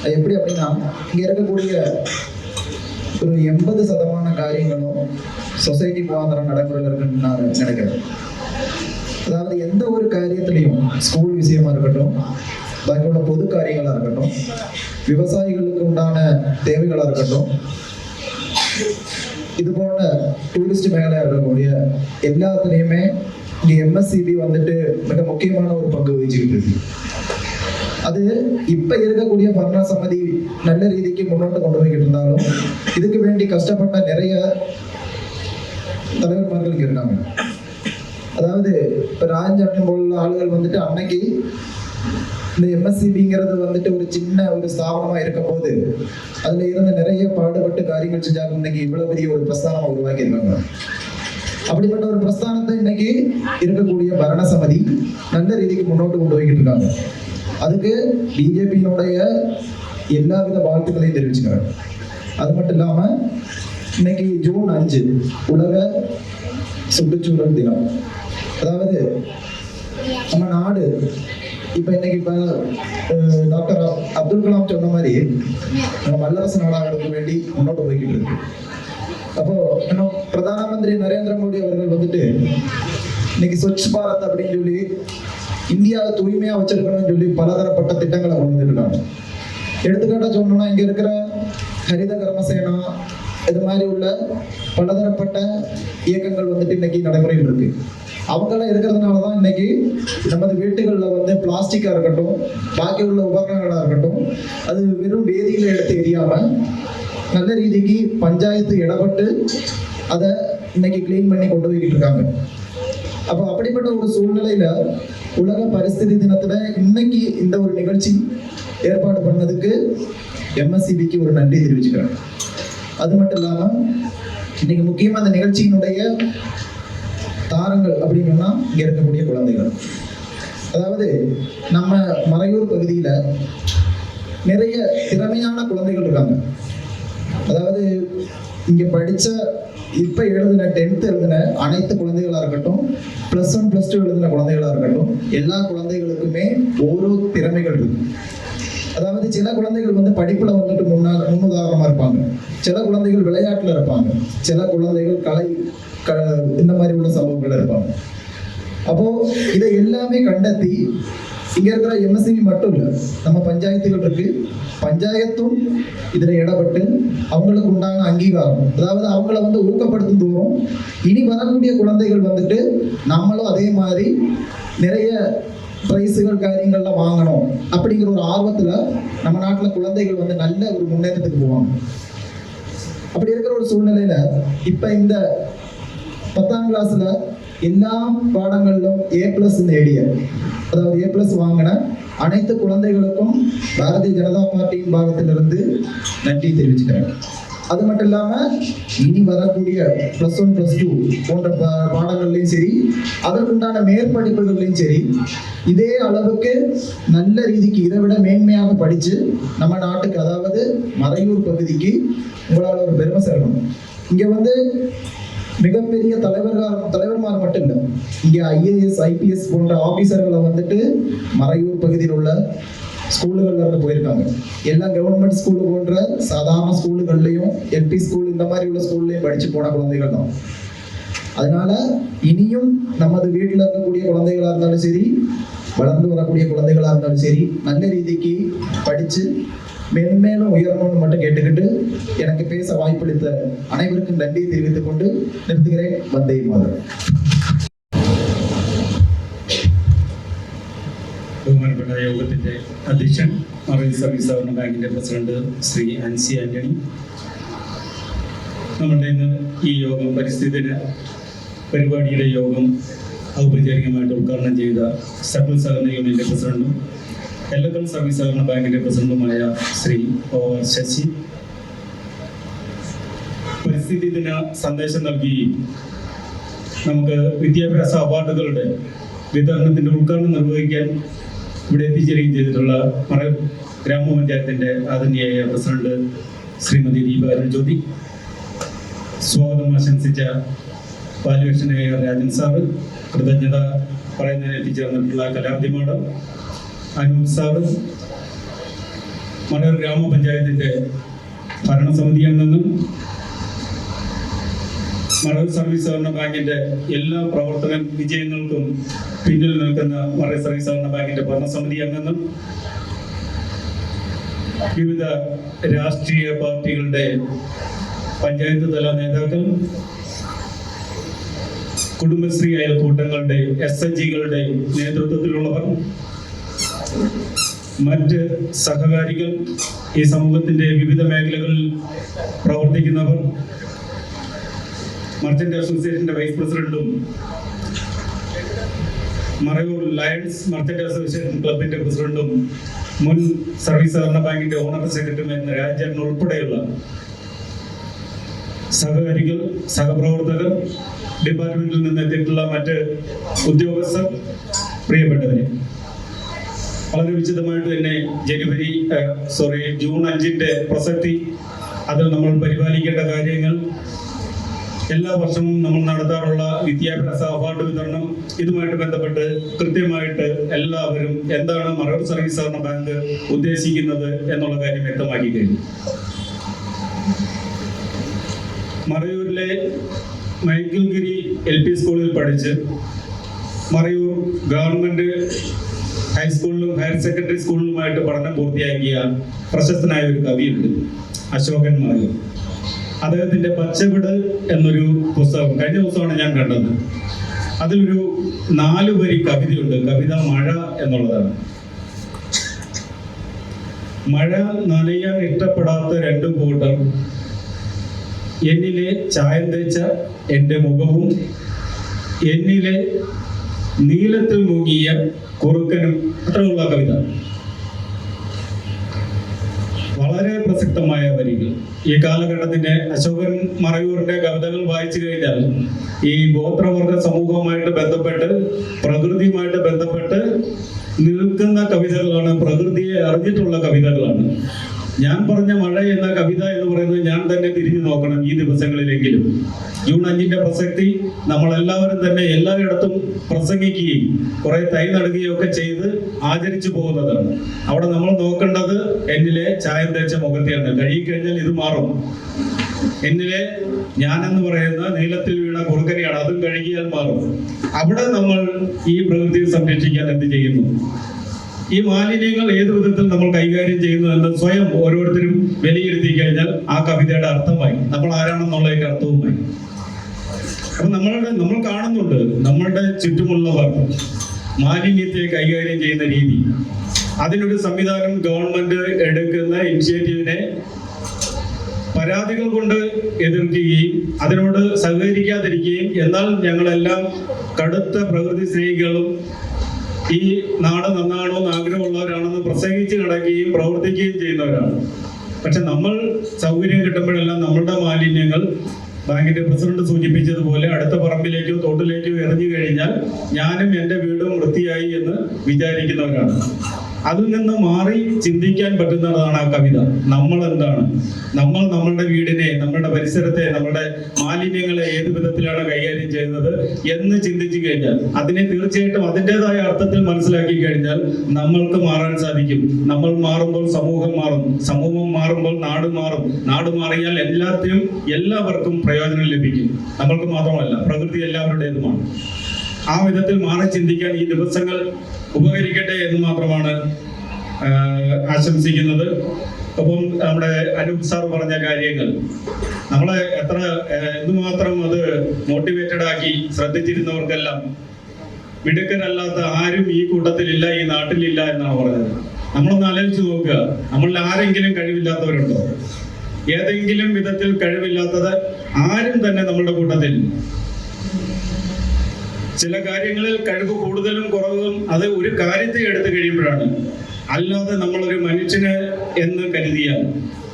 அது எப்படி அப்படின்னா, இங்கே இருக்கக்கூடிய ஒரு 80% காரியங்களும் சொசைட்டி முகாந்திரம் நடைமுறையில் இருக்குன்னு நான் நினைக்கிறேன். அதாவது எந்த ஒரு காரியத்திலையும், ஸ்கூல் விஷயமா இருக்கட்டும், பாக்கியுள்ள பொது காரியங்களாக இருக்கட்டும், விவசாயிகளுக்கு உண்டான தேவைகளாக இருக்கட்டும், இது போன்ற டூரிஸ்ட் மேഖലயாக இருக்கக்கூடிய எல்லாத்துலேயுமே இங்கே எம்எஸ்சிபி வந்துட்டு மிக முக்கியமான ஒரு பங்கு வகிச்சுக்கிட்டு இருக்கு. அது இப்ப இருக்கக்கூடிய பரண சமிதி நல்ல ரீதிக்கு முன்னோட்டு கொண்டு போய்கிட்டு இருந்தாலும் இதுக்கு வேண்டி கஷ்டப்பட்ட நிறைய தலைவர்மார்கள் இங்க இருக்காங்க. அதாவது இப்ப ராஜாட்டம் போல ஆளுகள் வந்துட்டு அன்னைக்கு இந்த எம்எஸ்சிபிங்கிறது வந்துட்டு ஒரு சின்ன ஒரு ஸ்தாபனமா இருக்கும் போது அதுல இருந்த நிறைய பாடுபட்டு காரியங்கள் செஞ்சாங்க. இன்னைக்கு இவ்வளவு பெரிய ஒரு பிரஸ்தானமா உருவாக்கி இருக்காங்க. அப்படிப்பட்ட ஒரு பிரஸ்தானத்தை இன்னைக்கு இருக்கக்கூடிய பரண சமிதி நல்ல ரீதிக்கு முன்னோட்டு கொண்டு போய்கிட்டு இருக்காங்க. அதுக்கு பிஜேபியினுடைய எல்லாவித வாழ்த்துக்களையும் தெரிவிச்சுக்கிறாங்க. அது மட்டும் இல்லாம இன்னைக்கு ஜூன் 5 உலக சுற்றுச்சூழல் தினம். அதாவது நம்ம நாடு இப்ப இன்னைக்கு டாக்டர் அப்துல் கலாம் சொன்ன மாதிரி நம்ம வல்லரசு நாடாகிறதுக்கு வேண்டி முன்னோட்டு போய்கிட்டு இருக்கு. அப்போ இன்னும் பிரதான மந்திரி நரேந்திர மோடி அவர்கள் வந்துட்டு இன்னைக்கு ஸ்வச் பாரத் அப்படின்னு சொல்லி இந்தியாவை தூய்மையா வச்சிருக்கணும்னு சொல்லி பலதரப்பட்ட திட்டங்களை கொண்டு வந்துருக்காங்க. எடுத்துக்காட்டா சொன்னோம்னா இங்க இருக்கிற ஹரித கர்மசேனா இது மாதிரி உள்ள பலதரப்பட்ட இயக்கங்கள் வந்துட்டு இன்னைக்கு நடைமுறையில் இருக்கு. அவங்கெல்லாம் இருக்கிறதுனாலதான் இன்னைக்கு நமது வீட்டுகளில் வந்து பிளாஸ்டிக்கா இருக்கட்டும், பாக்கி உள்ள உபகரணங்களா இருக்கட்டும், அது வெறும் வேதியில எடுத்து எரியாம நல்ல ரீதிக்கு பஞ்சாயத்து இடப்பட்டு அதை இன்னைக்கு கிளீன் பண்ணி கொண்டு போய்கிட்டு இருக்காங்க. அப்போ அப்படிப்பட்ட ஒரு சூழ்நிலையில உலக பரிസ്ഥിതി தினத்துல இன்னைக்கு இந்த ஒரு நிகழ்ச்சி ஏற்பாடு பண்ணதுக்கு எம்எஸ்சிபிக்கு ஒரு நன்றி தெரிவிச்சுக்கிறேன். அது மட்டும் இல்லாம இன்னைக்கு முக்கியமா அந்த நிகழ்ச்சியினுடைய தாரங்கள் அப்படின்னா இங்க இருக்கக்கூடிய குழந்தைகள். அதாவது நம்ம மறையூர் பகுதியில நிறைய திறமையான குழந்தைகள் இருக்காங்க. அதாவது இங்க படிச்ச இப்ப எழுதின 10th எழுதின அனைத்து குழந்தைகளா இருக்கட்டும், +1 +2 எழுதின குழந்தைகளா இருக்கட்டும், எல்லா குழந்தைகளுக்குமே ஓரோ திறமைகள் இருக்கு. அதாவது சில குழந்தைகள் வந்து படிப்புல வந்துட்டு முன்னுதாரணமா இருப்பாங்க, சில குழந்தைகள் விளையாட்டுல இருப்பாங்க, சில குழந்தைகள் கலை இந்த மாதிரி உள்ள சம்பவங்கள் இருப்பாங்க. அப்போ இதை எல்லாமே கண்டத்தி இங்கே இருக்கிற எம்எஸ்சிபி மட்டும் இல்லை, நம்ம பஞ்சாயத்துகள் இருக்கு, பஞ்சாயத்தும் இதில் இடப்பட்டு அவங்களுக்கு உண்டான அங்கீகாரம், அதாவது அவங்கள வந்து ஊக்கப்படுத்தும் தூரம் இனி வரக்கூடிய குழந்தைகள் வந்துட்டு நம்மளும் அதே மாதிரி நிறைய ப்ரைஸுகள் காரியங்கள்லாம் வாங்கணும் அப்படிங்கிற ஒரு ஆர்வத்தில் நம்ம நாட்டில் குழந்தைகள் வந்து நல்ல ஒரு முன்னேற்றத்துக்கு போவாங்க. அப்படி இருக்கிற ஒரு சூழ்நிலையில இப்போ இந்த 10ஆம் கிளாஸ்ல எல்லா பாடங்களிலும் A+ நேடிய, அதாவது A+ வாங்கின அனைத்து குழந்தைகளுக்கும் பாரதிய ஜனதா பார்ட்டியின் பாகத்திலிருந்து நன்றி தெரிவிச்சுக்கிறேன். அது மட்டும் இல்லாமல் இனி வரக்கூடிய +1 +2 போன்ற பாடங்கள்லையும் சரி, அதற்குண்டான மேற்படிப்புகள்லையும் சரி, இதே அளவுக்கு நல்ல ரீதிக்கு இதை விட மேன்மையாக படித்து நம்ம நாட்டுக்கு, அதாவது மறையூர் பகுதிக்கு உங்களால் ஒரு பெருமை சேர்க்கணும். இங்கே வந்து மிகப்பெரிய தலைவர்மார் மட்டும் இல்லை, இங்கே IAS IPS போன்ற ஆஃபீஸர்களை வந்துட்டு மறையூர் பகுதியில் உள்ள ஸ்கூலுகள்ல இருந்து போயிருக்காங்க. எல்லாம் கவர்மெண்ட் ஸ்கூலு போன்ற சாதாரண ஸ்கூலுகள்லையும் LP ஸ்கூல் இந்த மாதிரி உள்ள ஸ்கூல்லையும் படித்து போன குழந்தைகள் தான். அதனால இனியும் நமது வீட்டில் இருக்கக்கூடிய குழந்தைகளாக இருந்தாலும் சரி, வளர்ந்து வரக்கூடிய குழந்தைகளாக இருந்தாலும் சரி, நல்ல ரீதிக்கு படித்து மென்மேலும் உயரணும்னு மட்டும் கேட்டுக்கிட்டு எனக்கு பேச வாய்ப்பளித்த அனைவருக்கும் நன்றியை தெரிவித்துக் கொண்டு நிறுத்துகிறேன். வந்தே மாதரம். ബഹുമാനപ്പെട്ട യോഗത്തിൻ്റെ അധ്യക്ഷൻ മറൈൻ സർവീസ് സഹകരണ ബാങ്കിൻ്റെ പ്രസിഡന്റ് ശ്രീ ആൻസി ആൻ്റണി, നമ്മളുടെ ഇന്ന് ഈ യോഗം പരിസ്ഥിതി പരിപാടിയുടെ യോഗം ഔപചാരികമായിട്ട് ഉദ്ഘാടനം ചെയ്ത സർക്കിൾ സഹകരണ യൂണിയൻ്റെ പ്രസിഡന്റും എല്ലക്കൽ സർവീസ് സഹകരണ ബാങ്കിൻ്റെ പ്രസിഡന്റുമായ ശ്രീ OR ശശി പരിസ്ഥിതി ദിന സന്ദേശം നൽകുകയും നമുക്ക് വിദ്യാഭ്യാസ അവാർഡുകളുടെ വിതരണത്തിൻ്റെ ഉദ്ഘാടനം നിർവഹിക്കാൻ ഇവിടെ എത്തിച്ചേരുകയും ചെയ്തിട്ടുള്ള മറയൂർ ഗ്രാമപഞ്ചായത്തിൻ്റെ ആദരണീയായ പ്രസിഡന്റ് ശ്രീമതി ദീപ അരുൺജ്യോതി, സ്വാഗതം ആശംസിച്ച പാലുവേഷനായ രാജൻ സാറ്, കൃതജ്ഞത പറയുന്നതിന് എത്തിച്ചേർന്നിട്ടുള്ള കലാവതി മാഡം, അനൂപ് സാറ്, മറയൂർ ഗ്രാമപഞ്ചായത്തിൻ്റെ ഭരണസമിതി അംഗങ്ങൾ, മറയൂർ സർവീസ് സഹകരണ ബാങ്കിൻ്റെ എല്ലാ പ്രവർത്തന വിജയങ്ങൾക്കും പിന്നിൽ നിൽക്കുന്ന മറയൂർ സർവീസ് സഹകരണ ബാങ്കിൻ്റെ ഭരണസമിതി അംഗങ്ങൾ, വിവിധ രാഷ്ട്രീയ പാർട്ടികളുടെ പഞ്ചായത്ത് തല നേതാക്കൾ, കുടുംബശ്രീ അയൽക്കൂട്ടങ്ങളുടെ SHGകളുടെ നേതൃത്വത്തിലുള്ളവർ, മറ്റ് സഹകാരികൾ, ഈ സമൂഹത്തിൻ്റെ വിവിധ മേഖലകളിൽ പ്രവർത്തിക്കുന്നവർ, മർച്ചന്റ് അസോസിയേഷന്റെ വൈസ് പ്രസിഡന്റും മറയൂർ ലയൺസ് മർച്ചന്റ് അസോസിയേഷൻ ക്ലബിന്റെ പ്രസിഡന്റും മുൻ സർവീസ് സഹകരണ ബാങ്കിന്റെ ഓണററി സെക്രട്ടറിയുമായിരുന്ന രാജേട്ടൻ ഉൾപ്പെടെയുള്ള സഹകാരികൾ, സഹപ്രവർത്തകർ, ഡിപ്പാർട്ട്മെന്റിൽ നിന്ന് എത്തിയിട്ടുള്ള മറ്റ് ഉദ്യോഗസ്ഥർ, പ്രിയപ്പെട്ടവരെ, വളരെ വിശദമായിട്ട് തന്നെ ജൂൺ 5-ന്റെ പ്രസക്തി, അതിൽ നമ്മൾ പരിപാലിക്കേണ്ട കാര്യങ്ങൾ, എല്ലാ വർഷവും നമ്മൾ നടത്താറുള്ള വിദ്യാഭ്യാസ അവാർഡ് വിതരണം, ഇതുമായിട്ട് ബന്ധപ്പെട്ട് കൃത്യമായിട്ട് എല്ലാവരും എന്താണ് മറയൂർ സർവീസ് സഹകരണ ബാങ്ക് ഉദ്ദേശിക്കുന്നത് എന്നുള്ള കാര്യം വ്യക്തമാക്കി കഴിഞ്ഞു. മറയൂരിലെ മൈക്കിൾഗിരി LP സ്കൂളിൽ പഠിച്ച് മറയൂർ ഗവൺമെന്റ് ഹൈസ്കൂളിലും ഹയർ സെക്കൻഡറി സ്കൂളിലുമായിട്ട് പഠനം പൂർത്തിയാക്കിയ പ്രശസ്തനായ ഒരു കവിയുണ്ട്, അശോകൻ മറയൂർ. അദ്ദേഹത്തിന്റെ പച്ചവിട് എന്നൊരു പുസ്തകം കഴിഞ്ഞ ദിവസമാണ് ഞാൻ കണ്ടത്. അതിലൊരു 4 വരി കവിതയുണ്ട്. കവിത മഴ എന്നുള്ളതാണ്. മഴ നനയാൻ ഇഷ്ടപ്പെടാത്ത 2 കൂട്ടർ, എന്നിലെ ചായം തേച്ച എൻ്റെ മുഖവും എന്നിലെ നീലത്തിൽ മുങ്ങിയ കുറുക്കനും, അത്രയുള്ള കവിത. വളരെ പ്രസക്തമായ വരികൾ. ഈ കാലഘട്ടത്തിന്റെ അശോകൻ മറയൂരിന്റെ കവിതകൾ വായിച്ചു കഴിഞ്ഞാൽ ഈ ഗോത്രവർഗ സമൂഹവുമായിട്ട് ബന്ധപ്പെട്ട്, പ്രകൃതിയുമായിട്ട് ബന്ധപ്പെട്ട് നിൽക്കുന്ന കവിതകളാണ്, പ്രകൃതിയെ അറിഞ്ഞിട്ടുള്ള കവിതകളാണ്. ഞാൻ പറഞ്ഞ മഴ എന്ന കവിത എന്ന് പറയുന്നത് ഞാൻ തന്നെ തിരിഞ്ഞു നോക്കണം ഈ ദിവസങ്ങളിലെങ്കിലും. ജൂൺ 5-ന്റെ പ്രസക്തി നമ്മളെല്ലാവരും തന്നെ എല്ലായിടത്തും പ്രസംഗിക്കുകയും കുറെ തൈ നടുകയും ഒക്കെ ചെയ്ത് ആചരിച്ചു പോകുന്നതാണ്. അവിടെ നമ്മൾ നോക്കേണ്ടത് എന്നിലെ ചായം തേച്ച മുഖത്തെയാണ്. കഴുകിക്കഴിഞ്ഞാൽ ഇത് മാറും. എന്നിലെ ഞാനെന്ന് പറയുന്ന നീലത്തിൽ വീണ കുറുക്കനെയാണ്, അതും കഴുകിയാൽ മാറും. അവിടെ നമ്മൾ ഈ പ്രകൃതിയെ സംരക്ഷിക്കാൻ എന്ത് ചെയ്യുന്നു? ഈ മാലിന്യങ്ങൾ ഏത് വിധത്തിൽ നമ്മൾ കൈകാര്യം ചെയ്യുന്നു എന്ന് സ്വയം ഓരോരുത്തരും വിലയിരുത്തി കഴിഞ്ഞാൽ ആ കവിതയുടെ അർത്ഥമായി, നമ്മൾ ആരാണെന്നുള്ളതിന്റെ അർത്ഥവുമായി. അപ്പൊ നമ്മൾ കാണുന്നുണ്ട് നമ്മളുടെ ചുറ്റുമുള്ളവർ മാലിന്യത്തെ കൈകാര്യം ചെയ്യുന്ന രീതി. അതിനൊരു സംവിധാനം ഗവൺമെന്റ് എടുക്കുന്ന ഇനിഷ്യേറ്റീവിനെ പരാതികൾ കൊണ്ട് എതിർക്കുകയും അതിനോട് സഹകരിക്കാതിരിക്കുകയും, എന്നാൽ ഞങ്ങളെല്ലാം കടുത്ത പ്രകൃതി സ്നേഹികളും ഈ നാട് നന്നാകണമെന്ന് ആഗ്രഹമുള്ളവരാണെന്ന് പ്രസംഗിച്ച് കിടക്കുകയും പ്രവർത്തിക്കുകയും ചെയ്യുന്നവരാണ്. പക്ഷെ നമ്മൾ സൗകര്യം കിട്ടുമ്പോഴെല്ലാം നമ്മളുടെ മാലിന്യങ്ങൾ ബാങ്കിന്റെ പ്രസിഡന്റ് സൂചിപ്പിച്ചതുപോലെ അടുത്ത പറമ്പിലേക്കോ തോട്ടിലേക്കോ എറിഞ്ഞു കഴിഞ്ഞാൽ ഞാനും എൻ്റെ വീടും വൃത്തിയായി എന്ന് വിചാരിക്കുന്നവരാണ്. അതിൽ നിന്ന് മാറി ചിന്തിക്കാൻ പറ്റുന്നതാണ് ആ കവിത. നമ്മൾ എന്താണ്, നമ്മൾ നമ്മളുടെ വീടിനെ, നമ്മളുടെ പരിസരത്തെ, നമ്മുടെ മാലിന്യങ്ങളെ ഏത് വിധത്തിലാണ് കൈകാര്യം ചെയ്യുന്നത് എന്ന് ചിന്തിച്ചു കഴിഞ്ഞാൽ, അതിനെ തീർച്ചയായിട്ടും അതിൻ്റെതായ അർത്ഥത്തിൽ മനസ്സിലാക്കി കഴിഞ്ഞാൽ നമ്മൾക്ക് മാറാൻ സാധിക്കും. നമ്മൾ മാറുമ്പോൾ സമൂഹം മാറും, സമൂഹം മാറുമ്പോൾ നാട് മാറും, നാട് മാറിയാൽ എല്ലാവർക്കും പ്രയോജനം ലഭിക്കും. നമ്മൾക്ക് മാത്രമല്ല, പ്രകൃതി എല്ലാവരുടേതുമാണ്. ആ വിധത്തിൽ മാറി ചിന്തിക്കാൻ ഈ ദിവസങ്ങൾ ഉപകരിക്കട്ടെ എന്ന് മാത്രമാണ് ആശംസിക്കുന്നത്. അപ്പം നമ്മുടെ അനൂപ് സാർ പറഞ്ഞ കാര്യങ്ങൾ നമ്മളെ എന്തുമാത്രം അത് മോട്ടിവേറ്റഡ് ആക്കി ശ്രദ്ധിച്ചിരുന്നവർക്കെല്ലാം മിടുക്കരല്ലാത്ത ആരും ഈ കൂട്ടത്തിലില്ല, ഈ നാട്ടിലില്ല എന്നാണ് പറഞ്ഞത്. നമ്മളൊന്ന് ആലോചിച്ച് നോക്കുക, നമ്മളിൽ ആരെങ്കിലും കഴിവില്ലാത്തവരുണ്ടോ? ഏതെങ്കിലും വിധത്തിൽ കഴിവില്ലാത്തത് ആരും തന്നെ നമ്മളുടെ കൂട്ടത്തിൽ. ചില കാര്യങ്ങളിൽ കഴിവ് കൂടുതലും കുറവും അത് ഒരു കാര്യത്തെ എടുത്തു കഴിയുമ്പോഴാണ്. അല്ലാതെ നമ്മളൊരു മനുഷ്യന് എന്ന് കരുതിയാൽ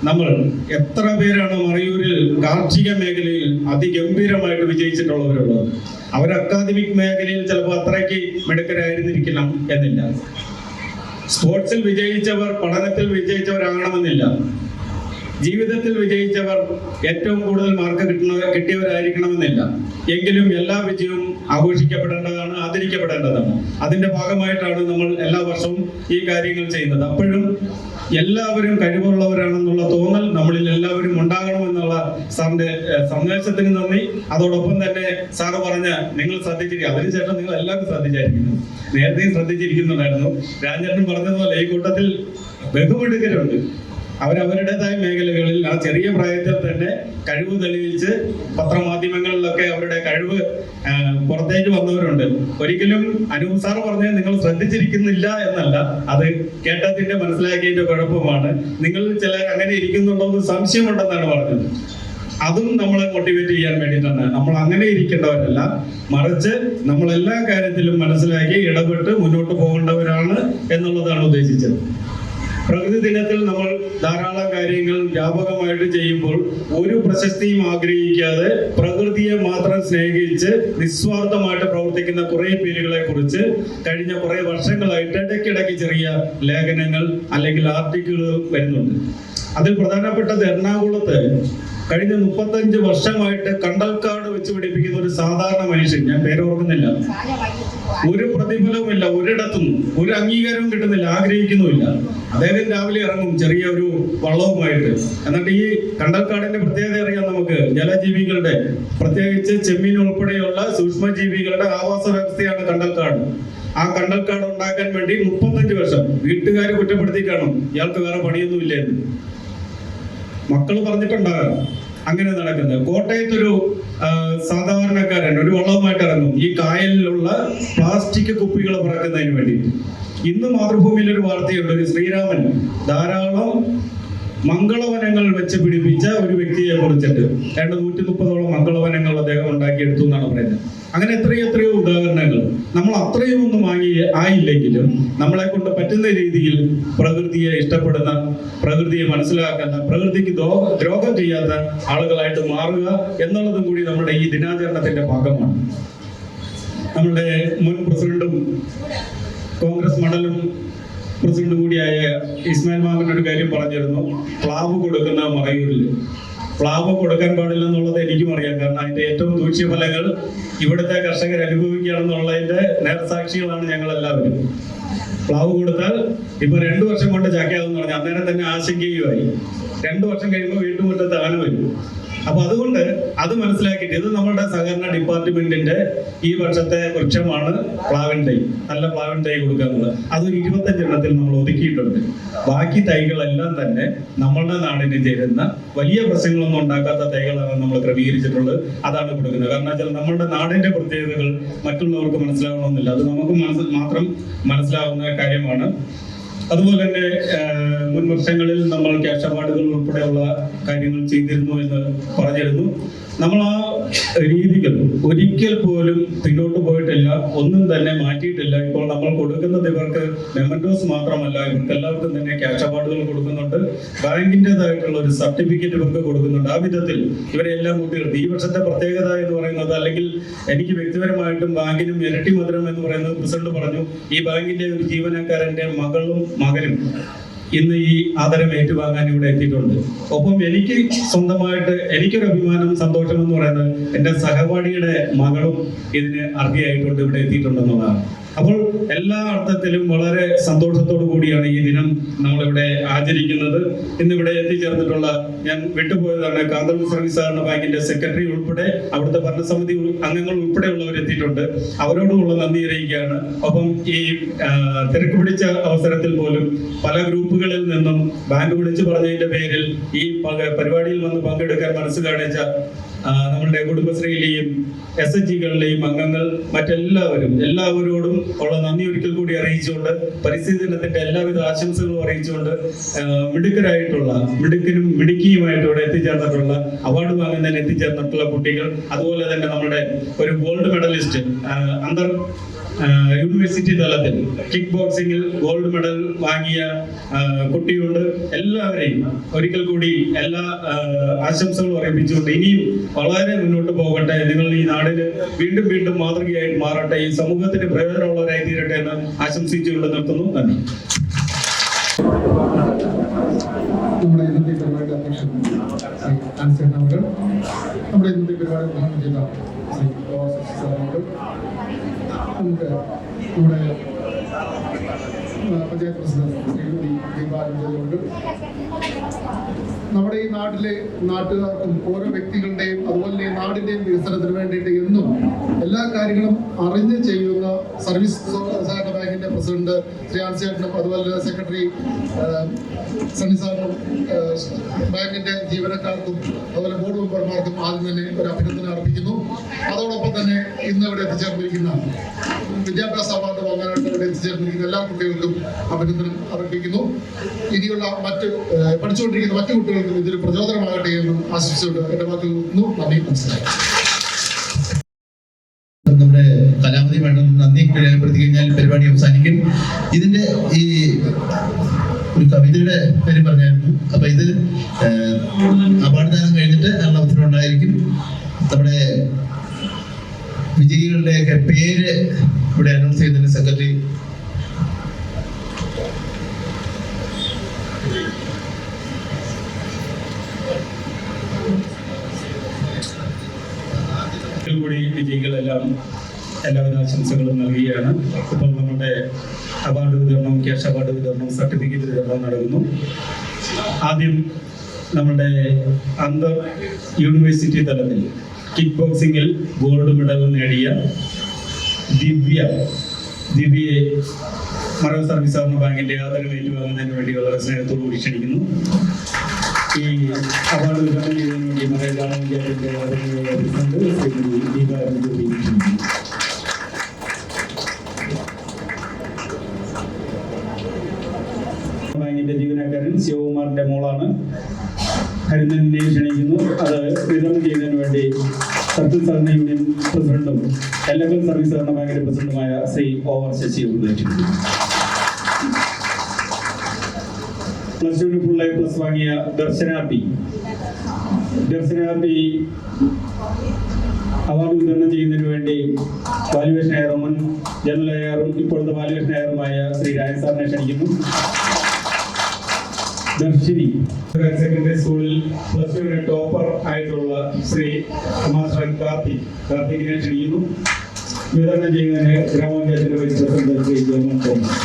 നമ്മൾ എത്ര പേരാണ് മറയൂരിൽ കാർഷിക മേഖലയിൽ അതിഗംഭീരമായിട്ട് വിജയിച്ചിട്ടുള്ളവരുള്ളത്. അവർ അക്കാദമിക് മേഖലയിൽ ചിലപ്പോൾ അത്രയ്ക്ക് മിടുക്കരായിരുന്നിരിക്കണം എന്നില്ല. സ്പോർട്സിൽ വിജയിച്ചവർ പഠനത്തിൽ വിജയിച്ചവരാകണമെന്നില്ല. ജീവിതത്തിൽ വിജയിച്ചവർ ഏറ്റവും കൂടുതൽ മാർക്ക് കിട്ടിയവരായിരിക്കണമെന്നില്ല. എങ്കിലും എല്ലാ വിജയവും ആഘോഷിക്കപ്പെടേണ്ടതാണ്, ആദരിക്കപ്പെടേണ്ടതാണ്. അതിന്റെ ഭാഗമായിട്ടാണ് നമ്മൾ എല്ലാ വർഷവും ഈ കാര്യങ്ങൾ ചെയ്യുന്നത്. അപ്പോഴും എല്ലാവരും കഴിവുള്ളവരാണെന്നുള്ള തോന്നൽ നമ്മളിൽ എല്ലാവരും ഉണ്ടാകണമെന്നുള്ള സാറിന്റെ സന്ദേശത്തിന് നന്ദി. അതോടൊപ്പം തന്നെ സാറ് പറഞ്ഞ നിങ്ങൾ ശ്രദ്ധിച്ചിരിക്കുക, അതിനുശേഷം നിങ്ങൾ എല്ലാവരും ശ്രദ്ധിച്ചായിരിക്കുന്നു, നേരത്തെയും ശ്രദ്ധിച്ചിരിക്കുന്നുണ്ടായിരുന്നു. രാജേട്ടൻ പറഞ്ഞതുപോലെ ഈ കൂട്ടത്തിൽ ബഹുമിടുക്കരുണ്ട്. അവരവരുടേതായ മേഖലകളിൽ ആ ചെറിയ പ്രായത്തിൽ തന്നെ കഴിവ് തെളിയിച്ച് പത്രമാധ്യമങ്ങളിലൊക്കെ അവരുടെ കഴിവ് പുറത്തേക്ക് വന്നവരുണ്ട്. ഒരിക്കലും അനൂപ് സാർ പറഞ്ഞ് നിങ്ങൾ ശ്രദ്ധിച്ചിരിക്കുന്നില്ല എന്നല്ല, അത് കേട്ടതിന്റെ മനസ്സിലാക്കിയതിന്റെ കുഴപ്പമാണ്. നിങ്ങൾ ചിലർ അങ്ങനെ ഇരിക്കുന്നുണ്ടോ എന്ന് സംശയമുണ്ടെന്നാണ് പറഞ്ഞത്. അതും നമ്മളെ മോട്ടിവേറ്റ് ചെയ്യാൻ വേണ്ടിയിട്ടാണ്. നമ്മൾ അങ്ങനെ ഇരിക്കേണ്ടവരല്ല, മറിച്ച് നമ്മൾ എല്ലാ കാര്യത്തിലും മനസ്സിലാക്കി ഇടപെട്ട് മുന്നോട്ട് പോകേണ്ടവരാണ് എന്നുള്ളതാണ് ഉദ്ദേശിച്ചത്. പ്രകൃതി ദിനത്തിൽ നമ്മൾ ധാരാളം കാര്യങ്ങൾ വ്യാപകമായിട്ട് ചെയ്യുമ്പോൾ ഒരു പ്രശസ്തിയും ആഗ്രഹിക്കാതെ പ്രകൃതിയെ മാത്രം സ്നേഹിച്ച് നിസ്വാർത്ഥമായിട്ട് പ്രവർത്തിക്കുന്ന കുറെ പേരുകളെ കുറിച്ച് കഴിഞ്ഞ കുറെ വർഷങ്ങളായിട്ട് ഇടയ്ക്കിടയ്ക്ക് ചെറിയ ലേഖനങ്ങൾ അല്ലെങ്കിൽ ആർട്ടിക്കിളുകൾ വരുന്നുണ്ട്. അതിൽ പ്രധാനപ്പെട്ടത് എറണാകുളത്ത് കഴിഞ്ഞ 35 വർഷമായിട്ട് കണ്ടൽക്കാട് വെച്ച് പിടിപ്പിക്കുന്ന ഒരു സാധാരണ മനുഷ്യൻ, ഞാൻ പേരോർക്കുന്നില്ല, ഒരു പ്രതിഫലവുമില്ല, ഒരിടത്തും ഒരു അംഗീകാരവും കിട്ടുന്നില്ല, ആഗ്രഹിക്കുന്നുമില്ല. അദ്ദേഹം രാവിലെ ഇറങ്ങും ചെറിയ ഒരു വള്ളവുമായിട്ട്. എന്നിട്ട് ഈ കണ്ടൽക്കാടിന്റെ പ്രത്യേകത അറിയാം നമുക്ക്. ജലജീവികളുടെ, പ്രത്യേകിച്ച് ചെമ്മീൻ ഉൾപ്പെടെയുള്ള സൂക്ഷ്മജീവികളുടെ ആവാസ വ്യവസ്ഥയാണ് കണ്ടൽക്കാട്. ആ കണ്ടൽക്കാട് ഉണ്ടാക്കാൻ വേണ്ടി 35 വർഷം വീട്ടുകാർ കുറ്റപ്പെടുത്തി കാണും, ഇയാൾക്ക് വേറെ പണിയൊന്നുമില്ല എന്ന്. മക്കൾ പറഞ്ഞിട്ടുണ്ടാകാം അങ്ങനെ നടക്കുന്നത്. കോട്ടയത്തൊരു സാധാരണക്കാരൻ ഒരു വള്ളവുമായിട്ട് ഇറങ്ങും ഈ കായലിലുള്ള പ്ലാസ്റ്റിക് കുപ്പികൾ പറക്കുന്നതിന് വേണ്ടി. ഇന്ന് മാതൃഭൂമിയിൽ ഒരു വാർത്തയുണ്ട്, ഒരു ശ്രീരാമൻ ധാരാളം മംഗളവനങ്ങൾ വെച്ച് പിടിപ്പിച്ച ഒരു വ്യക്തിയെ കുറിച്ചിട്ട്. 130ഓളം മംഗളവനങ്ങൾ അദ്ദേഹം ഉണ്ടാക്കിയെടുത്തു എന്നാണ് പറയുന്നത്. അങ്ങനെ എത്രയോ ഉദാഹരണങ്ങൾ. നമ്മൾ അത്രയും ഒന്നും ആയില്ലെങ്കിലും നമ്മളെ കൊണ്ട് പറ്റുന്ന രീതിയിൽ പ്രകൃതിയെ ഇഷ്ടപ്പെടുന്ന, പ്രകൃതിയെ മനസ്സിലാക്കുന്ന, പ്രകൃതിക്ക് ദ്രോഹം ചെയ്യാത്ത ആളുകളായിട്ട് മാറുക എന്നുള്ളതും കൂടി നമ്മുടെ ഈ ദിനാചരണത്തിന്റെ ഭാഗമാണ്. നമ്മുടെ മുൻ പ്രസിഡന്റും കോൺഗ്രസ് മണ്ഡലം പ്രസിഡന്റ് കൂടിയായ ഇസ്മായിൽ മാമൻ ഒരു കാര്യം പറഞ്ഞിരുന്നു, പ്ലാവ് കൊടുക്കുന്ന മറയൂരിൽ. പ്ലാവ് കൊടുക്കാൻ പാടില്ലെന്നുള്ളത് എനിക്കും അറിയാം. കാരണം അതിന്റെ ഏറ്റവും ദൂഷ്യഫലങ്ങൾ ഇവിടുത്തെ കർഷകർ അനുഭവിക്കുകയാണെന്നുള്ളതിന്റെ നേർസാക്ഷികളാണ് ഞങ്ങളെല്ലാവരും. പ്ലാവ് കൊടുത്താൽ ഇപ്പൊ 2 വർഷം കൊണ്ട് ചാക്കയാകുമെന്ന് പറഞ്ഞാൽ അന്നേരം തന്നെ ആശങ്കയുമായി. 2 വർഷം കഴിയുമ്പോൾ വീട്ടുമുറ്റത്ത് ആന വരും. അപ്പൊ അതുകൊണ്ട് അത് മനസ്സിലാക്കിയിട്ട് ഇത് നമ്മുടെ സഹകരണ ഡിപ്പാർട്ട്മെന്റിന്റെ ഈ വർഷത്തെ വൃക്ഷമാണ് പ്ലാവിൻ തൈ. നല്ല പ്ലാവിൻ തൈ കൊടുക്കുന്നത് അതൊരു 25 എണ്ണത്തിൽ നമ്മൾ ഒതുക്കിയിട്ടുണ്ട്. ബാക്കി തൈകളെല്ലാം തന്നെ നമ്മളുടെ നാടിന് ചേരുന്ന വലിയ പ്രശ്നങ്ങളൊന്നും ഉണ്ടാക്കാത്ത തൈകളാണ് നമ്മൾ ക്രമീകരിച്ചിട്ടുള്ളത്. അതാണ് കൊടുക്കുന്നത്. കാരണം വെച്ചാൽ നമ്മുടെ നാടിന്റെ പ്രത്യേകതകൾ മറ്റുള്ളവർക്ക് മനസ്സിലാവണമെന്നില്ല, അത് നമുക്ക് മാത്രം മനസ്സിലാവുന്ന കാര്യമാണ്. അതുപോലെ തന്നെ മുൻ വർഷങ്ങളിൽ നമ്മൾ ക്യാഷ് അവാർഡുകൾ ഉൾപ്പെടെയുള്ള കാര്യങ്ങൾ ചെയ്തിരുന്നു എന്ന് പറഞ്ഞിരുന്നു. നമ്മൾ ആ രീതികൾ ഒരിക്കൽ പോലും പിന്നോട്ട് പോയിട്ടില്ല, ഒന്നും തന്നെ മാറ്റിയിട്ടില്ല. ഇപ്പോൾ നമ്മൾ കൊടുക്കുന്നത് ഇവർക്ക് മെമന്റോസ് മാത്രമല്ല, ഇവർക്ക് എല്ലാവർക്കും തന്നെ ക്യാഷ് അവാർഡുകൾ കൊടുക്കുന്നുണ്ട്. ബാങ്കിൻ്റെതായിട്ടുള്ള ഒരു സർട്ടിഫിക്കറ്റ് ഇവർക്ക് കൊടുക്കുന്നുണ്ട്. ആ വിധത്തിൽ ഇവരെല്ലാം കുട്ടികൾക്ക് ഈ വർഷത്തെ പ്രത്യേകത എന്ന് പറയുന്നത്, അല്ലെങ്കിൽ എനിക്ക് വ്യക്തിപരമായിട്ടും ബാങ്കിനും ഇരട്ടി മധുരം എന്ന് പറയുന്നത് പ്രസിഡന്റ് പറഞ്ഞു, ഈ ബാങ്കിന്റെ ഒരു ജീവനക്കാരന്റെ മകളും മകനും ഇന്ന് ഈ ആദരം ഏറ്റുവാങ്ങാൻ ഇവിടെ എത്തിയിട്ടുണ്ട്. ഒപ്പം എനിക്ക് സ്വന്തമായിട്ട് എനിക്കൊരു അഭിമാനം, സന്തോഷം എന്ന് പറയുന്നത് എൻ്റെ സഹപാഠിയുടെ മകളും ഇതിന് അർഹയായിട്ടുണ്ട്, ഇവിടെ എത്തിയിട്ടുണ്ടെന്നുള്ളതാണ്. അപ്പോൾ എല്ലാ അർത്ഥത്തിലും വളരെ സന്തോഷത്തോടു കൂടിയാണ് ഈ ദിനം നമ്മളിവിടെ ആചരിക്കുന്നത്. ഇന്നിവിടെ എത്തിച്ചേർന്നിട്ടുള്ള, ഞാൻ വിട്ടുപോയതാണ്, കാന്തല്ലൂർ സർവീസ് സഹകരണ ബാങ്കിന്റെ സെക്രട്ടറി ഉൾപ്പെടെ അവിടുത്തെ ഭരണസമിതി അംഗങ്ങൾ ഉൾപ്പെടെയുള്ളവർ എത്തിയിട്ടുണ്ട്. അവരോടുമുള്ള നന്ദി അറിയിക്കുകയാണ്. ഒപ്പം ഈ തിരക്ക് പിടിച്ച അവസരത്തിൽ പോലും പല ഗ്രൂപ്പുകളിൽ നിന്നും ബാങ്ക് വിളിച്ചു പറഞ്ഞതിന്റെ പേരിൽ ഈ പരിപാടിയിൽ വന്ന് പങ്കെടുക്കാൻ മനസ്സ് കാണിച്ച നമ്മളുടെ കുടുംബശ്രീയിലെയും SHGകളിലെയും അംഗങ്ങൾ, എല്ലാവരോടും ഉള്ള നന്ദി ഒരിക്കൽ കൂടി അറിയിച്ചുകൊണ്ട്, പരിസ്ഥിതി ദിനത്തിന്റെ എല്ലാവിധ ആശംസകളും അറിയിച്ചുകൊണ്ട്, മിടുക്കനും മിടുക്കിയുമായിട്ട് ഇവിടെ എത്തിച്ചേർന്നിട്ടുള്ള, അവാർഡ് വാങ്ങുന്നതിന് എത്തിച്ചേർന്നിട്ടുള്ള കുട്ടികൾ, അതുപോലെ തന്നെ നമ്മുടെ ഒരു ഗോൾഡ് മെഡലിസ്റ്റ് അന്തർ യൂണിവേഴ്സിറ്റി തലത്തിൽ കിക്ക് ബോക്സിംഗിൽ ഗോൾഡ് മെഡൽ വാങ്ങിയ കുട്ടിയുണ്ട്. എല്ലാവരെയും ഒരിക്കൽ കൂടി എല്ലാ ആശംസകളും അറിയിച്ചുകൊണ്ട് ഇനിയും വളരെ മുന്നോട്ട് പോകട്ടെ, നിങ്ങൾ ഈ നാടിന് വീണ്ടും വീണ്ടും മാതൃകയായിട്ട് മാറട്ടെ, ഈ സമൂഹത്തിന് പ്രയോജനമുള്ളവരായി തീരട്ടെ എന്ന് ആശംസിച്ചുകൊണ്ട് നിർത്തുന്നു. നന്ദി. നമ്മുടെ ഇന്നത്തെ പരിപാടി അധ്യക്ഷൻ ആൻസേട്ടൻ അവർ, നമ്മുടെ ഇന്നത്തെ പരിപാടി ഉദ്ഘാടനം ചെയ്ത ശ്രീ അവർ, നമുക്ക് നമ്മുടെ പഞ്ചായത്ത് പ്രസിഡന്റ് ശ്രീ ദീപാനുണ്ട്. നമ്മുടെ ഈ നാട്ടിലെ നാട്ടുകാർക്കും ഓരോ വ്യക്തികളുടെയും അതുപോലെ നാടിന്റെയും വികസനത്തിന് വേണ്ടിയിട്ട് എന്നും എല്ലാ കാര്യങ്ങളും അറിഞ്ഞ് ചെയ്യുന്ന സർവീസ് സഹകരണ ബാങ്കിന്റെ പ്രസിഡന്റ് ശ്രീ ആൻസേട്ടനും അതുപോലെ സെക്രട്ടറി സണ്ണി സാറിനും ബാങ്കിന്റെ ജീവനക്കാർക്കും അതുപോലെ ബോർഡ് മെമ്പർമാർക്കും ആദ്യം തന്നെ ഒരു അഭിനന്ദനം അർപ്പിക്കുന്നു. അതോടൊപ്പം തന്നെ ഇന്ന് ഇവിടെ എത്തിച്ചേർന്നിരിക്കുന്ന വിദ്യാഭ്യാസ അവാർഡ് വാങ്ങാനായിട്ട് ഇവിടെ എത്തിച്ചേർന്നിരിക്കുന്ന എല്ലാ കുട്ടികൾക്കും അഭിനന്ദനം അർപ്പിക്കുന്നു. ഇനിയുള്ള പഠിച്ചുകൊണ്ടിരിക്കുന്ന മറ്റു കുട്ടികൾക്കും ഇതൊരു പ്രചോദനമാകട്ടെ എന്നും ആശംസിച്ചുകൊണ്ട് എന്റെ വാക്കുകൾ നിർത്തുന്നു. നന്ദി, മനസ്സിലായി. നമ്മുടെ കലാമതി മേഡം നന്ദി രേഖപ്പെടുത്തി കഴിഞ്ഞാൽ പരിപാടി അവസാനിക്കും. ഇതിന്റെ ഈ ഒരു കവിതയുടെ കാര്യം പറഞ്ഞായിരുന്നു. അപ്പൊ ഇത് അവാർഡ് ദാനം കഴിഞ്ഞിട്ട് ഉള്ള അവസരം ഉണ്ടായിരിക്കും. നമ്മുടെ വിജയികളുടെയൊക്കെ പേര് ഇവിടെ അനൗൺസ് ചെയ്യുന്നതിന് സെക്രട്ടറി കൂടി വിജയികളെല്ലാം എല്ലാവിധ ആശംസകളും നൽകുകയാണ്. ഇപ്പോൾ നമ്മുടെ അവാർഡ് വിതരണം, ക്യാഷ് അവാർഡ് വിതരണം, സർട്ടിഫിക്കറ്റ് വിതരണം നടക്കുന്നു. ആദ്യം നമ്മുടെ അന്തർ യൂണിവേഴ്സിറ്റി തലത്തിൽ കിക്ക് ബോക്സിംഗിൽ ഗോൾഡ് മെഡൽ നേടിയ ദിവ്യയെ മറവ് സർവീസ് സഹകരണ ബാങ്കിന്റെ ആദരം ഏറ്റുവാങ്ങുന്നതിന് വേണ്ടി വളരെ സ്നേഹത്തോടു കൂടി ക്ഷണിക്കുന്നു. ഈ അവാർഡ് വിതരണം ചെയ്യുന്നതിന് വേണ്ടി മറവ് ഗ്രാമപഞ്ചായത്തിന്റെ പ്രസിഡന്റ് ശ്രീമതി ദീപാനുജി ബാങ്കിന്റെ ജീവനക്കാരൻ ശിവകുമാറിന്റെ മോളാണ്. ഹരിതനെ ക്ഷണിക്കുന്നു. അത് വിതരണം ചെയ്യുന്നതിന് വേണ്ടി സർക്കിൾ സഹകരണ യൂണിയൻ പ്രസിഡന്റും എല്ലക്കൽ സർവീസ് സഹകരണ ബാങ്കിന്റെ പ്രസിഡന്റുമായ ശ്രീ OR ശശി ഉപദേശിക്കുന്നു. +2 ഫുൾ A+ വാങ്ങിയ ദർശന പി അവാർഡ് വിതരണം ചെയ്യുന്നതിന് വേണ്ടി വാല്യുവേഷൻ എയറും മുൻ ജനറൽ എയറും ഇപ്പോഴത്തെ വാല്യുവേഷൻ എയറുമായ ശ്രീ രാജൻ സാറിനെ ക്ഷണിക്കുന്നു. ദർശിനി സെക്കൻഡറി സ്കൂളിൽ +2 ടോപ്പർ ആയിട്ടുള്ള ശ്രീ മാസ്റ്റർ കാർത്തികിനെ ക്ഷണിക്കുന്നു. വിതരണം ചെയ്യുന്നതിന് ഗ്രാമപഞ്ചായത്തിന്റെ vice president Shri Joman Thomas.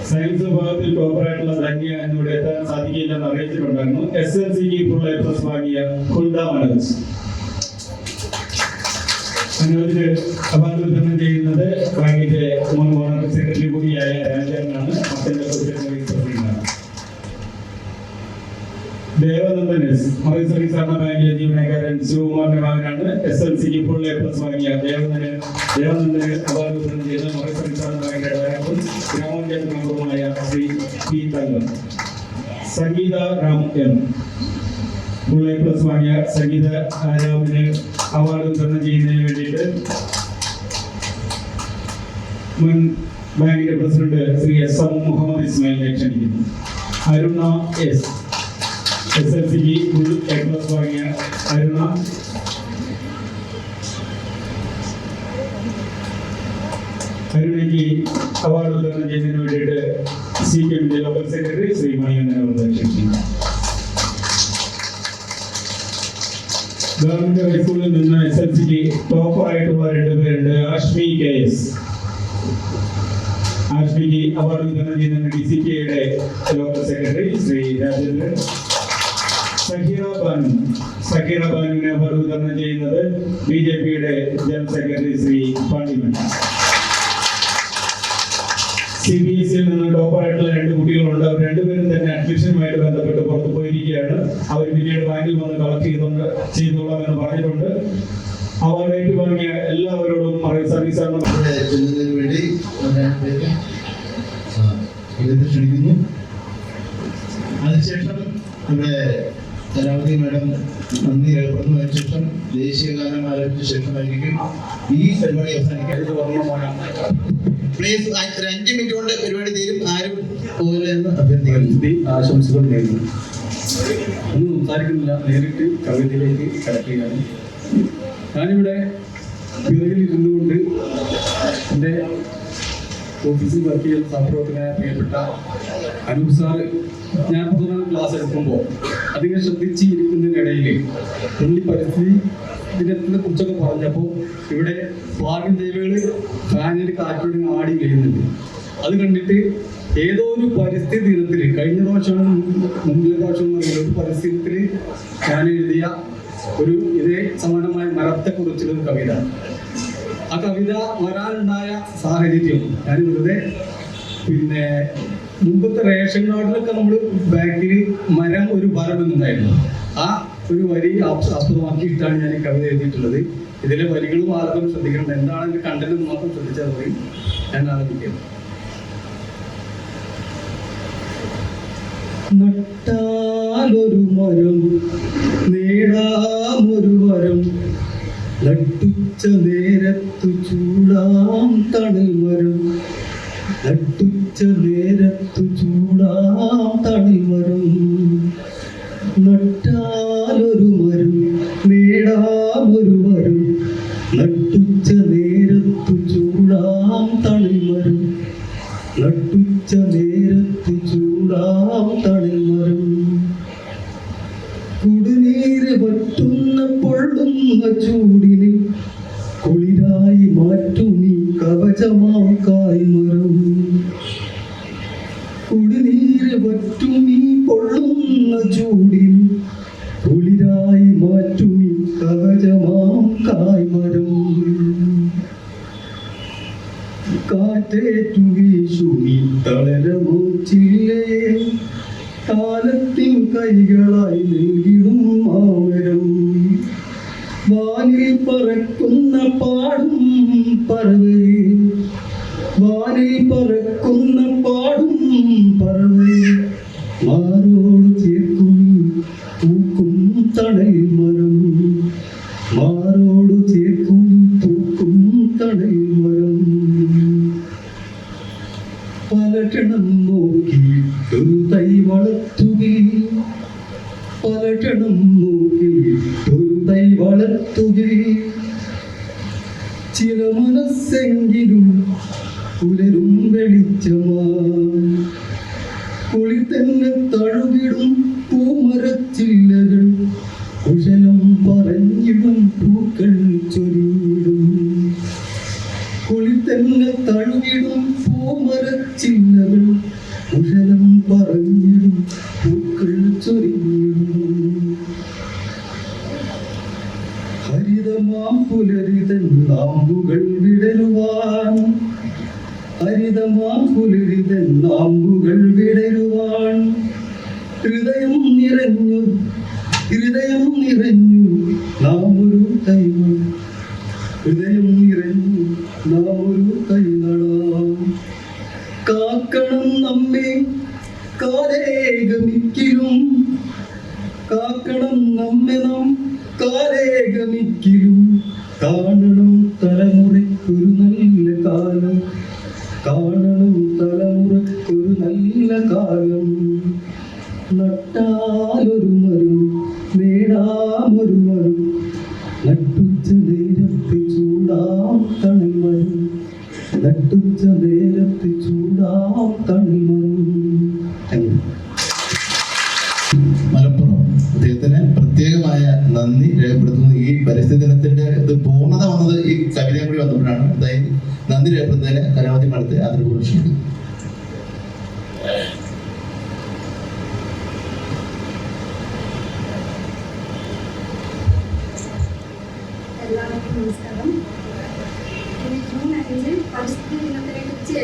Science വിഭാഗത്തിൽ ടോപ്പറായിട്ടുള്ള ധന്യ എന്നിവിടെ എത്താൻ സാധിക്കില്ലെന്ന് അറിയിച്ചിട്ടുണ്ടായിരുന്നു. SLCക്ക് ഫുൾ A+ വാങ്ങിയ ഹുൽദ മനോജ്. മനോജിന് അവാർഡ് വിതരണം ചെയ്യുന്നത് ബാങ്കിന്റെ മുൻ ഓണററി സെക്രട്ടറി കൂടിയായ രാജേന്ദ്രനാണ്. മറ്റൊരു പ്രസിഡന്റാണ്. ദേവനന്ദൻ എസ്, മറൈൻ സർവീസ് സഹകരണ ബാങ്കിലെ ജീവനക്കാരൻ ശിവകുമാറിന്റെ മകനാണ്. SLCക്ക് ഫുൾ A+ വാങ്ങിയ ദേവനന്ദന് അവാർഡ് വിതരണം ചെയ്ത മറൈൻ സർവീസ് സഹകരണ ബാങ്കിന്റെ ഡയറക്ടറും ഗ്രാമപഞ്ചായത്ത് മെമ്പറുമായ Shri P Thankam. Sangeetha Ram M, full A+ വാങ്ങിയ സംഗീത രാമിന് അവാർഡ് വിതരണം ചെയ്യുന്നതിന് വേണ്ടിയിട്ട് മുൻ ബാങ്കിന്റെ പ്രസിഡന്റ് ശ്രീ SM മുഹമ്മദ് ഇസ്മായിലിനെ ക്ഷണിക്കുന്നു. അരുണ എസ്, SLCക്ക് ഫുൾ A+ വാങ്ങിയ അരുണയ്ക്ക് അവാർഡ് വിതരണം ചെയ്യുന്നതിന് വേണ്ടിയിട്ട് CPMന്റെ ലോക്കൽ സെക്രട്ടറി ശ്രീ മണികണ്ഠൻ അവർ ക്ഷണിക്കുന്നു. ഗവൺമെന്റ് ഹൈസ്കൂളിൽ നിന്ന് SLCക്ക് ടോപ്പറായിട്ടുള്ള 2 പേരുണ്ട്. ആഷ്മി KS, ആഷ്മിക്ക് അവാർഡ് വിതരണം ചെയ്യുന്ന DCPയുടെ ലോക്കൽ സെക്രട്ടറി ശ്രീ രാജേന്ദ്രൻ. സഹീറ ബാനുവിനെ അവാർഡ് വിതരണം ചെയ്യുന്നത് BJPയുടെ general secretary Shri Pandiman. CBSE നിന്ന് ടോപ്പറായിട്ടുള്ള 2 കുട്ടികളുണ്ട്. അവർ 2 പേരും തന്നെ അഡ്മിഷനുമായിട്ട് ബന്ധപ്പെട്ട് പുറത്തു പോയിരിക്കുകയാണ്. അവർ പിന്നീട് ബാങ്കിൽ വന്ന് കളക്ട് ചെയ്തോളാം എന്ന് പറഞ്ഞിട്ടുണ്ട്. അവാർഡ് ഏറ്റുവാങ്ങിയ എല്ലാവരോടും മറൈൻ സർവീസ് വേണ്ടി ക്ഷണിക്കുന്നു. അതിനുശേഷം നമ്മുടെ കലാവതി മാഡം നന്ദി രേഖപ്പെടുത്തുന്നതിന് ശേഷം ദേശീയ ഗാനം ആരംഭിച്ച ശേഷമായിരിക്കും ഈ പരിപാടി അവസാനിക്കുന്നത്. പ്ലീസ് 5 മിനിറ്റ് കൊണ്ട് പരിപാടി തീരും. ആരും പോലെ എന്ന് അഭ്യർത്ഥിക്കുന്നു. ആശംസകൾ നേരുന്നു. ഒന്നും സംസാരിക്കുന്നില്ല, നേരിട്ട് കവിതയിലേക്ക് കടക്കുകയാണ്. ഞാനിവിടെ പിറകിൽ ഇരുന്നു കൊണ്ട് എൻ്റെ ഓഫീസിൽ വർക്ക് ചെയ്യുന്ന സഹപ്രവർത്തകനായ പ്രിയപ്പെട്ട അനൂപ് സാറ് ഞാൻ പൊതുവാൻ ക്ലാസ് എടുക്കുമ്പോൾ അധികം ശ്രദ്ധിച്ചിരിക്കുന്നതിനിടയിൽ പുള്ളി പരിസ്ഥിതി ദിനത്തിനെ കുറിച്ചൊക്കെ പറഞ്ഞപ്പോൾ ഇവിടെ ഭാഗ്യം ദേവികൾ ഫാനിൽ കാറ്റോടെ ആടി വീഴുന്നുണ്ട്. അത് കണ്ടിട്ട് ഏതോ ഒരു പരിസ്ഥിതി ദിനത്തിൽ കഴിഞ്ഞ പ്രാവശ്യം മുമ്പിലെ പ്രാവശ്യം ഒരു പരിസ്ഥിതി ദിനത്തിൽ ഞാൻ എഴുതിയ ഒരു ഇതേ സമാനമായ മരത്തെക്കുറിച്ചുള്ള കവിത. ആ കവിത വരാനുണ്ടായ സാഹചര്യം ഞാൻ വെറുതെ മുമ്പത്തെ റേഷൻ കാർഡിലൊക്കെ നമ്മൾ ബാക്കിൽ മരം ഒരു മരം എന്നുണ്ടായിരുന്നു. ആ ഒരു വരി ആസ്പദമാക്കിയിട്ടാണ് ഞാൻ ഈ കവിത എഴുതിയിട്ടുള്ളത്. ഇതിലെ വരികളും ആർക്കും ശ്രദ്ധിക്കണം. എന്താണ് എൻ്റെ കണ്ടന്റ് മാത്രം ശ്രദ്ധിച്ചാൽ മതി. ഞാൻ ആരംഭിക്കുന്നു. നട്ടാലൊരു മരം നേടാമൊരു വരം, നട്ടുച്ച നേരത്തു ചൂടാം തണൽ മരം, നട്ടുച്ച നേരത്തു ചൂടാം തണൽ മരം. നട്ടാലൊരു മരം നേടാമൊരു വരം, നട്ടുച്ച നേരത്തു ചൂടാം തണൽ മരം, നട്ടുച്ച നേരത്തു ചൂടാം തണൽ മരം. കുടിനീര് പറ്റുന്ന പൊള്ളുന്ന ചൂടിന് കുളിരായി മാറ്റും നീ കവചമാം കായ്മരം. കുടിനീര് പറ്റും നീ പൊള്ളുന്ന ചൂടിന് കുളിരായി മാറ്റും നീ കവചമാം കായ്മരം. കാറ്റേറ്റു വീശുമീ തളരമോ ചില്ലയെ, കാലത്തിൻ കൈകളായി നൽകിടും മാമരം. വാനിൽ പറക്കുന്ന പാടും പറവയെ, വാനിൽ പറക്കുന്ന പാടും പറവയെ, മാറോട് ചേർക്കും പൂക്കും തണൽ മരം, മാറോട് ചേർക്കും പൂക്കും തണൽ മരം. പലക്ഷണം നോക്കിയിട്ടൊരു തൈ വളർത്തുകയും, പലക്ഷണം നോക്കിയിട്ടൊരു തൈ വളർത്തുകയും, ചില മനസ്സെങ്കിലും പുലരും വെളിച്ചമാ, കുളി തന്നെ തഴുകിടും പൂമരച്ചില്ലകൾ, കുശലം പറഞ്ഞിടും പൂക്കൾ ചൊരിയിടും. കുളി തന്നെ തഴുകിടും പൂമരച്ചില്ലകൾ, പൂക്കൾ ചൊരിഞ്ഞു. ഹരിതമാം പുലരിതൻ നാമ്പുകൾ വിടരുവാൻ, ഹരിതമാം പുലരിതൻ നാമ്പുകൾ വിടരുവാൻ, ഹൃദയം നിറഞ്ഞു നാം ഒരു തൈകൾ, ഹൃദയം നിറഞ്ഞു നാം ഒരു തൈ നടാം. കാക്കണം നമ്മെ കാലേകമിക്കിലും, കാക്കണം നമ്മെ നാം കാലേകമിക്കിലും. കാണണം തലമുറയ്ക്കൊരു നല്ല കാലം, കാണണം തലമുറയ്ക്കൊരു നല്ല കാലം. നട്ടാലൊരു മരം നേടാമൊരു മരം, നട്ടുച്ച നേരത്തെ ചൂടാം തണൽ മരം, നട്ടുച്ച നേരത്തെ ചൂടാം തണൽ മരം. മലപ്പുറം അദ്ദേഹത്തിന് പ്രത്യേകമായ നന്ദി രേഖപ്പെടുത്തുന്നു. ഈ പരിസ്ഥിതി ദിനത്തിന്റെ ഇത് പൂർണ്ണത വന്നത് ഈ കവിതയും കൂടി വന്നപ്പോഴാണ്. അതായത് നന്ദി രേഖപ്പെടുത്തുന്നതിന് കലാവധി മഠത്തെ അതിർക്കുറിച്ചുണ്ട്. എല്ലാവർക്കും നമസ്കാരം. ജൂൺ 5 പരിസ്ഥിതി ദിനത്തിനെ കുറിച്ച്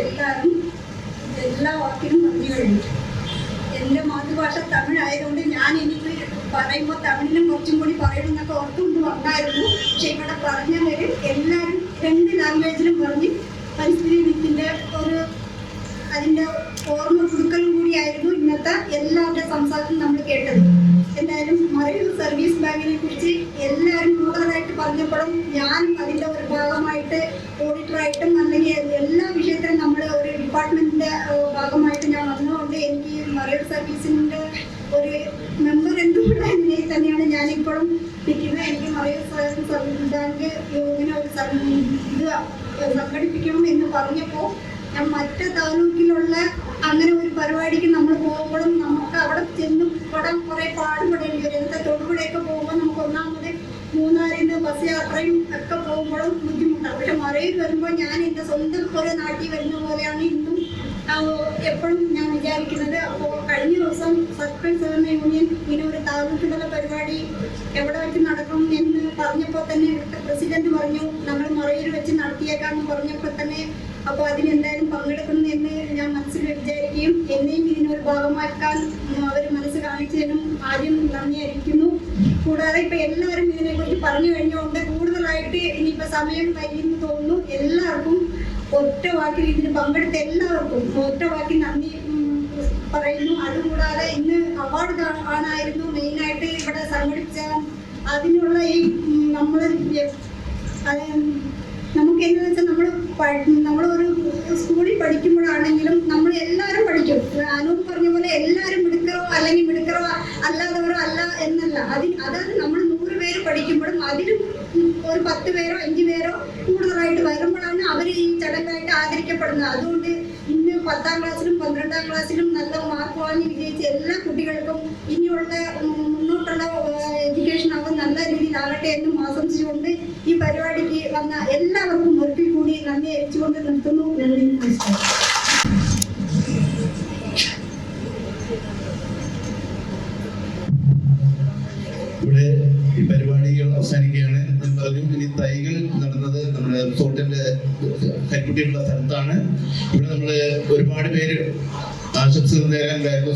എല്ലാ വാക്കിനും പറഞ്ഞു കഴിഞ്ഞു. എൻ്റെ മാതൃഭാഷ തമിഴായതുകൊണ്ട് ഞാൻ എനിക്ക് പറയുമ്പോൾ തമിഴിലും കുറച്ചും കൂടി പറയണമെന്നൊക്കെ ഓർത്തുകൊണ്ട് വന്നായിരുന്നു. പക്ഷെ ഇവിടെ പറഞ്ഞവര് എല്ലാവരും 2 ലാംഗ്വേജിലും പറഞ്ഞ് പരിസ്ഥിതി ദിനത്തിൻ്റെ അതിൻ്റെ ഓർമ്മ പുതുക്കലും കൂടിയായിരുന്നു ഇന്നത്തെ എല്ലാവരുടെ സംസാരത്തിൽ നമ്മൾ കേട്ടത്. എന്തായാലും മറയൂർ സർവീസ് ബാങ്കിനെ കുറിച്ച് എല്ലാവരും കൂടുതലായിട്ട് പറഞ്ഞപ്പോഴും ഞാനും അതിൻ്റെ ഒരു ഭാഗമായിട്ട് ഓഡിറ്ററായിട്ടും അല്ലെങ്കിൽ എല്ലാ വിഷയത്തിലും നമ്മൾ ഒരു ഡിപ്പാർട്ട്മെൻറ്റിൻ്റെ ഭാഗമായിട്ട് ഞാൻ വന്നതുകൊണ്ട് എനിക്ക് മറയൂർ സർവീസിൻ്റെ ഒരു മെമ്പർ എന്നുള്ള നിലയിൽ തന്നെയാണ് ഞാനിപ്പോഴും നിൽക്കുന്നത്. എനിക്ക് മറയൂർ സർവീസ് ബാങ്ക് ഇങ്ങനെ ഒരു ഇത് സംഘടിപ്പിക്കണം എന്ന് പറഞ്ഞപ്പോൾ ഞാൻ മറ്റ് താലൂക്കിലുള്ള അങ്ങനെ ഒരു പരിപാടിക്ക് നമ്മൾ പോകുമ്പോഴും നമുക്ക് അവിടെ ചെന്ന് കുറേ പാടുപെടേണ്ടി വരും. എന്താ തൊടുപുഴയൊക്കെ പോകുമ്പോൾ നമുക്ക് ഒന്നാമത് മൂന്നാറിൽ നിന്ന് ബസ് യാത്രയും ഒക്കെ പോകുമ്പോഴും ബുദ്ധിമുട്ടാണ്. പക്ഷെ മറയിൽ വരുമ്പോൾ ഞാൻ എൻ്റെ സ്വന്തം ഒരു നാട്ടിൽ വരുന്ന പോലെയാണ് ഇന്നും എപ്പോഴും ഞാൻ വിചാരിക്കുന്നത്. അപ്പോൾ കഴിഞ്ഞ ദിവസം സർക്കിൾ സഹകരണ യൂണിയൻ ഇങ്ങനെ ഒരു താലൂക്ക് തല പരിപാടി എവിടെ വെച്ച് നടക്കും എന്ന് പറഞ്ഞപ്പോൾ തന്നെ ഇവിടുത്തെ പ്രസിഡന്റ് പറഞ്ഞു നമ്മൾ മറയിൽ വെച്ച് നടത്തിയേക്കാമെന്ന് പറഞ്ഞപ്പോൾ തന്നെ അപ്പോൾ അതിനെന്തായാലും പങ്കെടുക്കുന്നു എന്ന് ഞാൻ മനസ്സിൽ വിചാരിക്കുകയും എന്നെയും ഇതിനൊരു ഭാഗമാക്കാൻ അവർ മനസ്സ് കാണിച്ചതിനും ആദ്യം നന്ദി അറിയിക്കുന്നു. കൂടാതെ ഇപ്പം എല്ലാവരും ഇതിനെക്കുറിച്ച് പറഞ്ഞു കഴിഞ്ഞുകൊണ്ട് കൂടുതലായിട്ട് ഇനിയിപ്പോൾ സമയം കഴിയുമെന്ന് തോന്നുന്നു. എല്ലാവർക്കും ഒറ്റ വാക്കിൽ ഇതിന് പങ്കെടുത്ത എല്ലാവർക്കും ഒറ്റ വാക്കിൽ നന്ദി പറയുന്നു. അതുകൂടാതെ ഇന്ന് അവാർഡ് ആണായിരുന്നു മെയിനായിട്ട് ഇവിടെ സംഘടിപ്പിച്ച. അതിനുള്ള ഈ നമ്മൾ നമുക്ക് എന്താണെന്ന് വെച്ചാൽ നമ്മളൊരു സ്കൂളിൽ പഠിക്കുമ്പോഴാണെങ്കിലും നമ്മൾ എല്ലാവരും പഠിക്കും. അനൂപ് പറഞ്ഞ പോലെ എല്ലാവരും മിടുക്കറോ അല്ലെങ്കിൽ മിടുക്കറോ അല്ലാത്തവരോ അല്ല എന്നല്ല. അതായത് നമ്മൾ 100 പേര് പഠിക്കുമ്പോഴും അതിലും ഒരു 10 പേരോ 5 പേരോ കൂടുതലായിട്ട് വരുമ്പോഴാണ് അവർ ഈ ചടങ്ങായിട്ട് ആദരിക്കപ്പെടുന്നത്. അതുകൊണ്ട് ഇന്ന് 10ാം ക്ലാസ്സിലും 12ാം ക്ലാസ്സിലും നല്ല മാർക്ക് വാങ്ങി വിജയിച്ച എല്ലാ കുട്ടികൾക്കും ഇനിയുള്ള മുന്നോട്ടുള്ള എഡ്യൂക്കേഷൻ അവർ നല്ല രീതിയിലാകട്ടെ എന്നും ആശംസിച്ചുകൊണ്ട് ഈ പരിപാടിക്ക് വന്ന എല്ലാവർക്കും ഒരിക്കൽ കൂടി നന്ദി അറിയിച്ചുകൊണ്ട് നിർത്തുന്നു. നന്ദി, നമസ്കാരം. ഇവിടെ ഈ പരിപാടികൾ അവസാനിക്കുകയാണ്. ഇനി തൈകൾ നടന്നത് നമ്മുടെ റിസോർട്ടിന്റെ കരിക്കുട്ടിയുള്ള സ്ഥലത്താണ്. ഇവിടെ നമ്മൾ ഒരുപാട് പേര് ആശംസകൾ നേരാനുണ്ടായിരുന്നു.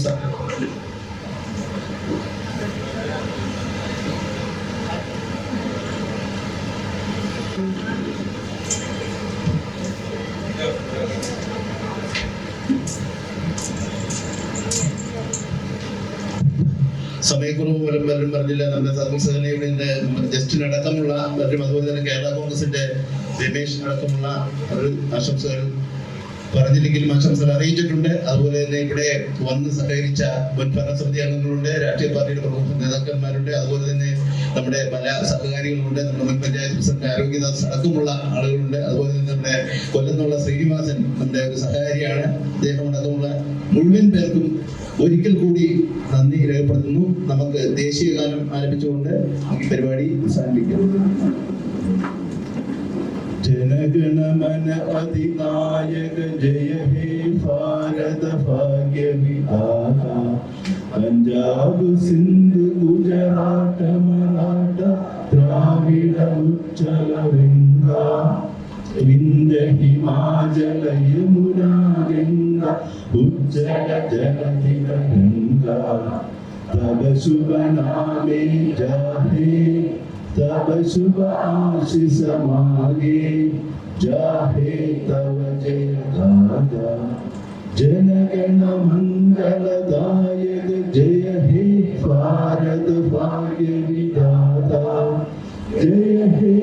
സമയക്കുറവ് പോലും പലരും പറഞ്ഞില്ല. നമ്മുടെ സർവീസ് സഹകരണ ജസ്റ്റിൻ അടക്കമുള്ള പലരും, അതുപോലെ തന്നെ കേരള കോൺഗ്രസിന്റെ രമേശ് അടക്കമുള്ള ഒരു ആശംസകൾ പറഞ്ഞില്ലെങ്കിലും ആശംസകൾ അറിയിച്ചിട്ടുണ്ട്. അതുപോലെ തന്നെ ഇവിടെ വന്ന് സഹകരിച്ച മുൻ ഭരണസമിതി അംഗങ്ങളുണ്ട്, രാഷ്ട്രീയ പാർട്ടിയുടെ പ്രമുഖ നേതാക്കന്മാരുണ്ട്, അതുപോലെ തന്നെ നമ്മുടെ പല സഹകാരികളുണ്ട്, നമ്മുടെ മുൻ പഞ്ചായത്ത് പ്രസിഡന്റ് ആരോഗ്യദാസ് അടക്കമുള്ള ആളുകളുണ്ട്. അതുപോലെ തന്നെ നമ്മുടെ കൊല്ലത്തുള്ള ശ്രീനിവാസൻ നമ്മുടെ ഒരു സഹകാരിയാണ്. അദ്ദേഹം അടക്കമുള്ള മുഴുവൻ പേർക്കും ഒരിക്കൽ കൂടി നന്ദി രേഖപ്പെടുത്തുന്നു. നമുക്ക് ദേശീയ ഗാനം ആലപിച്ചുകൊണ്ട് ഈ പരിപാടി അവസാനിപ്പിക്കാം. जनगणमन अधिनायक जय हे भारत भाग्य विधाता പഞ്ചാബ് സിന്ധ് ഗുജറാത്ത് മറാഠ ദ്രാവിഡ ഉജ്ജല ഗംഗ വിന്ധ്യ ഹിമാചല യമുന ഗംഗ ഉജ്ജല ജലധിക ഗംഗ തബ ശുഭ നാമേ ജാഹേ तब शुभ आशीष मांगे जाहे तव जय दादा जनगण मंगलदायक जय हे भारत भाग्य विधाता जय हे